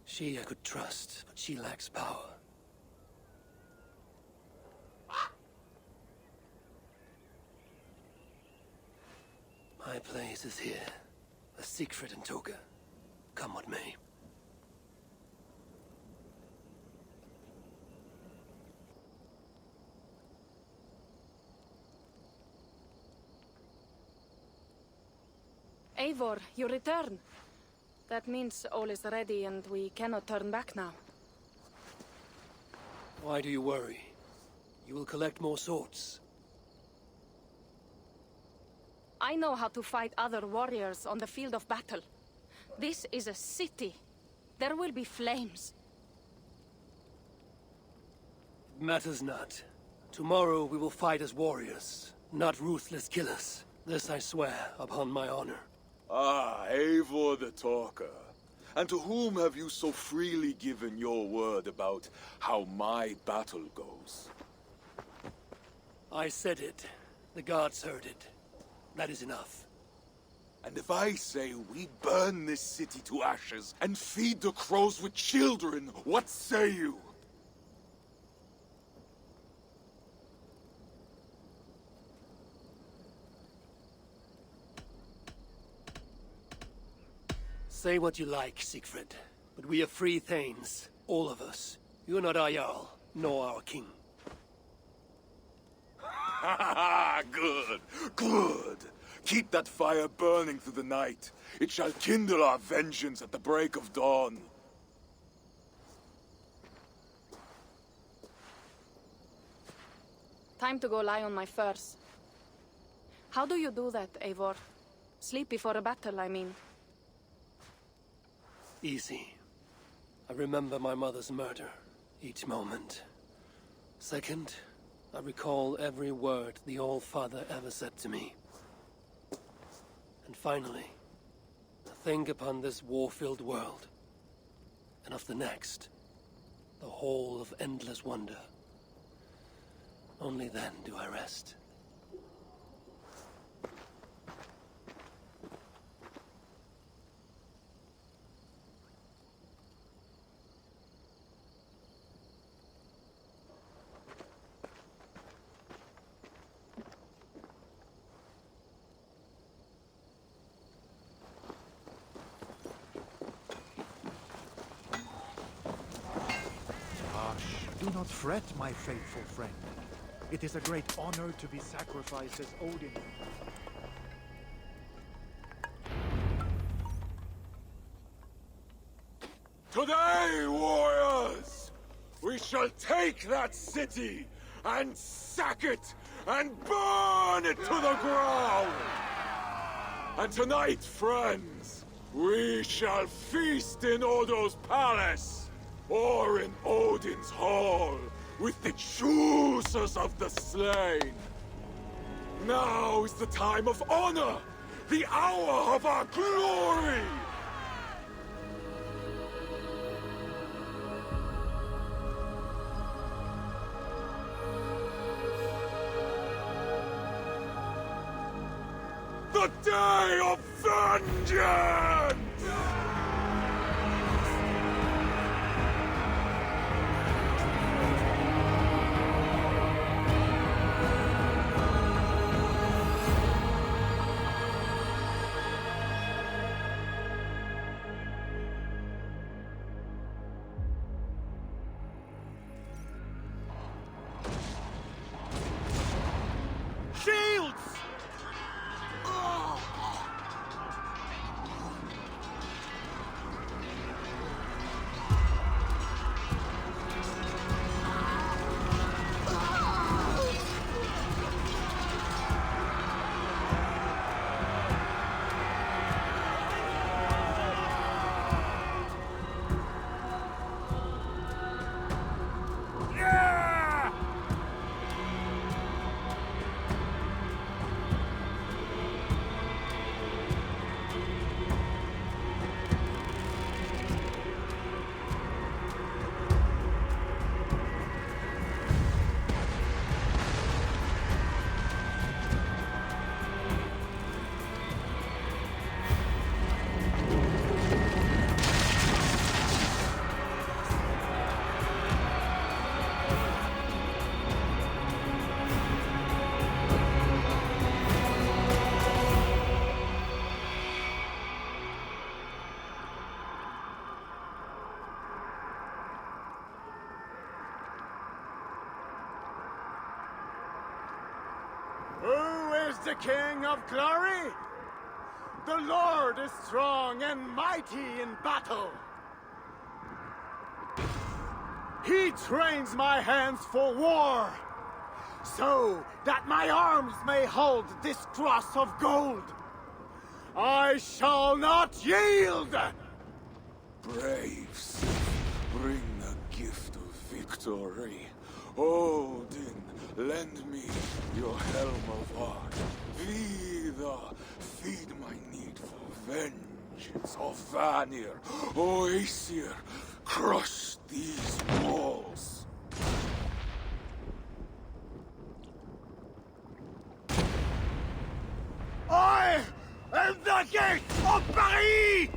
She I could trust, but she lacks power. My place is here, with Siegfried and Toga. Come what may. Eivor, you return. That means all is ready and we cannot turn back now. Why do you worry? You will collect more swords. I know how to fight other warriors on the field of battle. This is a city. There will be flames. It matters not. Tomorrow we will fight as warriors, not ruthless killers. This I swear upon my honor. Ah, Eivor the Talker. And to whom have you so freely given your word about how my battle goes? I said it. The gods heard it. That is enough. And if I say we burn this city to ashes and feed the crows with children, what say you? Say what you like, Siegfried, but we are free Thanes, all of us. You are not our Jarl, nor our king. Ha good, good. Keep that fire burning through the night. It shall kindle our vengeance at the break of dawn. Time to go lie on my furs. How do you do that, Eivor? Sleep before a battle, I mean. Easy. I remember my mother's murder, each moment. Second, I recall every word the All-Father ever said to me. And finally, to think upon this war-filled world, and of the next, the whole of endless wonder. Only then do I rest. Do not fret, my faithful friend. It is a great honor to be sacrificed as Odin. Today, warriors, we shall take that city and sack it and burn it to the ground. And tonight, friends, we shall feast in Odo's palace. Or in Odin's hall, with the choosers of the slain. Now is the time of honor, the hour of our glory! The day of vengeance! Who is the King of Glory? The Lord is strong and mighty in battle. He trains my hands for war, so that my arms may hold this cross of gold. I shall not yield! Braves, bring the gift of victory. Odin, lend me your helm of art. Vidar, feed my need for vengeance. Of Vanir, Oaesir, crush these walls. I am the gate of Paris!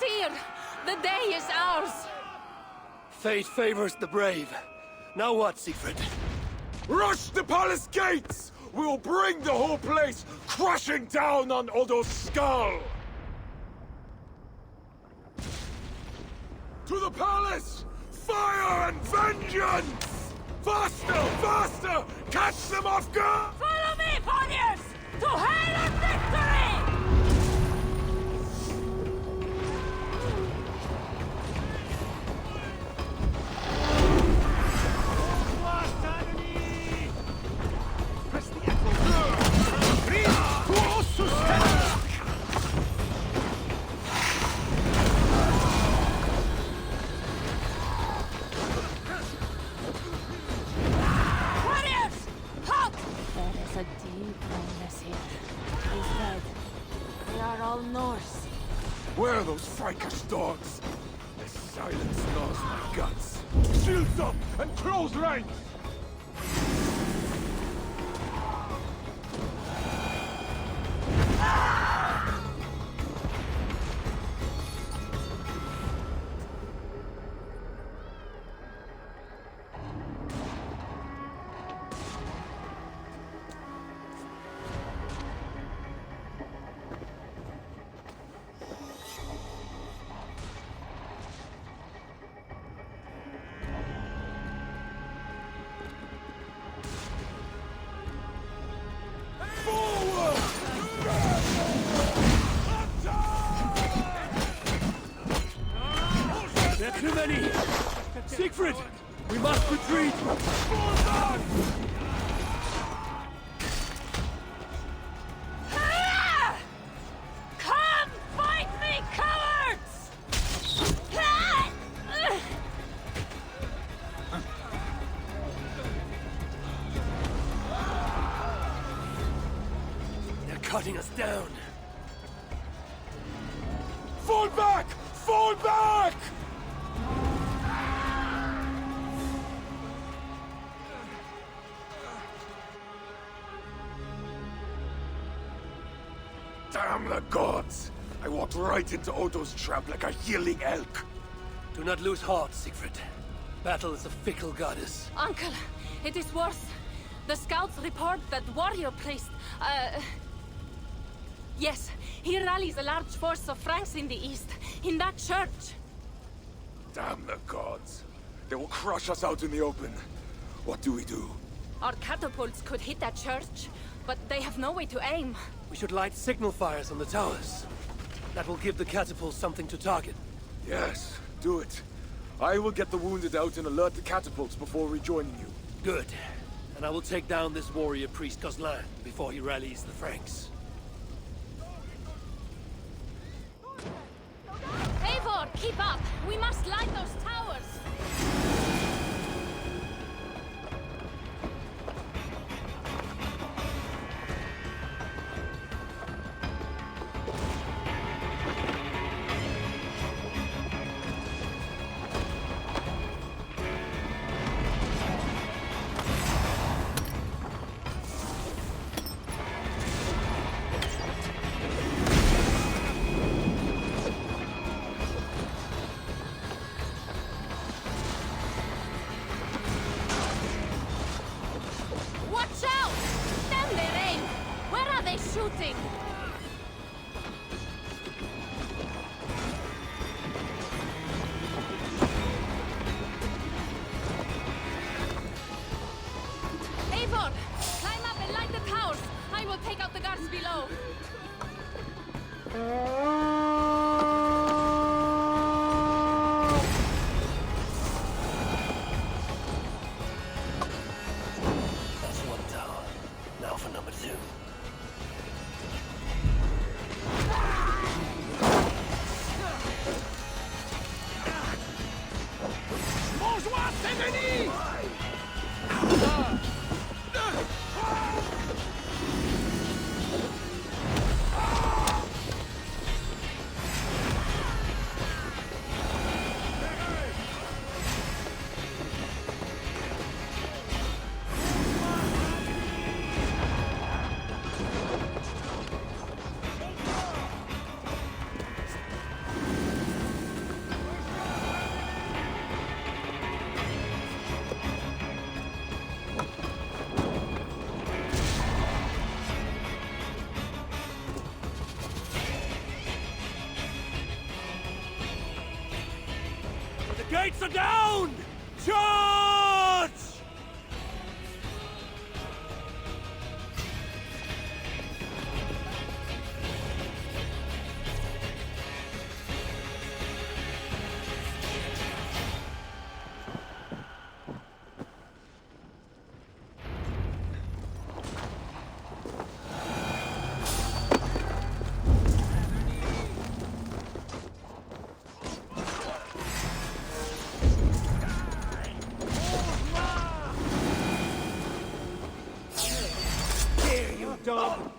Tyr! The day is ours! Fate favors the brave. Now what, Siegfried? Rush the palace gates! We will bring the whole place crashing down on Odo's skull! To the palace! Fire and vengeance! Faster! Faster! Catch them off guard! Follow me, warriors! To hail and victory! Where are those Frankish dogs? Their silence gnaws my guts. Shields up and close ranks! There are too many! Siegfried! We must retreat! Come fight me, cowards! They're cutting us down! Fall back! Fall back! Damn the gods! I walked right into Odo's trap like a yelling elk. Do not lose heart, Siegfried. Battle is a fickle goddess. Uncle, it is worse. The scouts report that warrior priest, yes, he rallies a large force of Franks in the east, in that church. Damn the gods. They will crush us out in the open. What do we do? Our catapults could hit that church, but they have no way to aim. We should light signal fires on the towers. That will give the catapults something to target. Yes, do it. I will get the wounded out and alert the catapults before rejoining you. Good. And I will take down this warrior priest Goslan before he rallies the Franks. Eivor, keep up! We must light those towers! Shooting! Eivor! Climb up and light the towers! I will take out the guards below! That's one tower. Now for number 2. The gates are down! Charge! Dog!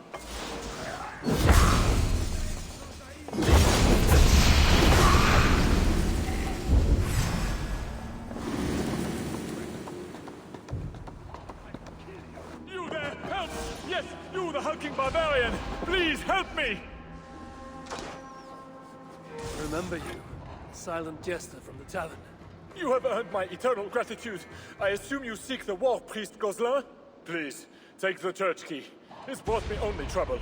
You there! Help! Yes, you, the hulking barbarian! Please help me! Remember you, the silent jester from the tavern. You have earned my eternal gratitude. I assume you seek the war priest Gozlan? Please, take the church key. It's brought me only trouble.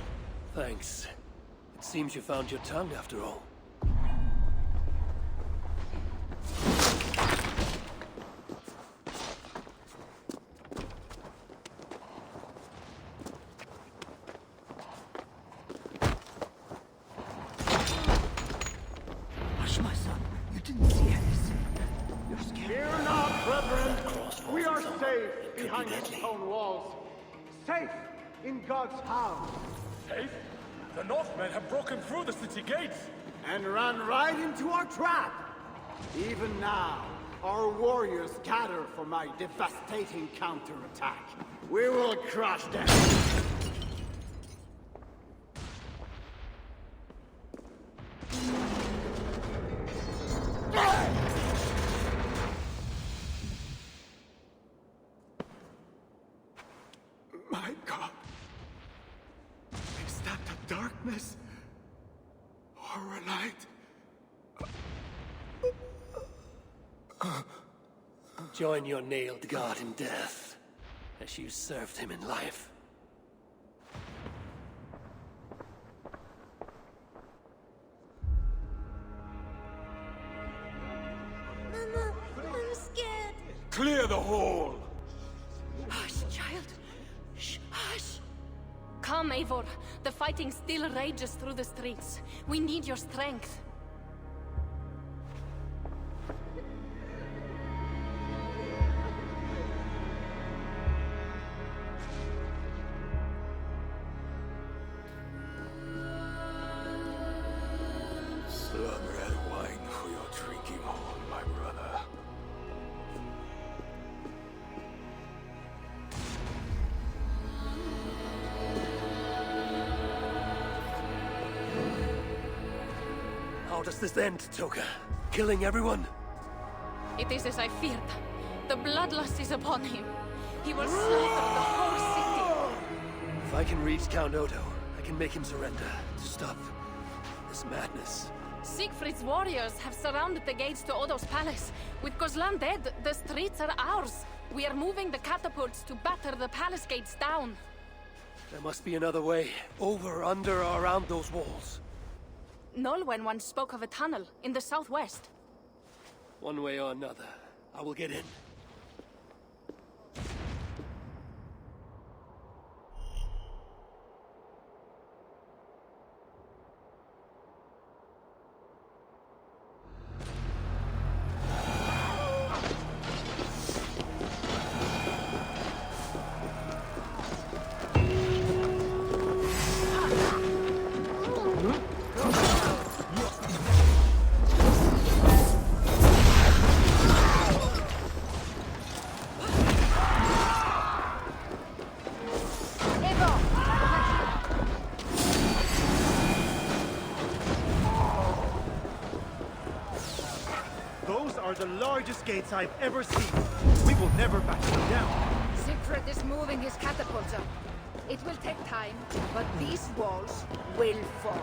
Thanks. It seems you found your tongue after all. Hush, my son. You didn't see anything. You're scared. Fear not, brethren. We are safe behind the stone walls. Safe in God's house. Safe? The Northmen have broken through the city gates. And ran right into our trap. Even now, our warriors gather for my devastating counterattack. We will crush them. My God. Is that the darkness? Or a light? Join your nailed god in death, as you served him in life. Mama, I'm scared. Clear the hall! Hush, child. Shh, hush. Come, Eivor. The fighting still rages through the streets. We need your strength. Blood red wine for your drinking hole, my brother. How does this end, Toka? Killing everyone? It is as I feared. The bloodlust is upon him. He will slaughter the whole city. If I can reach Count Odo, I can make him surrender to stop this madness. Siegfried's warriors have surrounded the gates to Odo's palace. With Gozlan dead, the streets are ours. We are moving the catapults to batter the palace gates down. There must be another way. Over, under, or around those walls. Nolwenn once spoke of a tunnel in the southwest. One way or another, I will get in. The largest gates I've ever seen. We will never back them down. Siegfried is moving his catapults up. It will take time, but these walls will fall.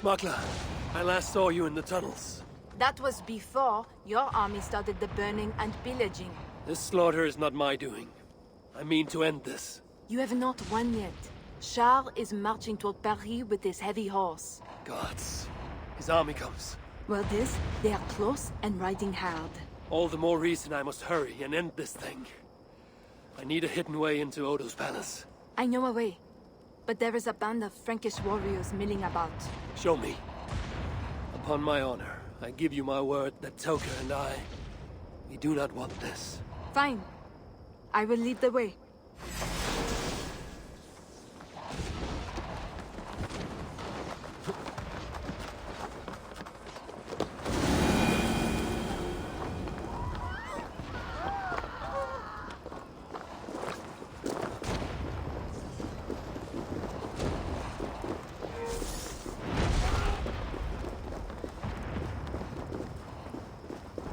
Smuggler, I last saw you in the tunnels. That was before your army started the burning and pillaging. This slaughter is not my doing. I mean to end this. You have not won yet. Charles is marching toward Paris with his heavy horse. Gods. His army comes. Well, they are close and riding hard. All the more reason I must hurry and end this thing. I need a hidden way into Odo's palace. I know a way. But there is a band of Frankish warriors milling about. Show me. Upon my honor, I give you my word that Toka and I... we do not want this. Fine. I will lead the way.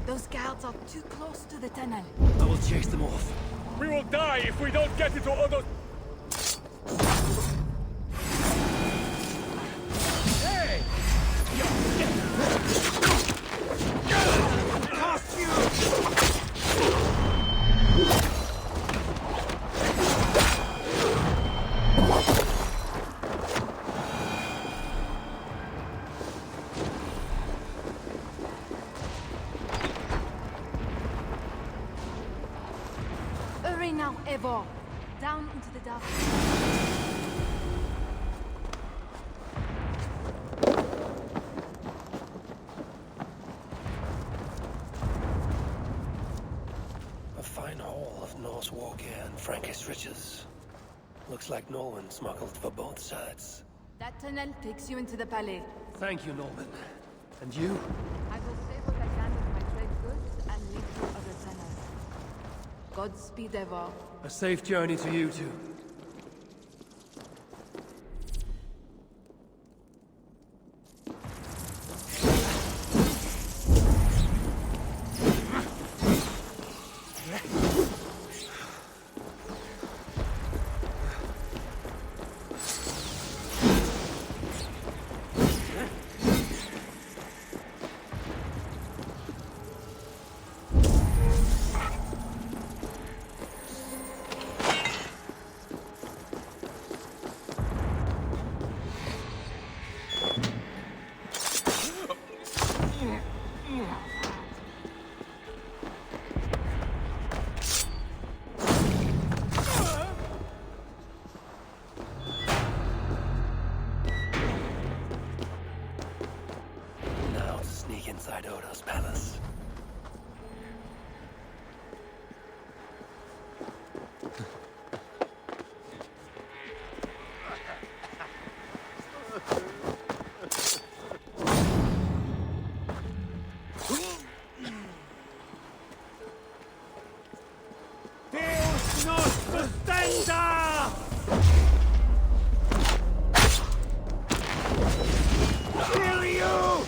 Those guards are too close to the tunnel. I will chase them off. We will die if we don't get into Odo's... Hey! Cost you! Hurry now, Eivor. Down into the dark. A fine haul of Norse war gear and Frankish riches. Looks like Norman smuggled for both sides. That tunnel takes you into the palais. Thank you, Norman. And you? I will save what I can with my trade goods and lead through other tunnels. Godspeed, Eivor. A safe journey to you too. Now to sneak inside Odo's palace. Deus nos sustenta! Kill you!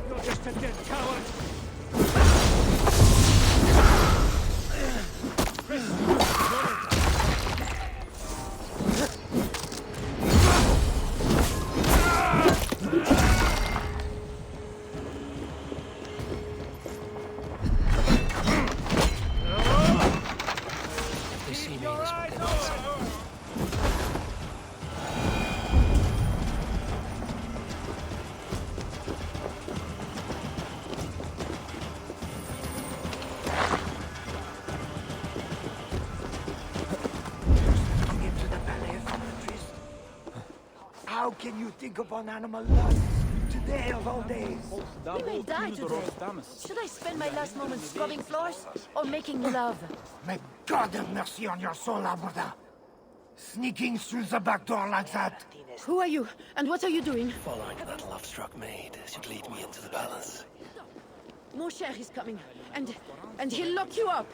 You're just a dead coward! They see me, this will be nonsense. Into the ballet of countries. How can you think of an animal lust today of all days? We may die today. Should I spend my last moments scrubbing floors or making love? May God have mercy on your soul, Alberta. Sneaking through the back door like that. Who are you, and what are you doing? Following that love-struck maid should lead me into the palace. Moshe is coming, and he'll lock you up.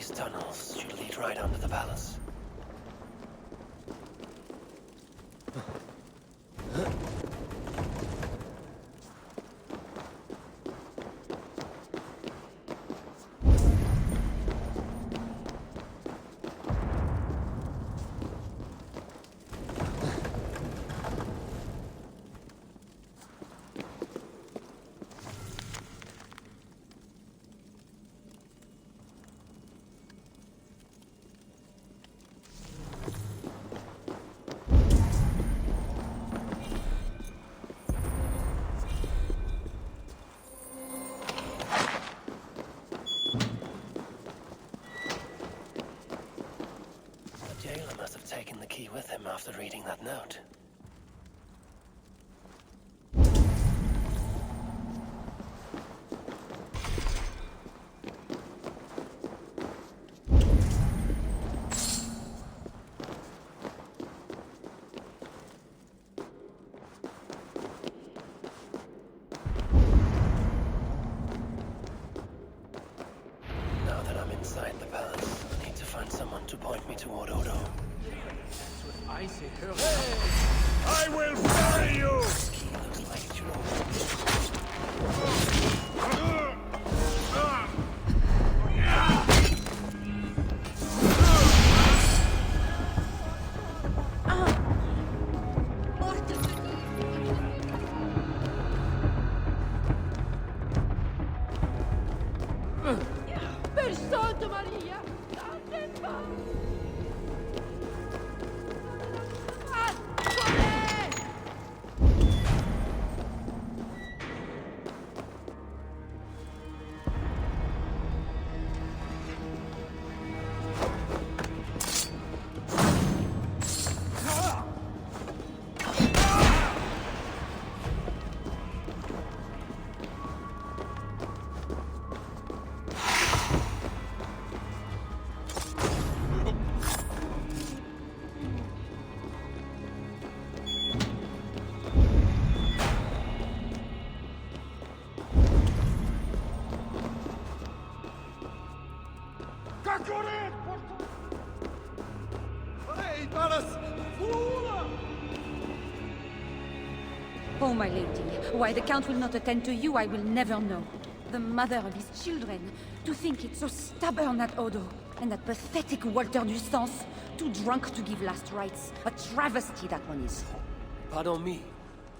These tunnels should lead right under the palace. Taken the key with him after reading that note. Now that I'm inside the palace, I need to find someone to point me toward Odo. I will bury you! This key looks like it should Per Santa Maria! Oh, my lady, why the Count will not attend to you, I will never know. The mother of his children, to think it's so stubborn at Odo. And that pathetic Walter du Sens, too drunk to give last rites. A travesty, that one is. Pardon me.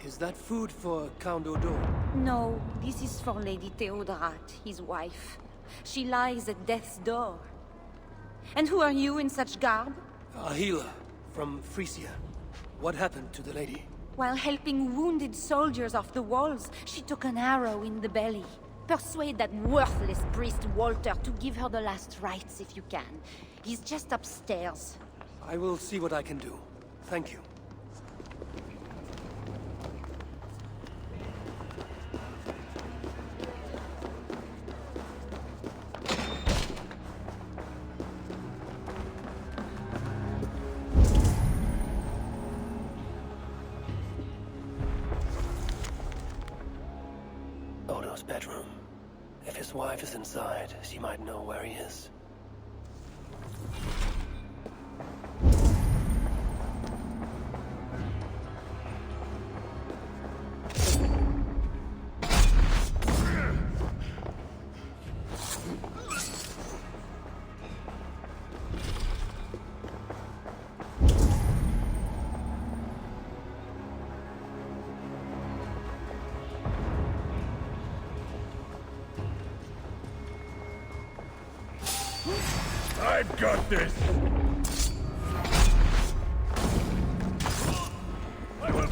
Is that food for Count Odo? No, this is for Lady Theodrat, his wife. She lies at death's door. And who are you in such garb? A healer from Frisia. What happened to the lady? While helping wounded soldiers off the walls, she took an arrow in the belly. Persuade that worthless priest Walter to give her the last rites if you can. He's just upstairs. I will see what I can do. Thank you. Odo's bedroom. If his wife is inside, she might know where he is. I've got this! I will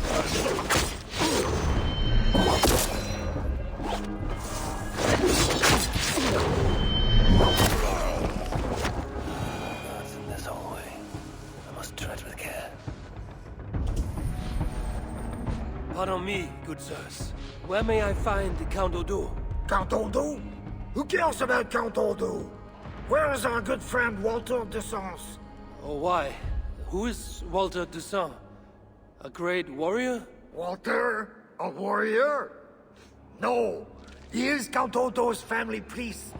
Guards in this hallway. I must tread with care. Pardon me, good sirs. Where may I find Count Odo? Count Odo? Who cares about Count Odo? Where is our good friend Walter de Sens? Oh, why? Who is Walter de Sens? A great warrior? Walter? A warrior? No. He is Count Odo's family priest.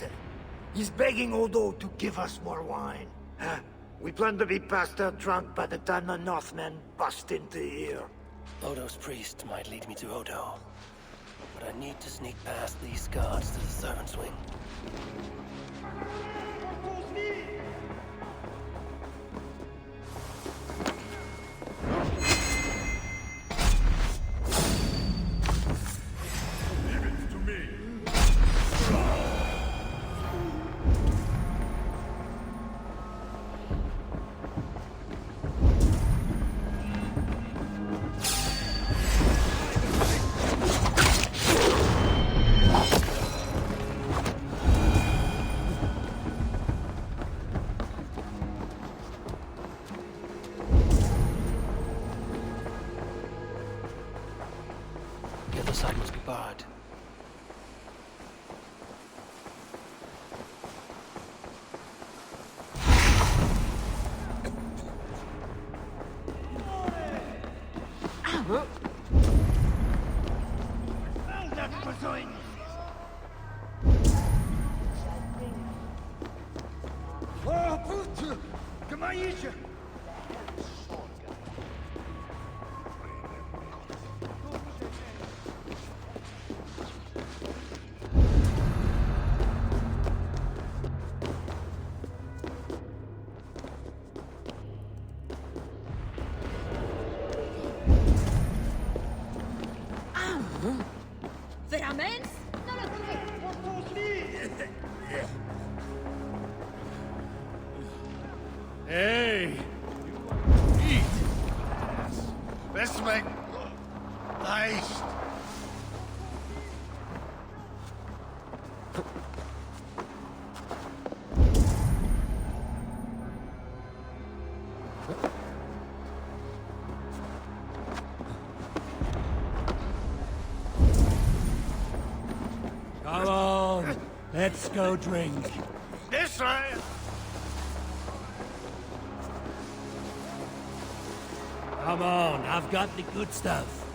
He's begging Odo to give us more wine. Huh? We plan to be passed out drunk by the time the Northmen bust into here. Odo's priest might lead me to Odo. But I need to sneak past these guards to the servants' wing. The other side must be barred. Veramens? Hey! Eat! Best make nice. Come on, let's go drink. This way! Come on, I've got the good stuff.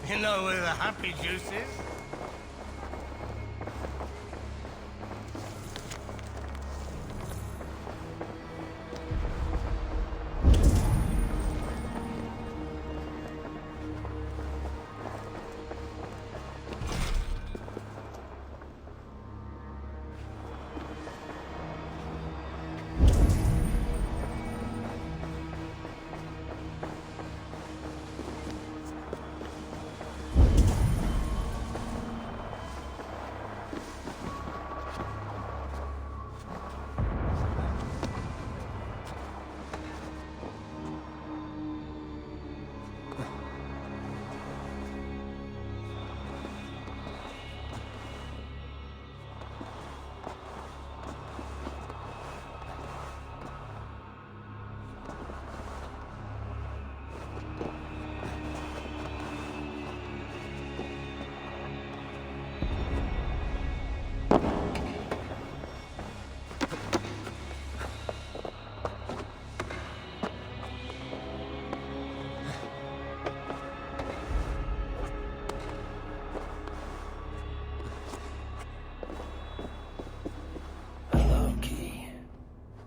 You know where the happy juice is?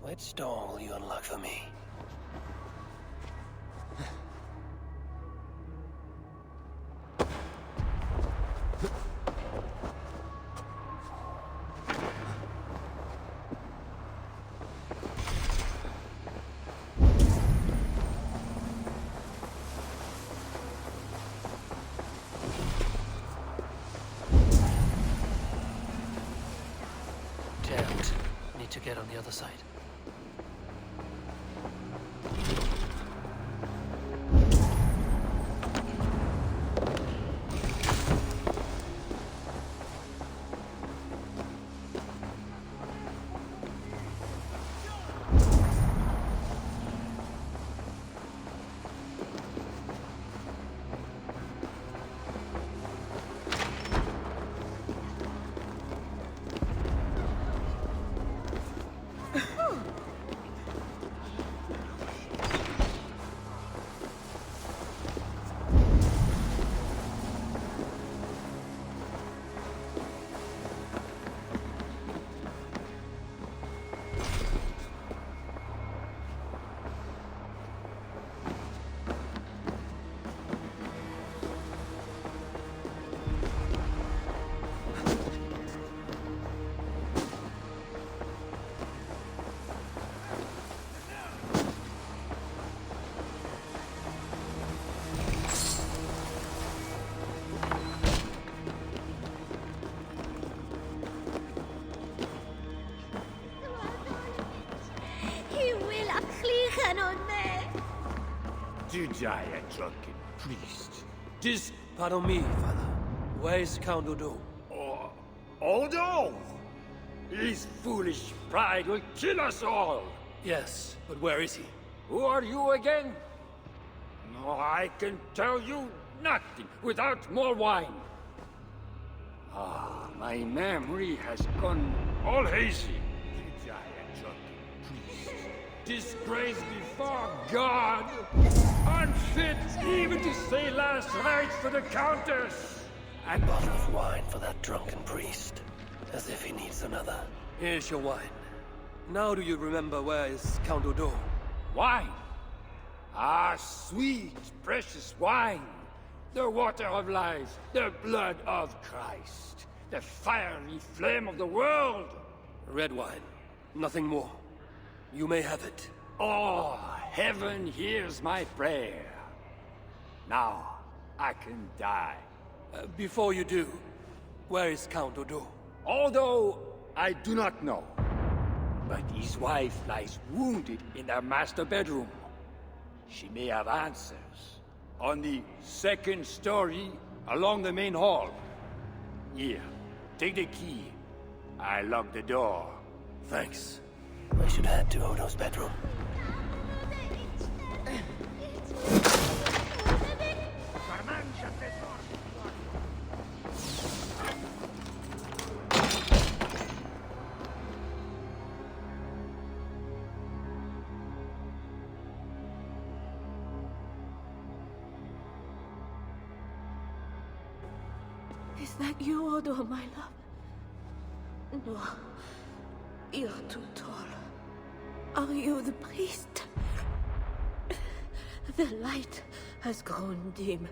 Which door will you unlock for me? Jammed. Need to get on the other side. to die a drunken priest. Pardon me, father. Where is Count Odo? Odo! His foolish pride will kill us all! Yes, but where is he? Who are you again? No, I can tell you nothing without more wine. My memory has gone all hazy. The giant drunken priest. Disgraced before God. Unfit even to say last rites for the Countess. A bottle of wine for that drunken priest. As if he needs another. Here's your wine. Now do you remember where is Count Odo? Wine? Sweet, precious wine. The water of life, the blood of Christ. The fiery flame of the world. Red wine. Nothing more. You may have it. Oh, heaven hears my prayer. Now, I can die. Before you do, where is Count Odo? Although I do not know. But his wife lies wounded in their master bedroom. She may have answers. On the second story, along the main hall. Here, take the key. I locked the door. Thanks. I should head to Odo's bedroom. Is that you, Odo, my love? No. You're too tall. Are you the priest? The light has grown dim.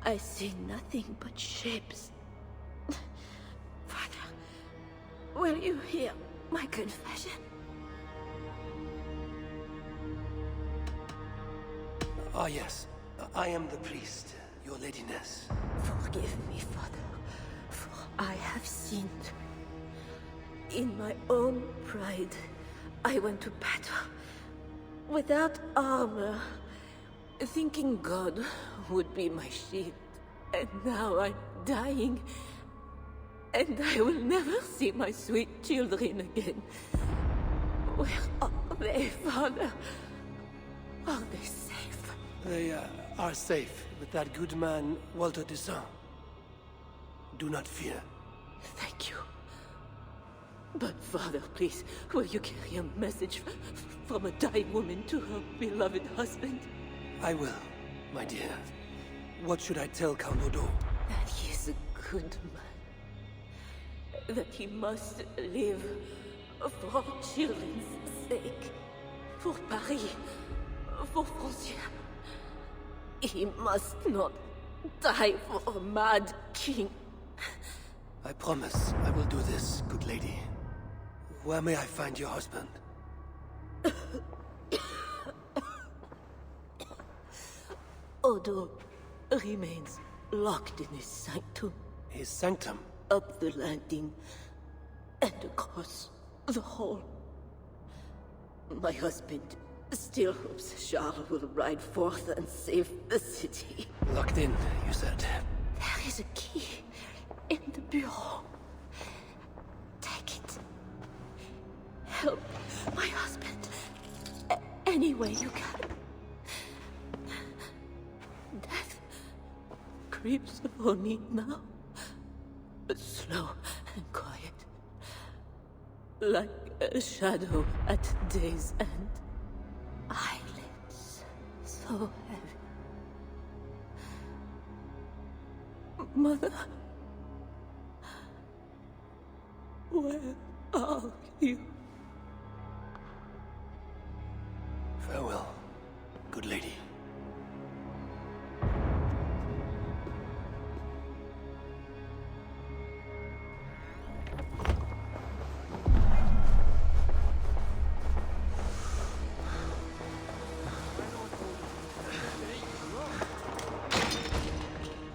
I see nothing but shapes. Father, will you hear my confession? Ah, yes. I am the priest, your ladiness. Forgive me, Father, for I have sinned. In my own pride, I went to battle without armor, thinking God would be my shield. And now I'm dying, and I will never see my sweet children again. Where are they, Father? Are they safe? They are safe with that good man, Walter de Saint. Do not fear. Thank you. But Father, please, will you carry a message from a dying woman to her beloved husband? I will, my dear. What should I tell Count Odo? That he is a good man. That he must live for our children's sake. For Paris. For Francia. He must not die for a mad king. I promise I will do this, good lady. Where may I find your husband? Odo remains locked in his sanctum. His sanctum? Up the landing and across the hall. My husband still hopes Charles will ride forth and save the city. Locked in, you said. There is a key in the bureau. Take it. Help my husband any way you can. Death creeps upon me now, but slow and quiet, like a shadow at day's end. Eyelids so heavy. Mother, where are you? Farewell, good lady.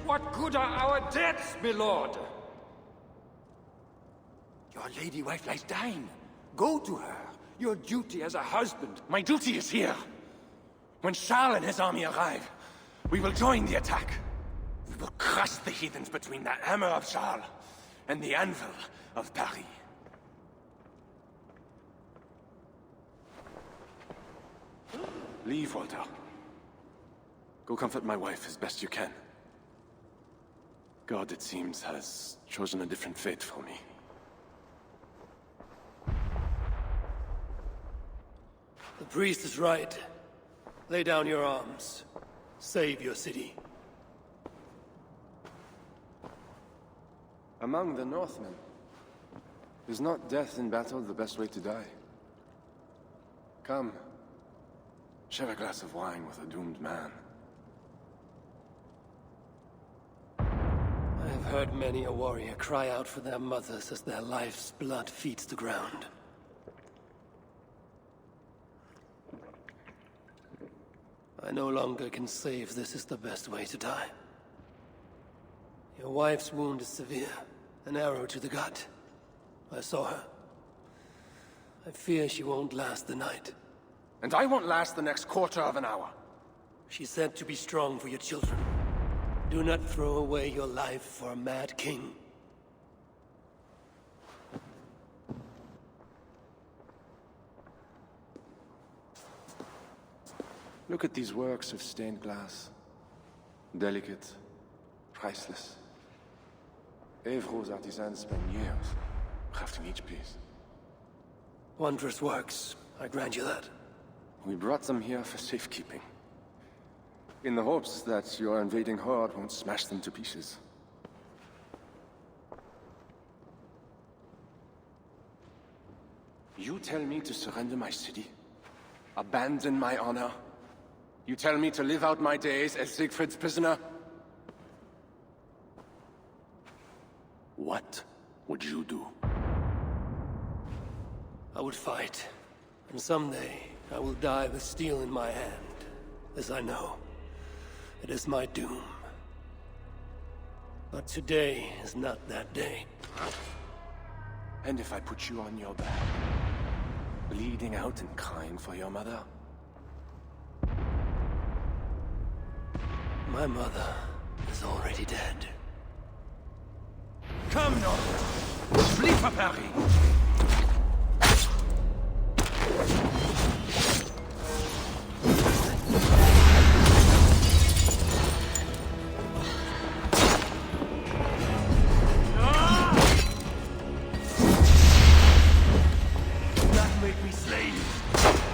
What good are our deaths, my lord? Your lady wife lies dying. Go to her. Your duty as a husband. My duty is here. When Charles and his army arrive, we will join the attack. We will crush the heathens between the hammer of Charles and the anvil of Paris. Leave, Walter. Go comfort my wife as best you can. God, it seems, has chosen a different fate for me. The priest is right. Lay down your arms. Save your city. Among the Northmen, is not death in battle the best way to die? Come, share a glass of wine with a doomed man. I have heard many a warrior cry out for their mothers as their life's blood feeds the ground. I no longer can say if this is the best way to die. Your wife's wound is severe. An arrow to the gut. I saw her. I fear she won't last the night. And I won't last the next quarter of an hour. She's said to be strong for your children. Do not throw away your life for a mad king. Look at these works of stained glass. Delicate, priceless. Eivor's artisans spent years crafting each piece. Wondrous works, I grant you that. We brought them here for safekeeping. In the hopes that your invading horde won't smash them to pieces. You tell me to surrender my city? Abandon my honor? You tell me to live out my days as Siegfried's prisoner? What would you do? I would fight. And someday, I will die with steel in my hand. As I know, it is my doom. But today is not that day. And if I put you on your back, bleeding out and crying for your mother? My mother is already dead. Come, North! Flee for Paris! Not make me slay you.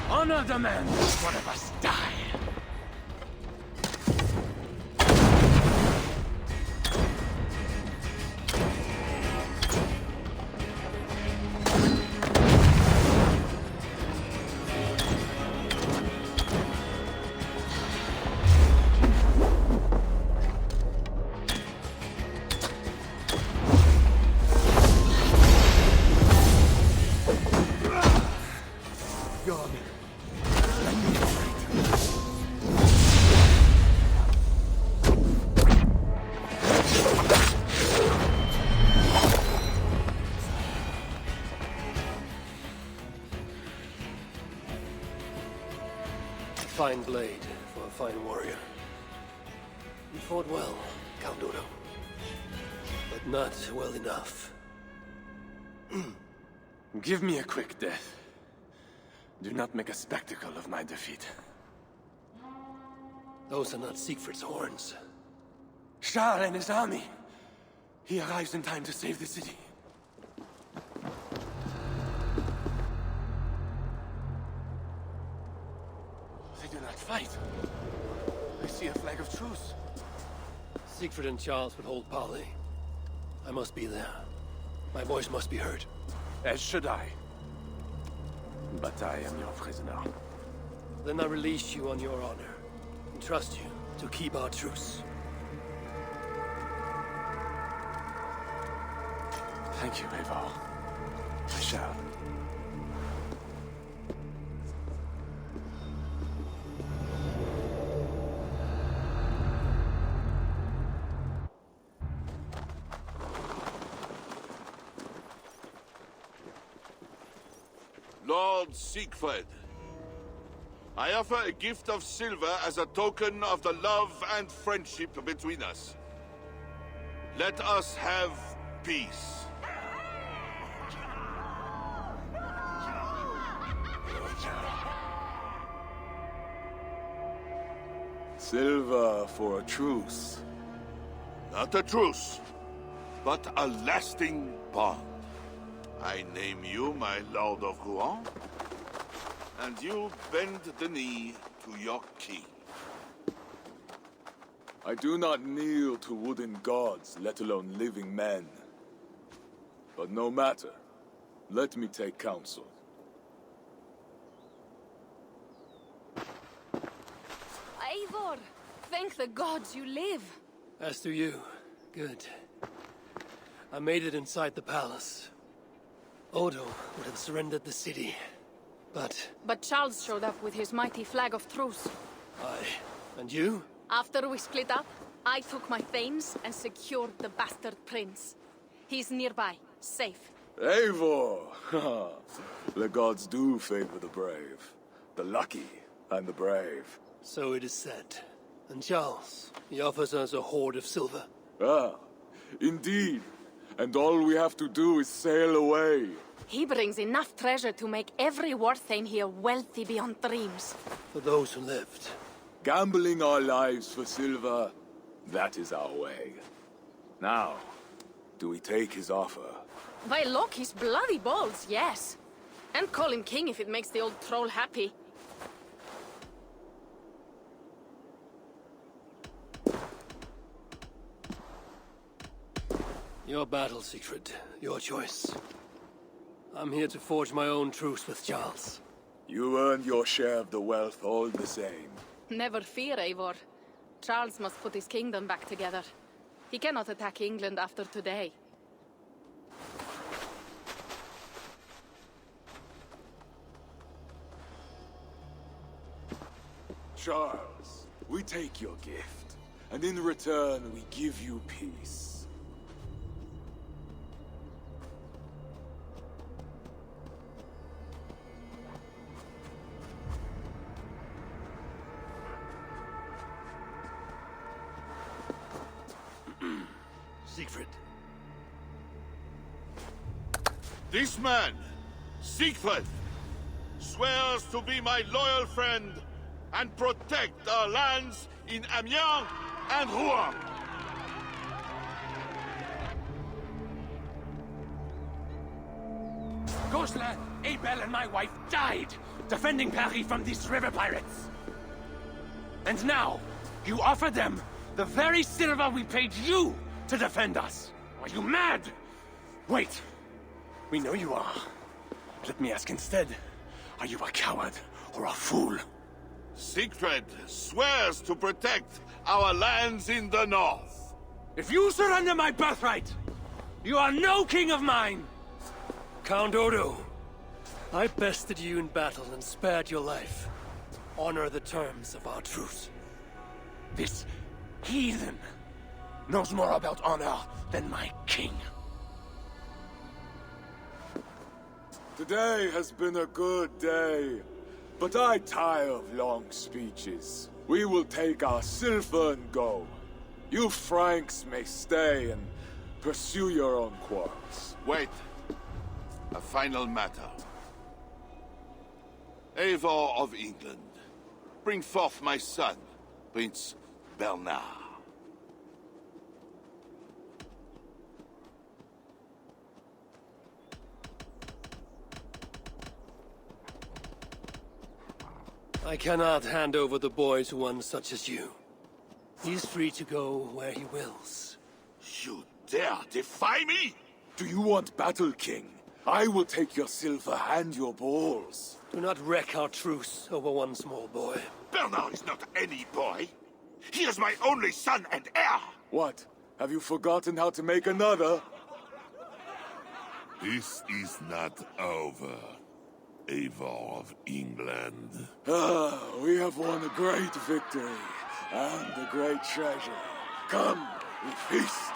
Honor demands one of us die. Fine blade for a fine warrior. You fought well, Count Odo. But not well enough. Give me a quick death. Do not make a spectacle of my defeat. Those are not Siegfried's horns. Charles and his army. He arrives in time to save the city. They do not fight. I see a flag of truce. Siegfried and Charles would hold parley. I must be there. My voice must be heard. As should I. But I am your prisoner. Then I release you on your honor, and trust you to keep our truce. Thank you, Eivor. I shall. Lord Siegfried, I offer a gift of silver as a token of the love and friendship between us. Let us have peace. Silver for a truce. Not a truce, but a lasting bond. I name you my Lord of Rouen, and you bend the knee to your king. I do not kneel to wooden gods, let alone living men. But no matter. Let me take counsel. Eivor! Thank the gods you live! As do you. Good. I made it inside the palace. Odo would have surrendered the city, but... But Charles showed up with his mighty flag of truce. Aye. And you? After we split up, I took my thanes and secured the bastard prince. He's nearby, safe. Eivor! The gods do favor the brave. The lucky and the brave. So it is said. And Charles, he offers us a hoard of silver. Ah, indeed. And all we have to do is sail away. He brings enough treasure to make every Warthane here wealthy beyond dreams. For those who lived. Gambling our lives for silver, that is our way. Now, do we take his offer? By Loki's bloody balls, yes. And call him king if it makes the old troll happy. Your battle, Siegfried. Your choice. I'm here to forge my own truce with Charles. You earned your share of the wealth all the same. Never fear, Eivor. Charles must put his kingdom back together. He cannot attack England after today. Charles, we take your gift, and in return we give you peace. Siegfried. This man, Siegfried, swears to be my loyal friend and protect our lands in Amiens and Rouen. Gosselin, Abel and my wife died defending Paris from these river pirates. And now, you offer them the very silver we paid you to defend us. Are you mad? Wait. We know you are. Let me ask instead, are you a coward or a fool? Siegfried swears to protect our lands in the north. If you surrender my birthright, you are no king of mine! Count Odo, I bested you in battle and spared your life. Honor the terms of our truce. This heathen knows more about honor than my king. Today has been a good day, but I tire of long speeches. We will take our silver and go. You Franks may stay and pursue your own quarrels. Wait. A final matter. Eivor of England, bring forth my son, Prince Bernard. I cannot hand over the boy to one such as you. He's free to go where he wills. You dare defy me? Do you want battle, King? I will take your silver and your balls. Do not wreck our truce over one small boy. Bernard is not any boy. He is my only son and heir. What? Have you forgotten how to make another? This is not over, Eivor of England. Ah, we have won a great victory and a great treasure. Come, we feast.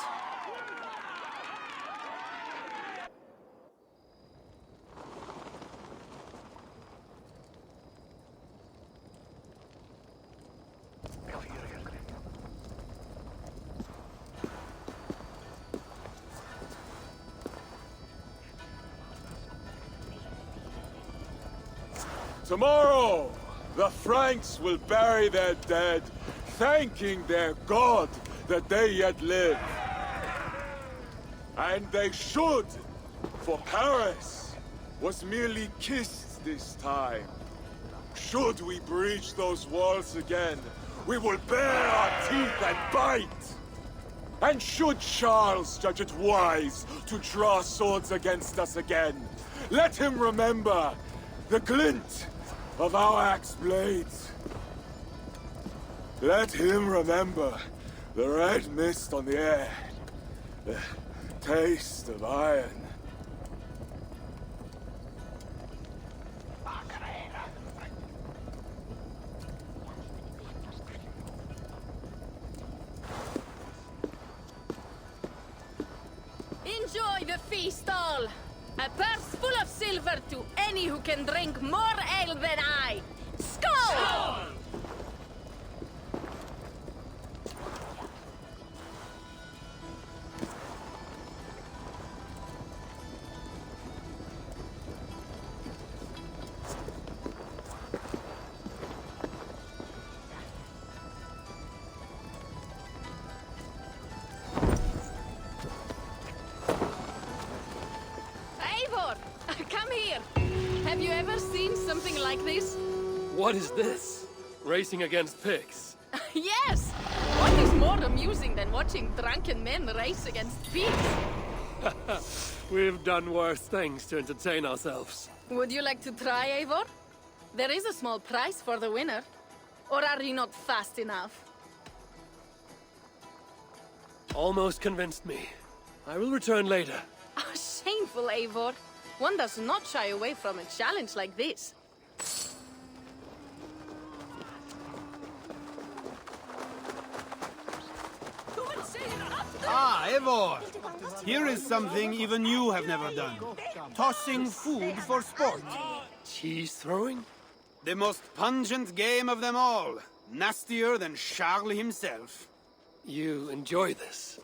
Tomorrow, the Franks will bury their dead, thanking their god that they yet live. And they should, for Paris was merely kissed this time. Should we breach those walls again, we will bare our teeth and bite. And should Charles judge it wise to draw swords against us again, let him remember the glint of our axe blades. Let him remember the red mist on the air, the taste of iron. Enjoy the feast all! A purse full of silver to any who can drink more ale than I! Skål! Eivor! Come here! Have you ever seen something like this? What is this? Racing against pigs? Yes! What is more amusing than watching drunken men race against pigs? We've done worse things to entertain ourselves. Would you like to try, Eivor? There is a small prize for the winner. Or are you not fast enough? Almost convinced me. I will return later. Oh, shameful, Eivor. One does not shy away from a challenge like this. Ah, Eivor! Here is something even you have never done. Tossing food for sport. Cheese throwing? The most pungent game of them all. Nastier than Charles himself. You enjoy this?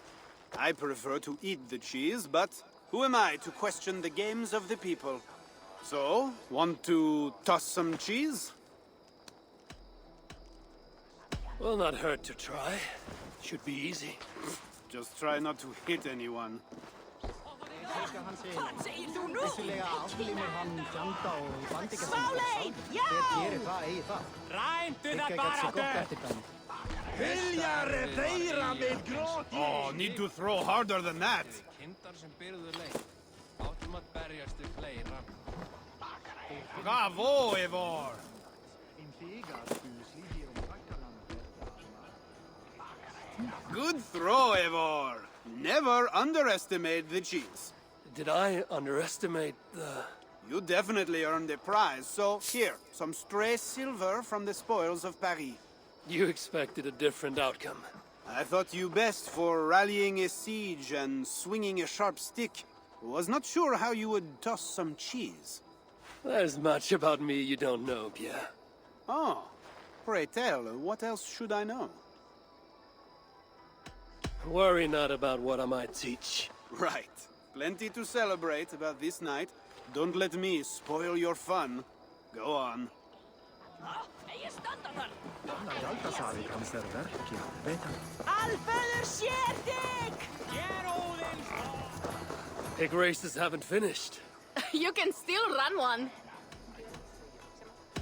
I prefer to eat the cheese, but who am I to question the games of the people? So, want to toss some cheese? Will not hurt to try. Should be easy. Just try not to hit anyone. Oh, need to throw harder than that. Bravo, Eivor! Good throw, Eivor. Never underestimate the cheese. Did I underestimate the... You definitely earned a prize, so here, some stray silver from the spoils of Paris. You expected a different outcome. I thought you best for rallying a siege and swinging a sharp stick. Was not sure how you would toss some cheese. There's much about me you don't know, Pierre. Oh, pray tell, what else should I know? Worry not about what I might teach. Right. Plenty to celebrate about this night. Don't let me spoil your fun. Go on. Pig races haven't finished. You can still run one.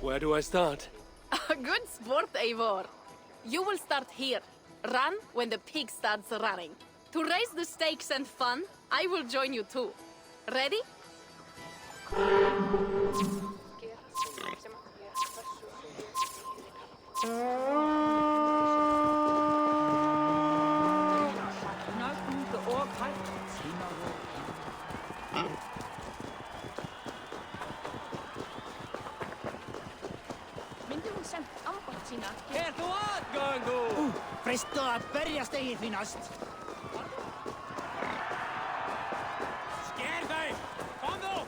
Where do I start? Good sport, Eivor. You will start here. Run when the pig starts running. To raise the stakes and fun, I will join you too. Ready? Presto att börja steg finast. Skär dig! Kom då!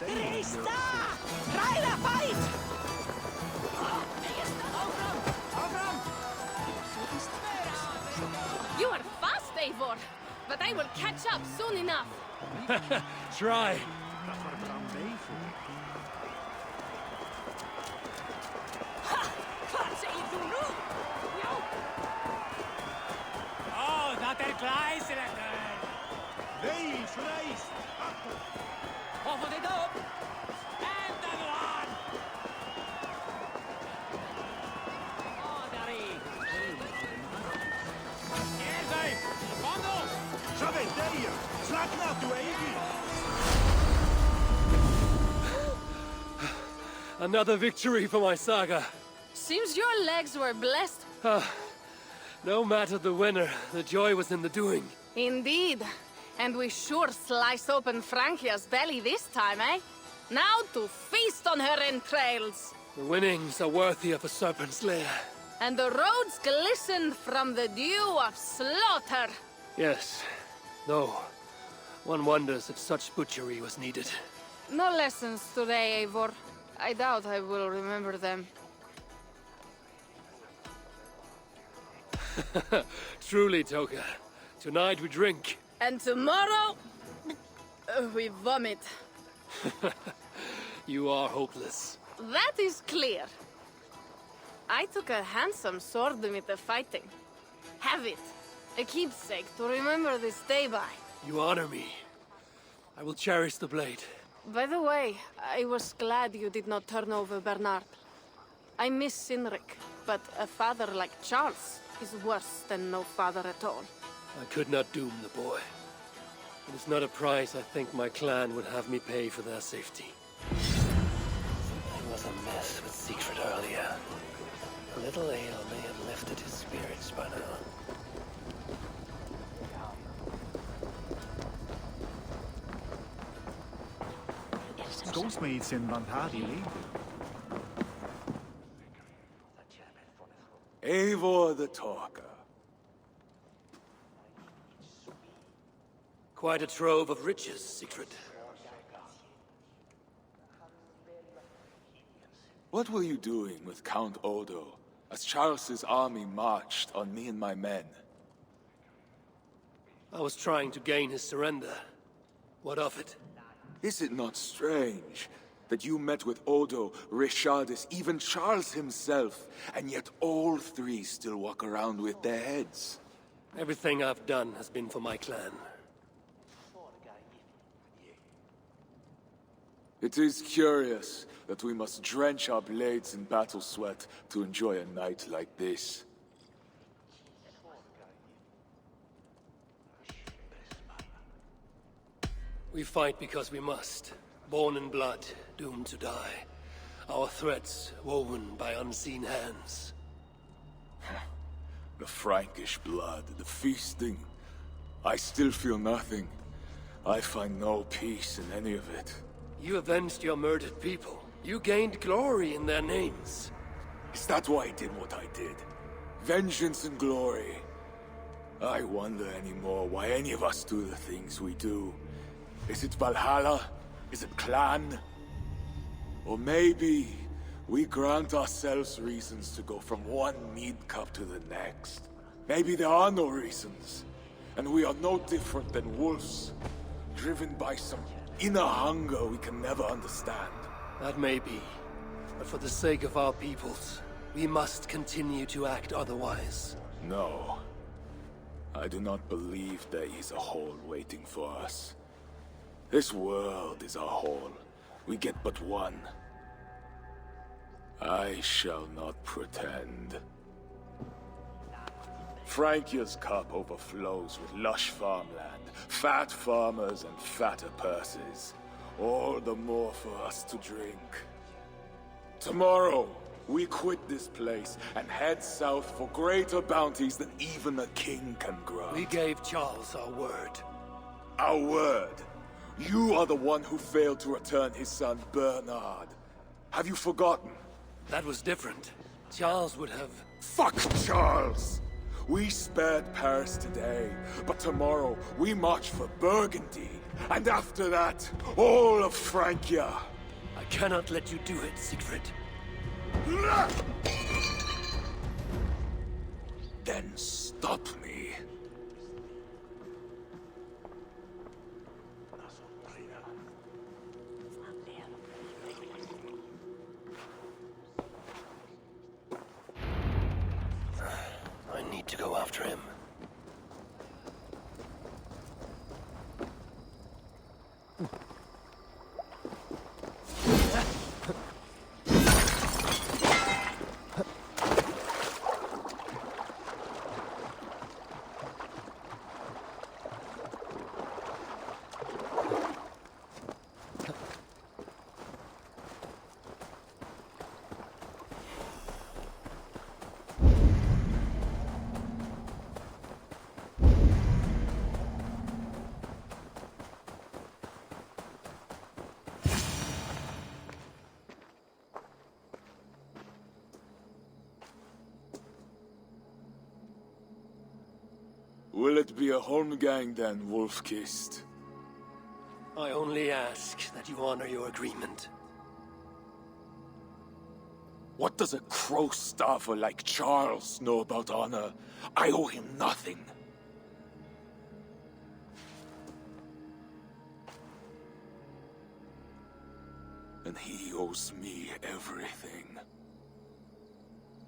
Rista! Raila fight! You are fast, Eivor, but They will catch up soon enough. Try. That's what I'm made for. Oh, dat er kleisere. Reis, reis! Over dit op. En dan aan. Oh, daar is. Hier zijn. Wandel. J'avais d'ailleurs! Slack now to Eivor! Another victory for my saga. Seems your legs were blessed. No matter the winner, the joy was in the doing. Indeed. And we sure slice open Francia's belly this time, eh? Now to feast on her entrails. The winnings are worthy of a serpent's lair. And the roads glistened from the dew of slaughter. Yes. Though, one wonders if such butchery was needed. No lessons today, Eivor. I doubt I will remember them. Truly, Toka. Tonight we drink. And tomorrow... we vomit. You are hopeless. That is clear. I took a handsome sword with the fighting. Have it. A keepsake to remember this day by. You honor me. I will cherish the blade. By the way, I was glad you did not turn over Bernard. I miss Cynric, but a father like Charles is worse than no father at all. I could not doom the boy. It is not a price I think my clan would have me pay for their safety. Something was amiss with Siegfried earlier. A little ale may have lifted his spirits by now. Goldsmiths in Vanhari. Eivor the Talker. Quite a trove of riches, Siegfried. What were you doing with Count Odo as Charles's army marched on me and my men? I was trying to gain his surrender. What of it? Is it not strange that you met with Odo, Richardus, even Charles himself, and yet all three still walk around with their heads? Everything I've done has been for my clan. It is curious that we must drench our blades in battle sweat to enjoy a night like this. We fight because we must. Born in blood, doomed to die. Our threats woven by unseen hands. The Frankish blood, the feasting. I still feel nothing. I find no peace in any of it. You avenged your murdered people. You gained glory in their names. Is that why I did what I did? Vengeance and glory. I wonder anymore why any of us do the things we do. Is it Valhalla? Is it clan? Or maybe we grant ourselves reasons to go from one mead cup to the next. Maybe there are no reasons, and we are no different than wolves, driven by some inner hunger we can never understand. That may be, but for the sake of our peoples, we must continue to act otherwise. No. I do not believe there is a hole waiting for us. This world is our hole. We get but one. I shall not pretend. Francia's cup overflows with lush farmland, fat farmers and fatter purses. All the more for us to drink. Tomorrow, we quit this place and head south for greater bounties than even a king can grant. We gave Charles our word. Our word? You are the one who failed to return his son, Bernard. Have you forgotten? That was different. Charles would have... Fuck Charles! We spared Paris today, but tomorrow we march for Burgundy. And after that, all of Francia. I cannot let you do it, Siegfried. Then stop me. it be a Holmgang then, wolf-kissed? I only ask that you honor your agreement. What does a crow-staffer like Charles know about honor? I owe him nothing. And he owes me everything.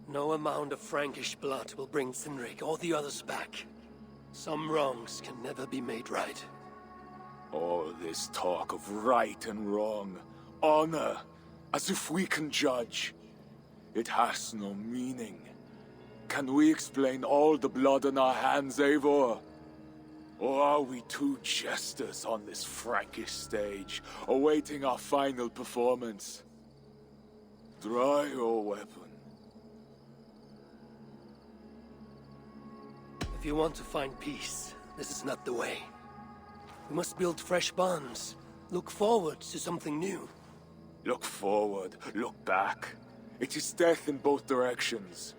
No amount of Frankish blood will bring Cynric or the others back. Some wrongs can never be made right. All this talk of right and wrong, honor, as if we can judge. It has no meaning. Can we explain all the blood on our hands, Eivor? Or are we two jesters on this Frankish stage, awaiting our final performance? Draw your weapon. If you want to find peace, this is not the way. We must build fresh bonds. Look forward to something new. Look forward, look back. It is death in both directions.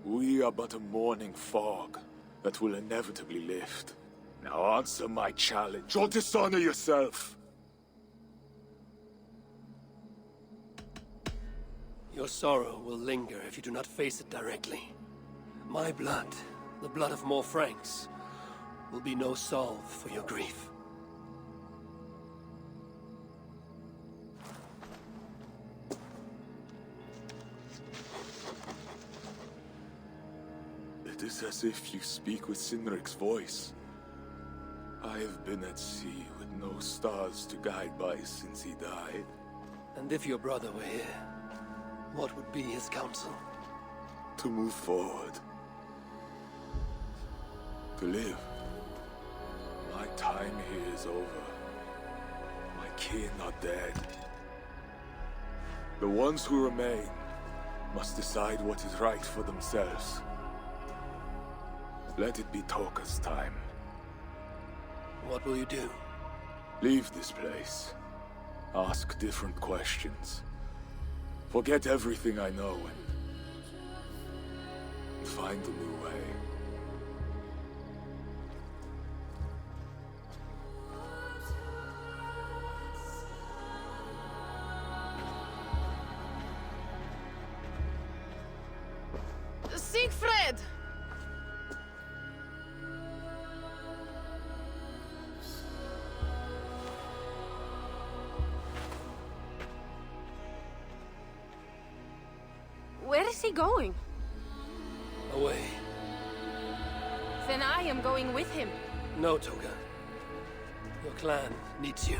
We are but a morning fog that will inevitably lift. Now answer my challenge, or dishonor yourself! Your sorrow will linger if you do not face it directly. My blood, the blood of more Franks, will be no salve for your grief. It is as if you speak with Cynric's voice. I have been at sea with no stars to guide by since he died. And if your brother were here, what would be his counsel? To move forward. To live. My time here is over. My kin are dead. The ones who remain must decide what is right for themselves. Let it be Toka's time. What will you do? Leave this place. Ask different questions. Forget everything I know and find a new way. Siegfried! Where is he going? Away. Then I am going with him. No, Toga. Your clan needs you.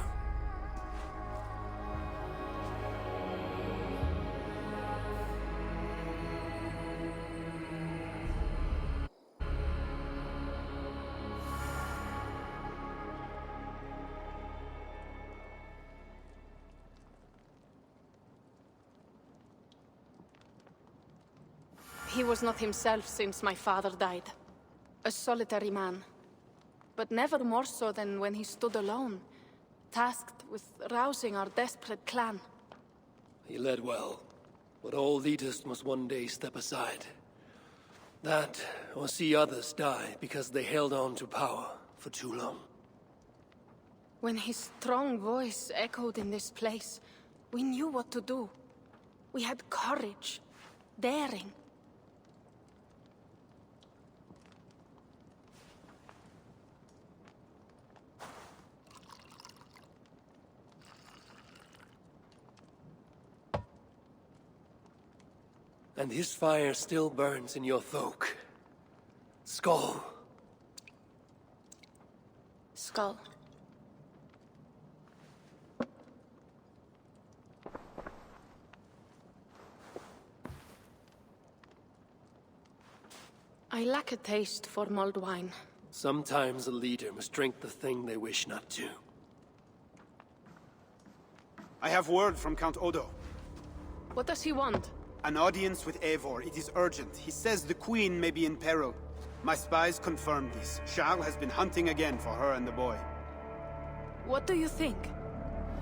He was not himself since my father died. A solitary man. But never more so than when he stood alone, tasked with rousing our desperate clan. He led well, but all leaders must one day step aside. That, or see others die because they held on to power for too long. When his strong voice echoed in this place, we knew what to do. We had courage, daring. And his fire still burns in your Thoque. Skull. Skull. I lack a taste for mulled wine. Sometimes a leader must drink the thing they wish not to. I have word from Count Odo. What does he want? An audience with Eivor. It is urgent. He says the Queen may be in peril. My spies confirm this. Charles has been hunting again for her and the boy. What do you think?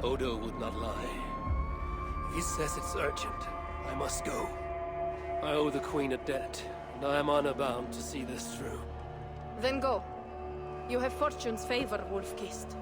Odo would not lie. If he says it's urgent, I must go. I owe the Queen a debt, and I am honor-bound to see this through. Then go. You have fortune's favor, Wolf-Kissed.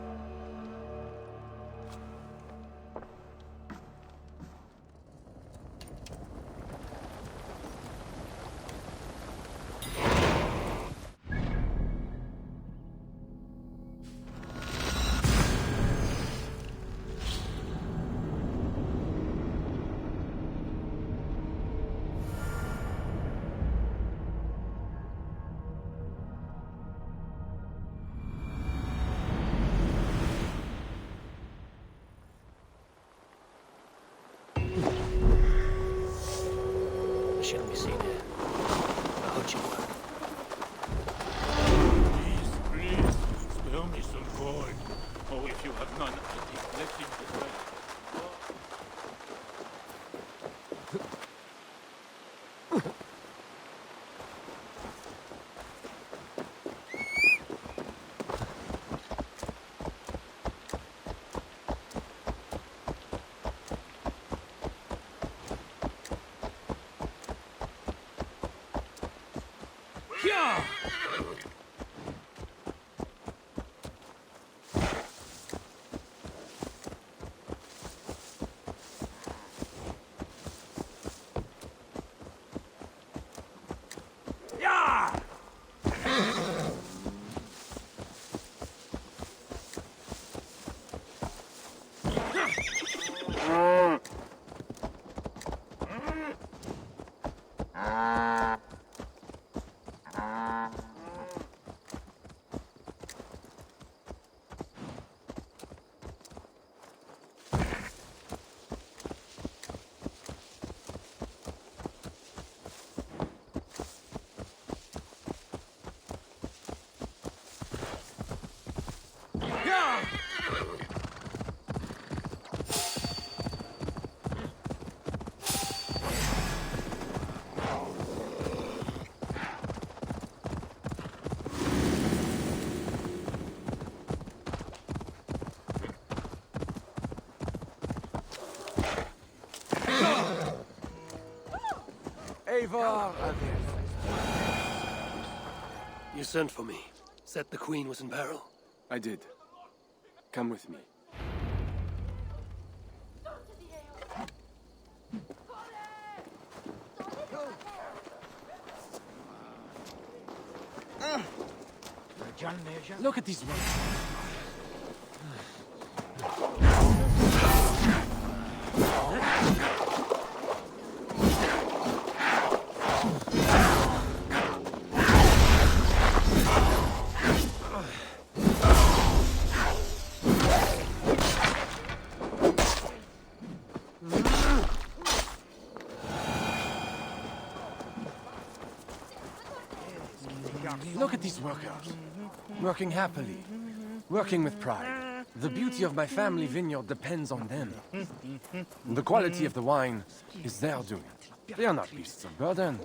Shall we see there? How'd you work? Please, spare me some coin. Oh, if you have none, I'll be collecting the rest. Eivor You sent for me. Said the Queen was in peril. I did. Come with me. Look at these ones. Look at these workers. Working happily. Working with pride. The beauty of my family vineyard depends on them. The quality of the wine is their doing. They are not beasts of burden.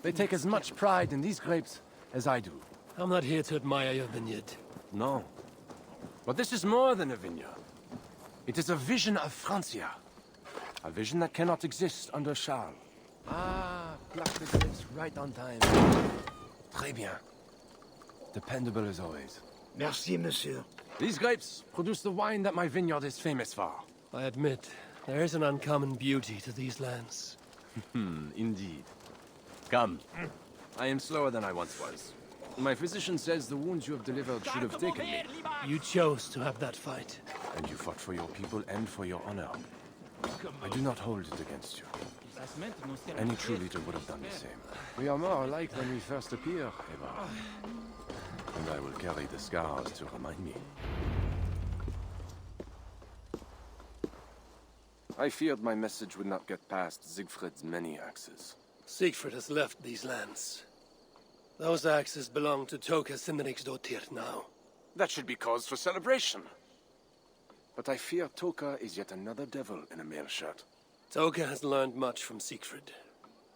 They take as much pride in these grapes as I do. I'm not here to admire your vineyard. No. But this is more than a vineyard. It is a vision of Francia. A vision that cannot exist under Charles. Ah, pluck the grapes right on time. Très bien. Dependable as always. Merci, monsieur. These grapes produce the wine that my vineyard is famous for. I admit, there is an uncommon beauty to these lands. Indeed. Come. I am slower than I once was. My physician says the wounds you have delivered should have taken me. You chose to have that fight. And you fought for your people and for your honor. I do not hold it against you. Any true leader would have done the same. We are more alike than we first appear, Eivor. And I will carry the scars to remind me. I feared my message would not get past Siegfried's many axes. Siegfried has left these lands. Those axes belong to Toka Sinriksdottir now. That should be cause for celebration. But I fear Toka is yet another devil in a mail shirt. Toka has learned much from Siegfried.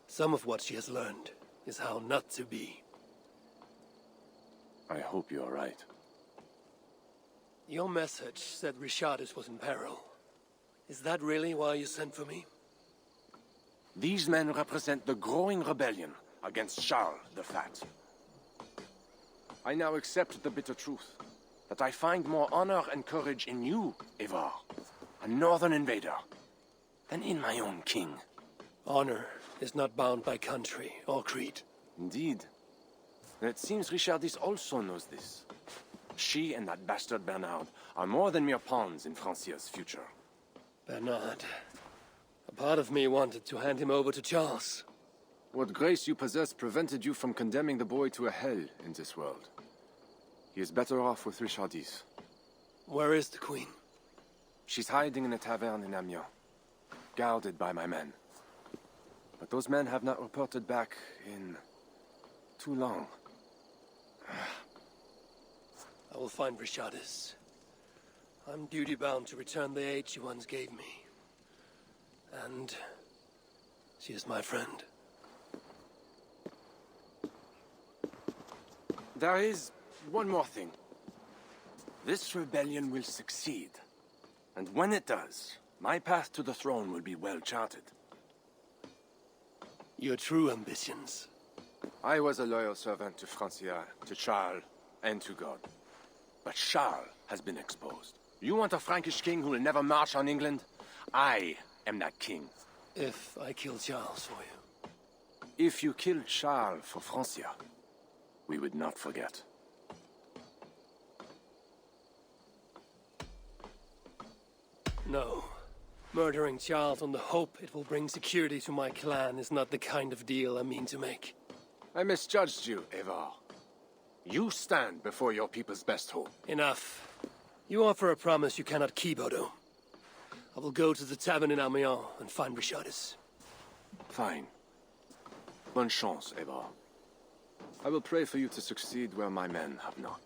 Some of what she has learned is how not to be. I hope you're right. Your message said Richardus was in peril. Is that really why you sent for me? These men represent the growing rebellion against Charles the Fat. I now accept the bitter truth. That I find more honor and courage in you, Eivor, a northern invader, than in my own king. Honor is not bound by country or creed. Indeed. It seems Richardis also knows this. She and that bastard Bernard are more than mere pawns in Francia's future. Bernard. A part of me wanted to hand him over to Charles. What grace you possess prevented you from condemning the boy to a hell in this world. He is better off with Richardis. Where is the Queen? She's hiding in a tavern in Amiens, guarded by my men. But those men have not reported back in too long. I will find Richardis. I'm duty-bound to return the aid she once gave me. And she is my friend. There is one more thing. This rebellion will succeed. And when it does, my path to the throne will be well charted. Your true ambitions? I was a loyal servant to Francia, to Charles, and to God. But Charles has been exposed. You want a Frankish king who will never march on England? I am that king. If I kill Charles for you? If you killed Charles for Francia, we would not forget. No. Murdering Charles on the hope it will bring security to my clan is not the kind of deal I mean to make. I misjudged you, Eivor. You stand before your people's best hope. Enough. You offer a promise you cannot keep, Odo. I will go to the tavern in Amiens and find Richardis. Fine. Bonne chance, Eivor. I will pray for you to succeed where my men have not.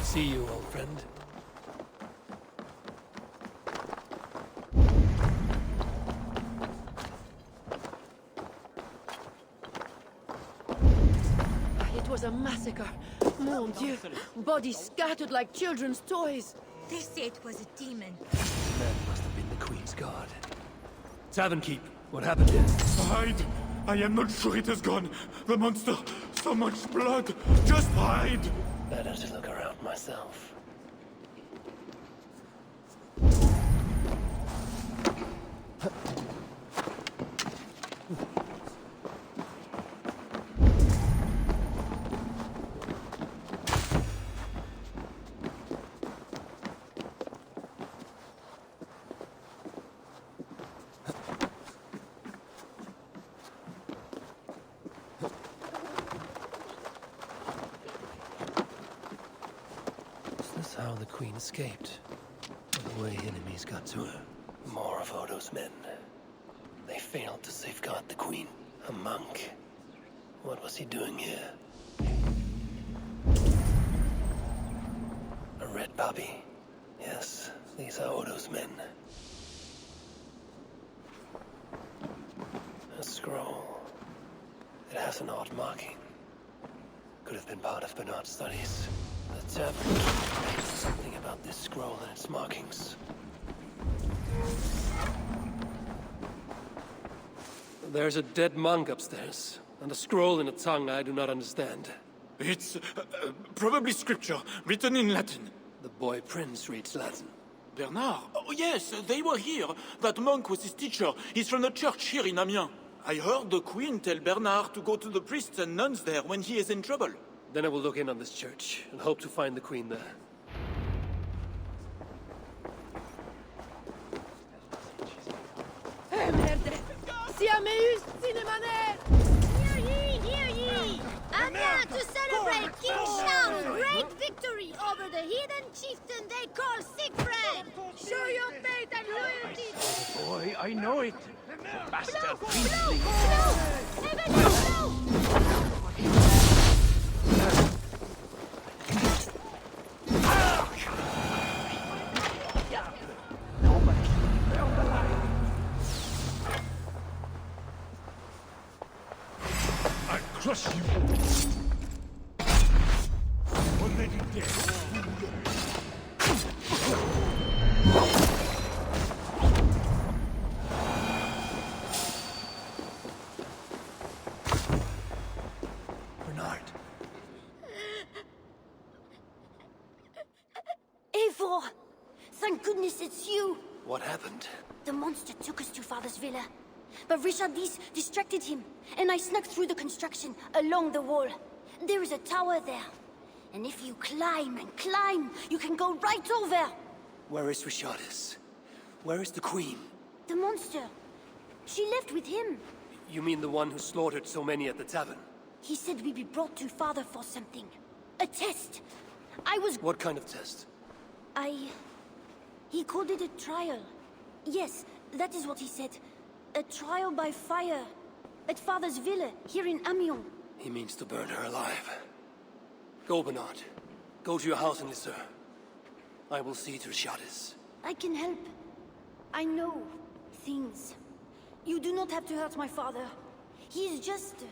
See you, old friend. It was a massacre. Mon Dieu. Bodies scattered like children's toys. They say it was a demon. Man must have been the Queen's guard. Tavern keep. What happened here? Hide! I am not sure it has gone. The monster. So much blood. Just hide! Better to look around myself. How the Queen escaped. Or the way enemies got to her. More of Odo's men. They failed to safeguard the Queen. A monk. What was he doing here? A red puppy. Yes, these are Odo's men. A scroll. It has an odd marking. Could have been part of Bernard's studies. The tavern knows something about this scroll and its markings. There's a dead monk upstairs, and a scroll in a tongue I do not understand. It's probably scripture, written in Latin. The boy prince reads Latin. Bernard? Oh yes, they were here. That monk was his teacher. He's from the church here in Amiens. I heard the queen tell Bernard to go to the priests and nuns there when he is in trouble. Then I will look in on this church, and hope to find the queen there. Siameus Cinnamon! Hear ye, hear ye! Amiens to celebrate King Charles' great victory over the heathen chieftain they call Siegfried! Show your faith and loyalty! Boy, I know it. The bastard priestling. Crush you! Already dead. Bernard. Eivor! Thank goodness it's you! What happened? The monster took us to Father's villa. But Richard distracted him, and I snuck through the construction, along the wall. There is a tower there. And if you climb and climb, you can go right over! Where is Richardis? Where is the queen? The monster. She left with him. You mean the one who slaughtered so many at the tavern? He said we'd be brought to Father for something. A test. What kind of test? He called it a trial. Yes, that is what he said. A trial by fire. At Father's villa, here in Amiens. He means to burn her alive. Go, Bernard. Go to your house in Lisseur. I will see to Richardis. I can help. I know things. You do not have to hurt my father. He is just...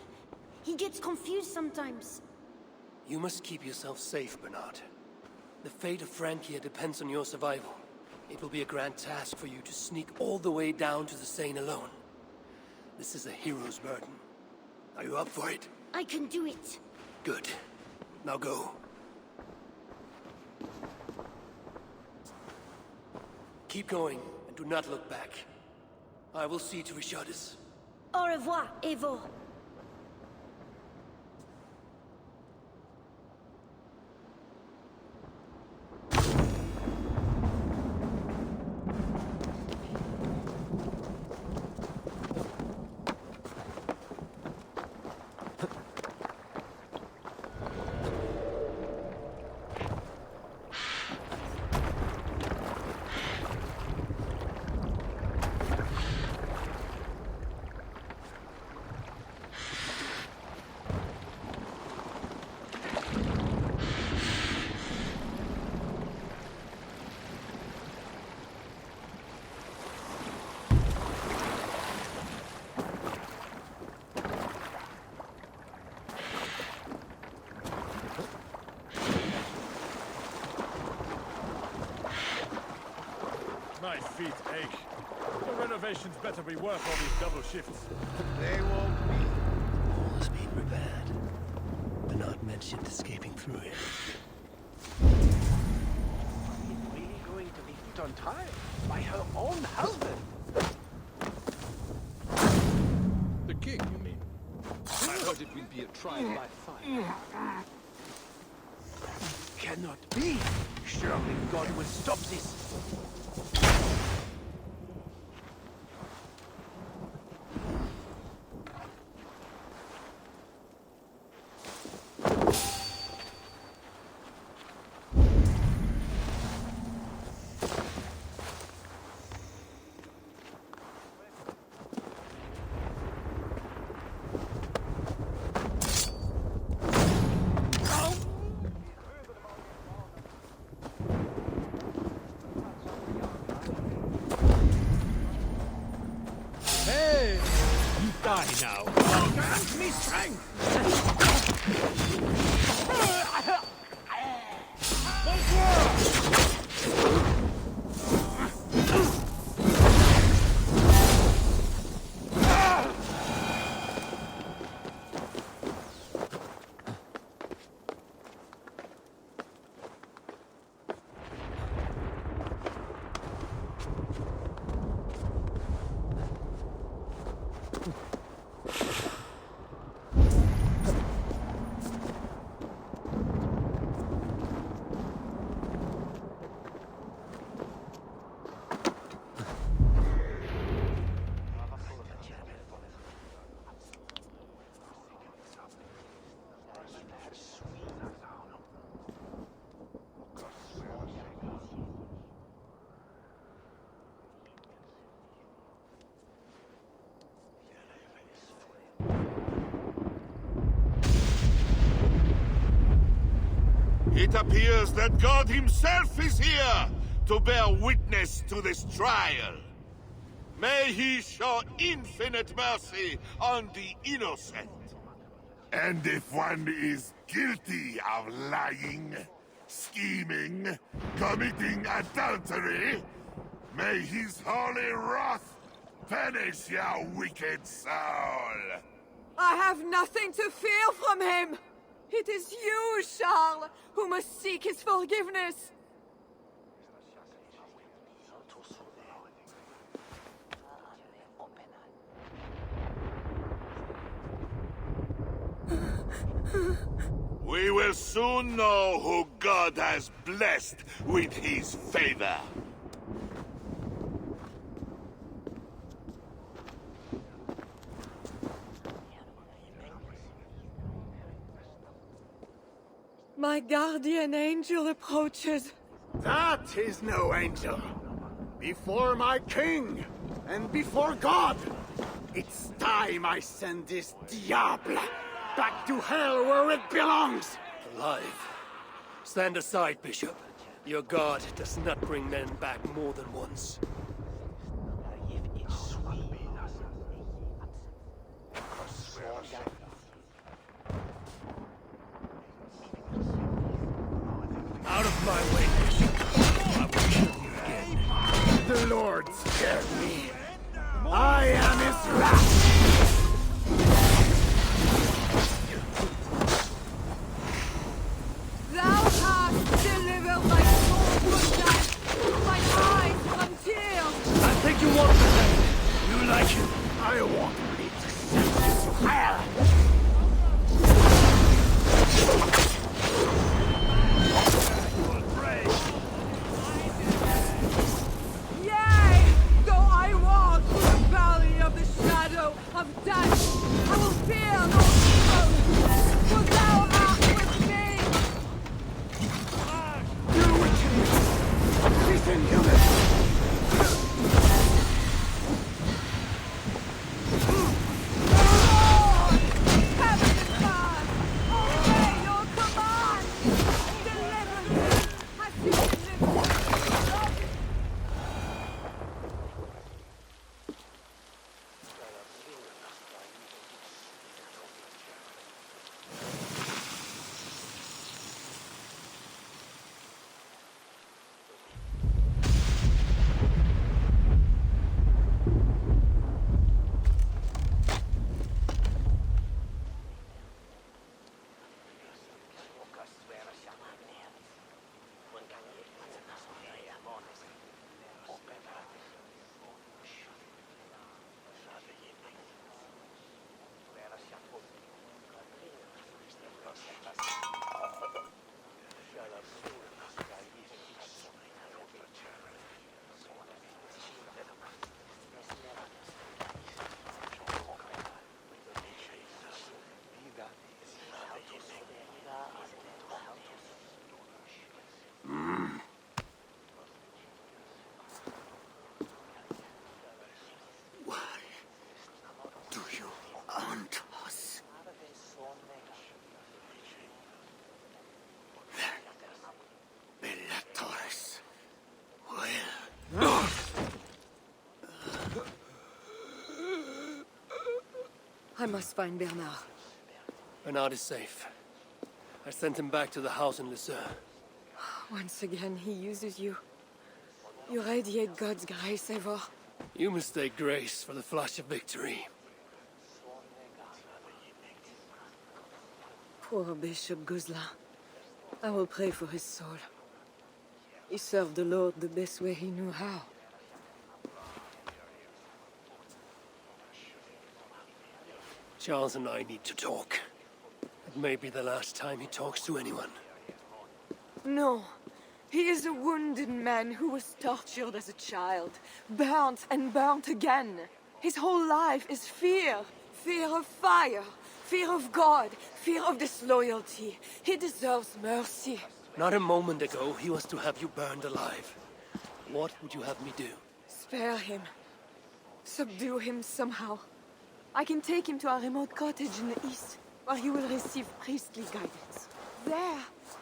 he gets confused sometimes. You must keep yourself safe, Bernard. The fate of Francia depends on your survival. It will be a grand task for you to sneak all the way down to the Seine alone. This is a hero's burden. Are you up for it? I can do it. Good. Now go. Keep going, and do not look back. I will see to Richardis. Au revoir, Eivor. My feet ache. The renovations better be worth all these double shifts. They won't be. All has been repaired. Bernard mentioned escaping through it. Is really going to be put on trial by her own husband? The king, you mean? I heard it will be a trial by fire. Cannot be. Surely God will stop this. Die now. Grant me strength! It appears that God himself is here to bear witness to this trial. May he show infinite mercy on the innocent. And if one is guilty of lying, scheming, committing adultery, may his holy wrath punish your wicked soul. I have nothing to fear from him! It is you, Charles, who must seek his forgiveness! We will soon know who God has blessed with his favor. My guardian angel approaches. That is no angel. Before my king, and before God, it's time I send this diable back to hell where it belongs! Alive. Stand aside, Bishop. Your God does not bring men back more than once. Out of my way, Bishop. I will kill you again. The Lord spared me. I am his wrath! Thou hast delivered my soul from death, my eyes from tears! I think you want the thing. You like it. I want me to send you to hell! Yea! Though I walk through the valley of the shadow of death, I will fear no evil, for thou art with me! You witches! He's inhuman! I must find Bernard. Bernard is safe. I sent him back to the house in Lucerne. Once again, he uses you. You radiate God's grace, Eivor. You mistake grace for the flash of victory. Poor Bishop Guzla. I will pray for his soul. He served the Lord the best way he knew how. Charles and I need to talk. It may be the last time he talks to anyone. No. He is a wounded man who was tortured as a child, burnt and burnt again. His whole life is fear. Fear of fire, fear of God, fear of disloyalty. He deserves mercy. Not a moment ago, he was to have you burned alive. What would you have me do? Spare him. Subdue him somehow. I can take him to a remote cottage in the east, where he will receive priestly guidance. There,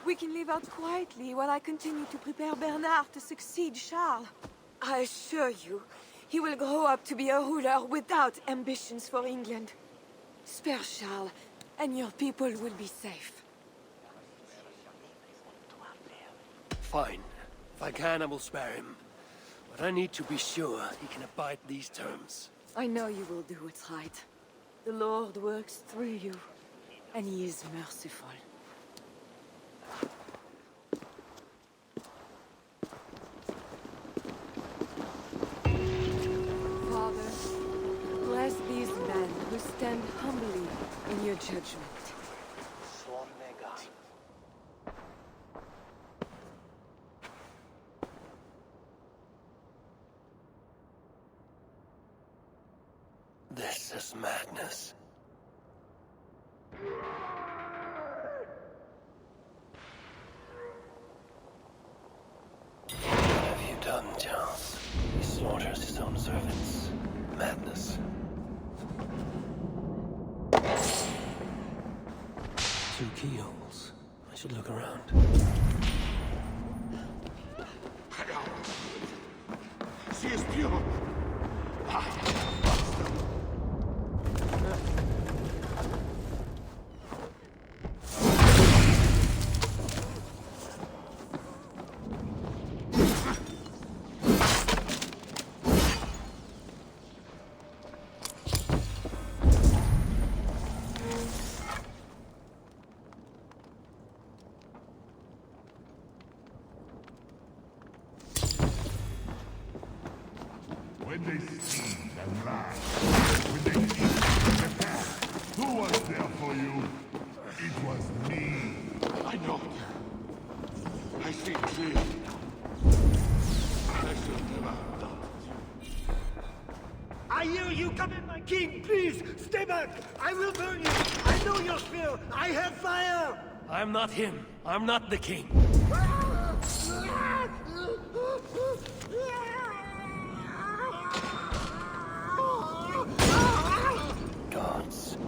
We can live out quietly while I continue to prepare Bernard to succeed Charles. I assure you, he will grow up to be a ruler without ambitions for England. Spare Charles, and your people will be safe. Fine. If I can, I will spare him. But I need to be sure he can abide these terms. I know you will do what's right. The Lord works through you, and he is merciful. Father, bless these men who stand humbly in your judgment. This is madness. What have you done, Charles? He slaughters his own servants. Madness. 2 keyholes. I should look around. She is pure. When they see and laugh, when they see the path, who was there for you? It was me. I know. I see clear. I should never have done it. I hear you! Come in, my king! Please, stay back! I will burn you! I know your fear! I have fire! I'm not him. I'm not the king. Gods.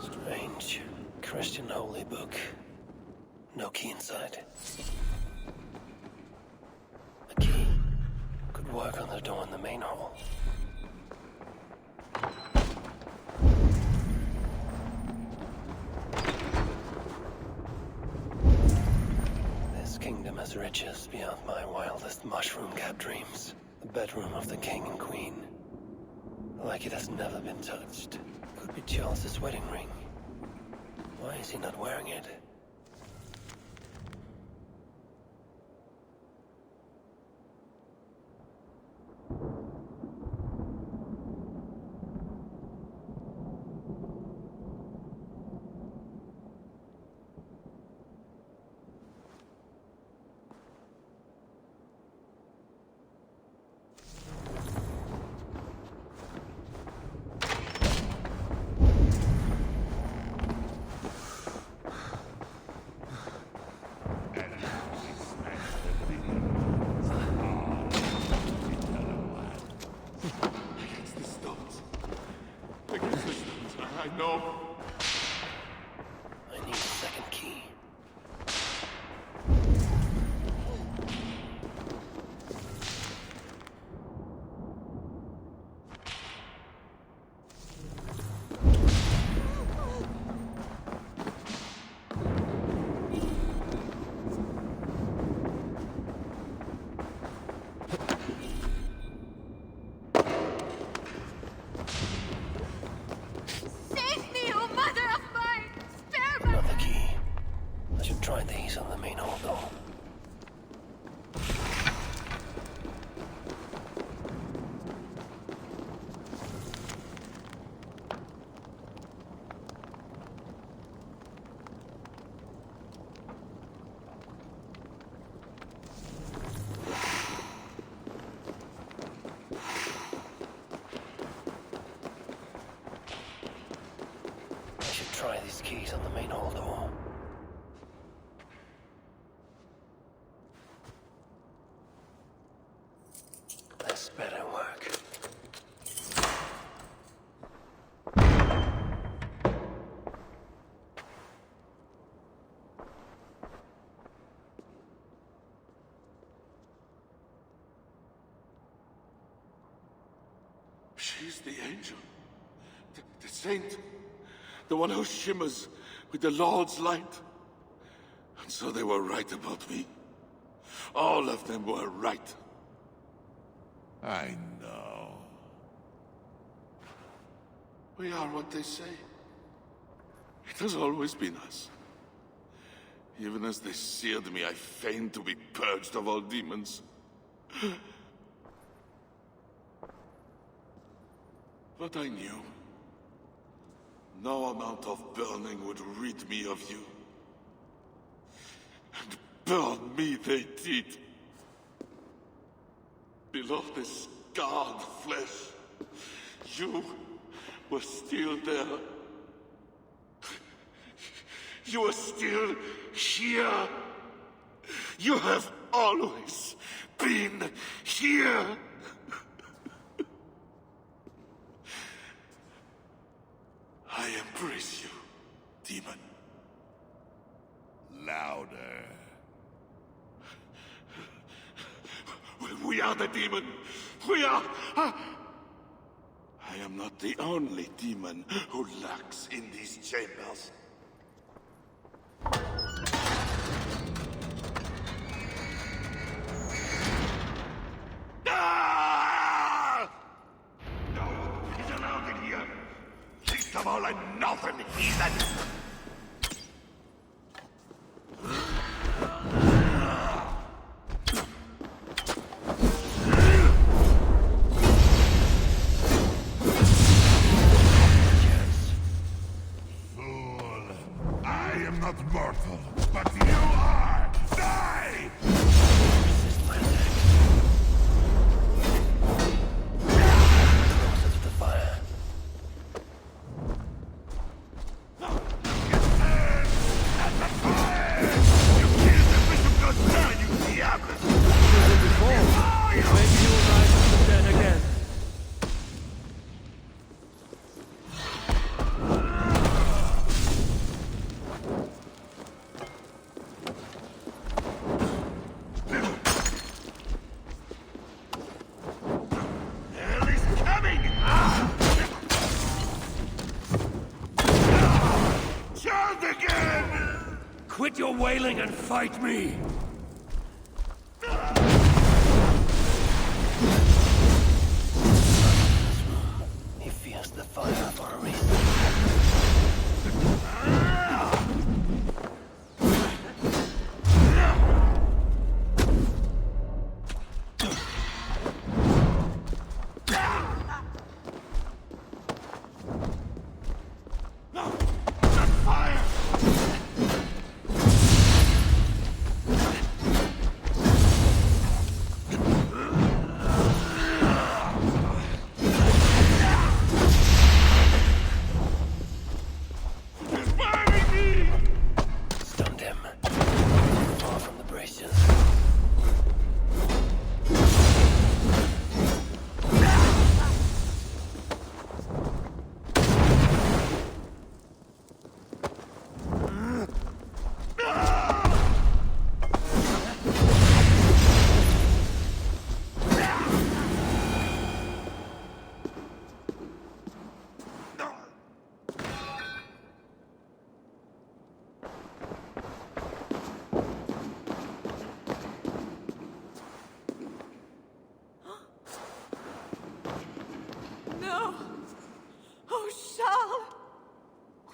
Strange. Christian holy book. No key inside. A key. Could work on the door in the main hall. This kingdom has riches beyond my wildest mushroom-capped dreams. The bedroom of the king and queen. Like it has never been touched. Could be Charles's wedding ring. Why is he not wearing it? I know. I need a second key. Save me, oh mother of mine! Spare me! Another key. I should try these on the main hall door. I should try these keys on the main hall door. This better work. She's the angel. The saint. The one who shimmers with the Lord's light. And so they were right about me. All of them were right. I know. We are what they say. It has always been us. Even as they seared me, I feigned to be purged of all demons. But I knew. No amount of burning would rid me of you. And burn me they did. Below the scarred flesh, you were still there. You are still here. You have always been here. I embrace you, demon. Louder. We are the demon. We are... I am not the only demon who lurks in these chambers. Ah! No one is allowed in here. Least of all a northern heathen. Not mortal, but you are! Die! Resist my attack. Closer to the fire. At the fire! You killed the Bishop Godin, you diable! Killed him before. Maybe you'll rise from the dead again. Quit your wailing and fight me! He fears the fire for a reason.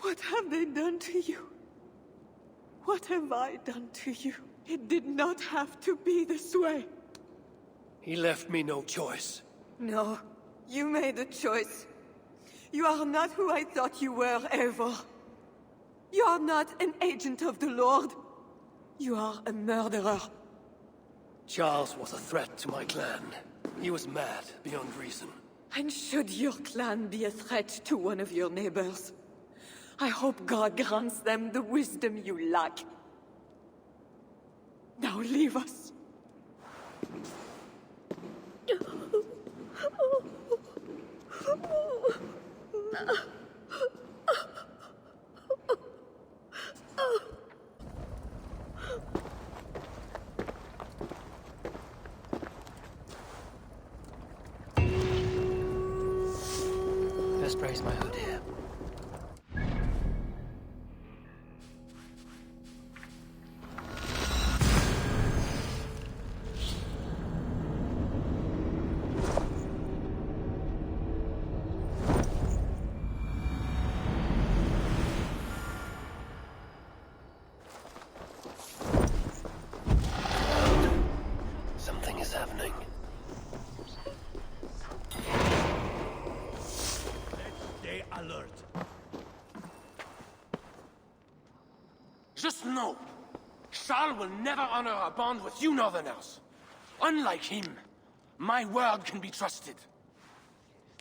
What have they done to you? What have I done to you? It did not have to be this way. He left me no choice. No, you made a choice. You are not who I thought you were, Eivor. You are not an agent of the Lord. You are a murderer. Charles was a threat to my clan. He was mad beyond reason. And should your clan be a threat to one of your neighbors, I hope God grants them the wisdom you lack. Now leave us. best raise my hood here. Something is happening. Stay alert. Just know, Charles will never honor a bond with you Northerners. Unlike him, my word can be trusted.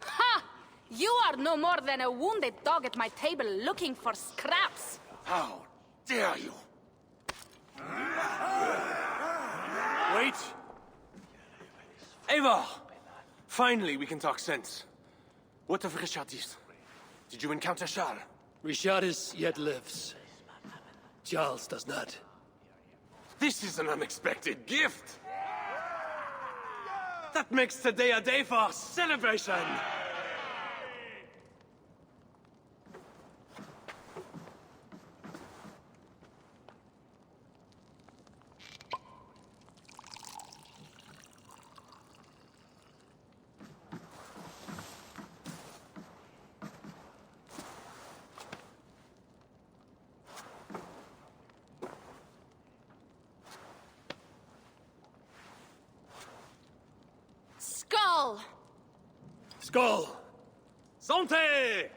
Ha! You are no more than a wounded dog at my table looking for scraps. How dare you? Wait! Eivor! Finally, we can talk sense. What of Richardis? Did you encounter Charles? Richardis yet lives. Charles does not. This is an unexpected gift! That makes today a day for celebration! Skull! Skull! Santé!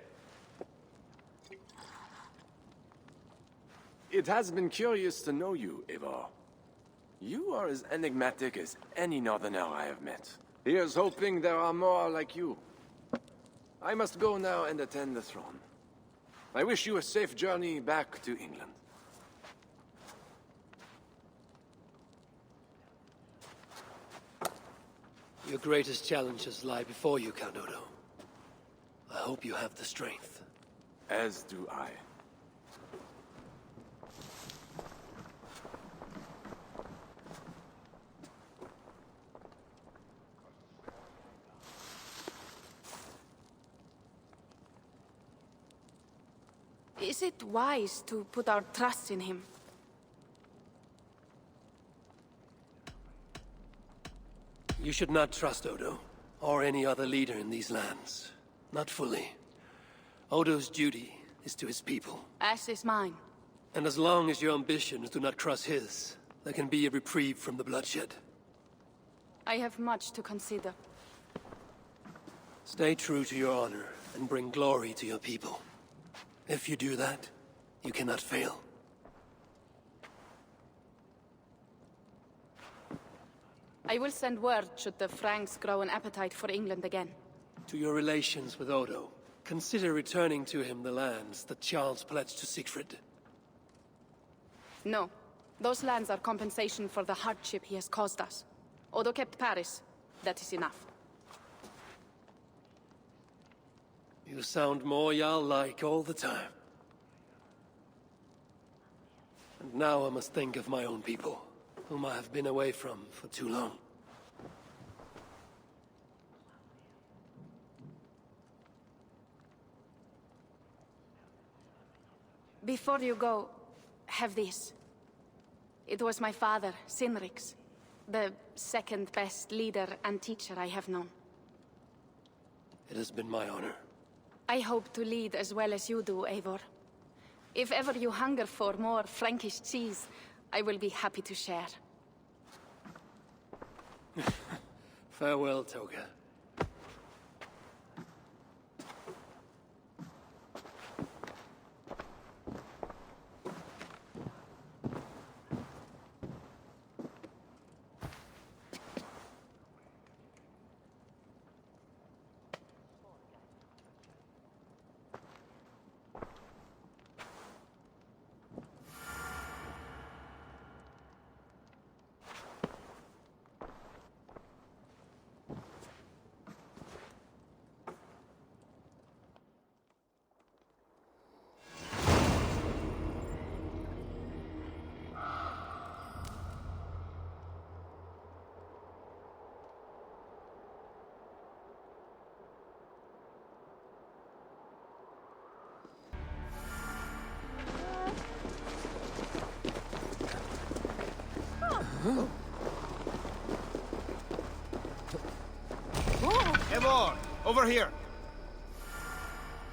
It has been curious to know you, Eivor. You are as enigmatic as any Northerner I have met. Here's hoping there are more like you. I must go now and attend the throne. I wish you a safe journey back to England. Your greatest challenges lie before you, Count Odo. I hope you have the strength. As do I. Is it wise to put our trust in him? You should not trust Odo, or any other leader in these lands. Not fully. Odo's duty is to his people. As is mine. And as long as your ambitions do not cross his, there can be a reprieve from the bloodshed. I have much to consider. Stay true to your honor, and bring glory to your people. If you do that, you cannot fail. I will send word should the Franks grow an appetite for England again. To your relations with Odo, consider returning to him the lands that Charles pledged to Siegfried. No. Those lands are compensation for the hardship he has caused us. Odo kept Paris. That is enough. You sound more Jarl-like all the time. And now I must think of my own people, whom I have been away from for too long. Before you go, have this. It was my father, Sinrik's, the second best leader and teacher I have known. It has been my honor. I hope to lead as well as you do, Eivor. If ever you hunger for more Frankish cheese, I will be happy to share. Farewell, Toga. Eivor, over here.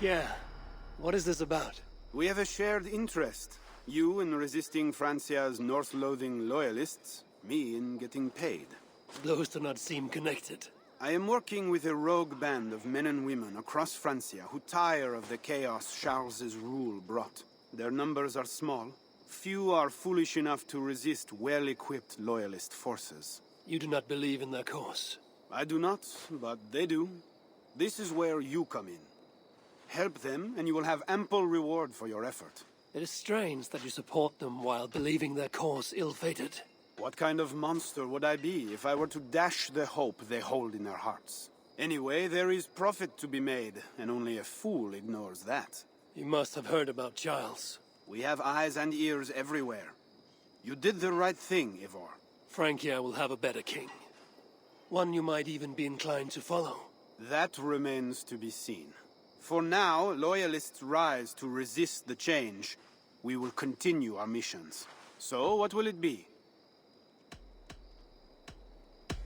Yeah. What is this about? We have a shared interest. You in resisting Francia's North-loathing loyalists, me in getting paid. Those do not seem connected. I am working with a rogue band of men and women across Francia who tire of the chaos Charles's rule brought. Their numbers are small. Few are foolish enough to resist well-equipped loyalist forces. You do not believe in their cause? I do not, but they do. This is where you come in. Help them, and you will have ample reward for your effort. It is strange that you support them while believing their cause ill-fated. What kind of monster would I be if I were to dash the hope they hold in their hearts? Anyway, there is profit to be made, and only a fool ignores that. You must have heard about Charles. We have eyes and ears everywhere. You did the right thing, Eivor. Francia will have a better king. One you might even be inclined to follow. That remains to be seen. For now, loyalists rise to resist the change. We will continue our missions. So, what will it be?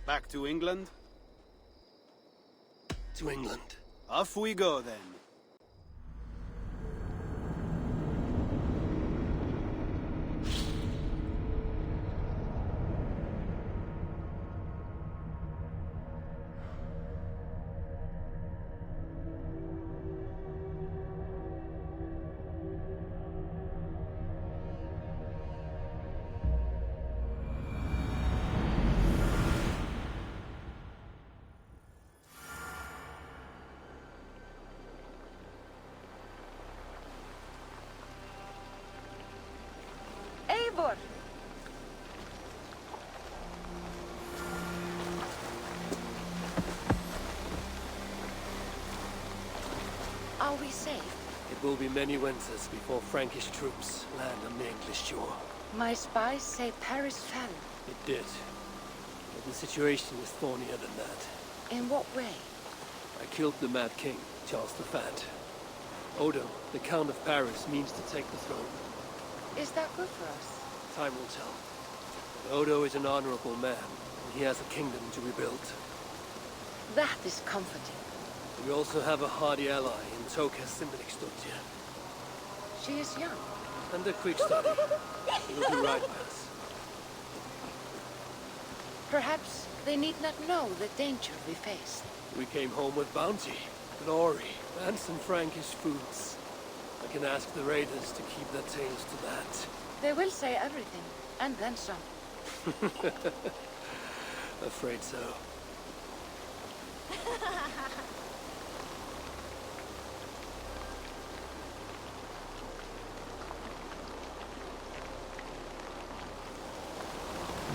Back to England? To England. Off we go, then. Eivor! Are we safe? It will be many winters before Frankish troops land on the English shore. My spies say Paris fell. It did. But the situation is thornier than that. In what way? I killed the Mad King, Charles the Fat. Odo, the Count of Paris, means to take the throne. Is that good for us? Time will tell. But Odo is an honorable man, and he has a kingdom to rebuild. That is comforting. We also have a hardy ally in Thor'S Infiltrate. She is young. And a quick study. She will do right by us. Perhaps they need not know the danger we face. We came home with bounty, glory, and some Frankish foods. I can ask the raiders to keep their tails to that. They will say everything, and then some. Afraid so.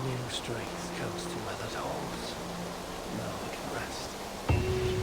New strength comes to weathered halls. Now we can rest.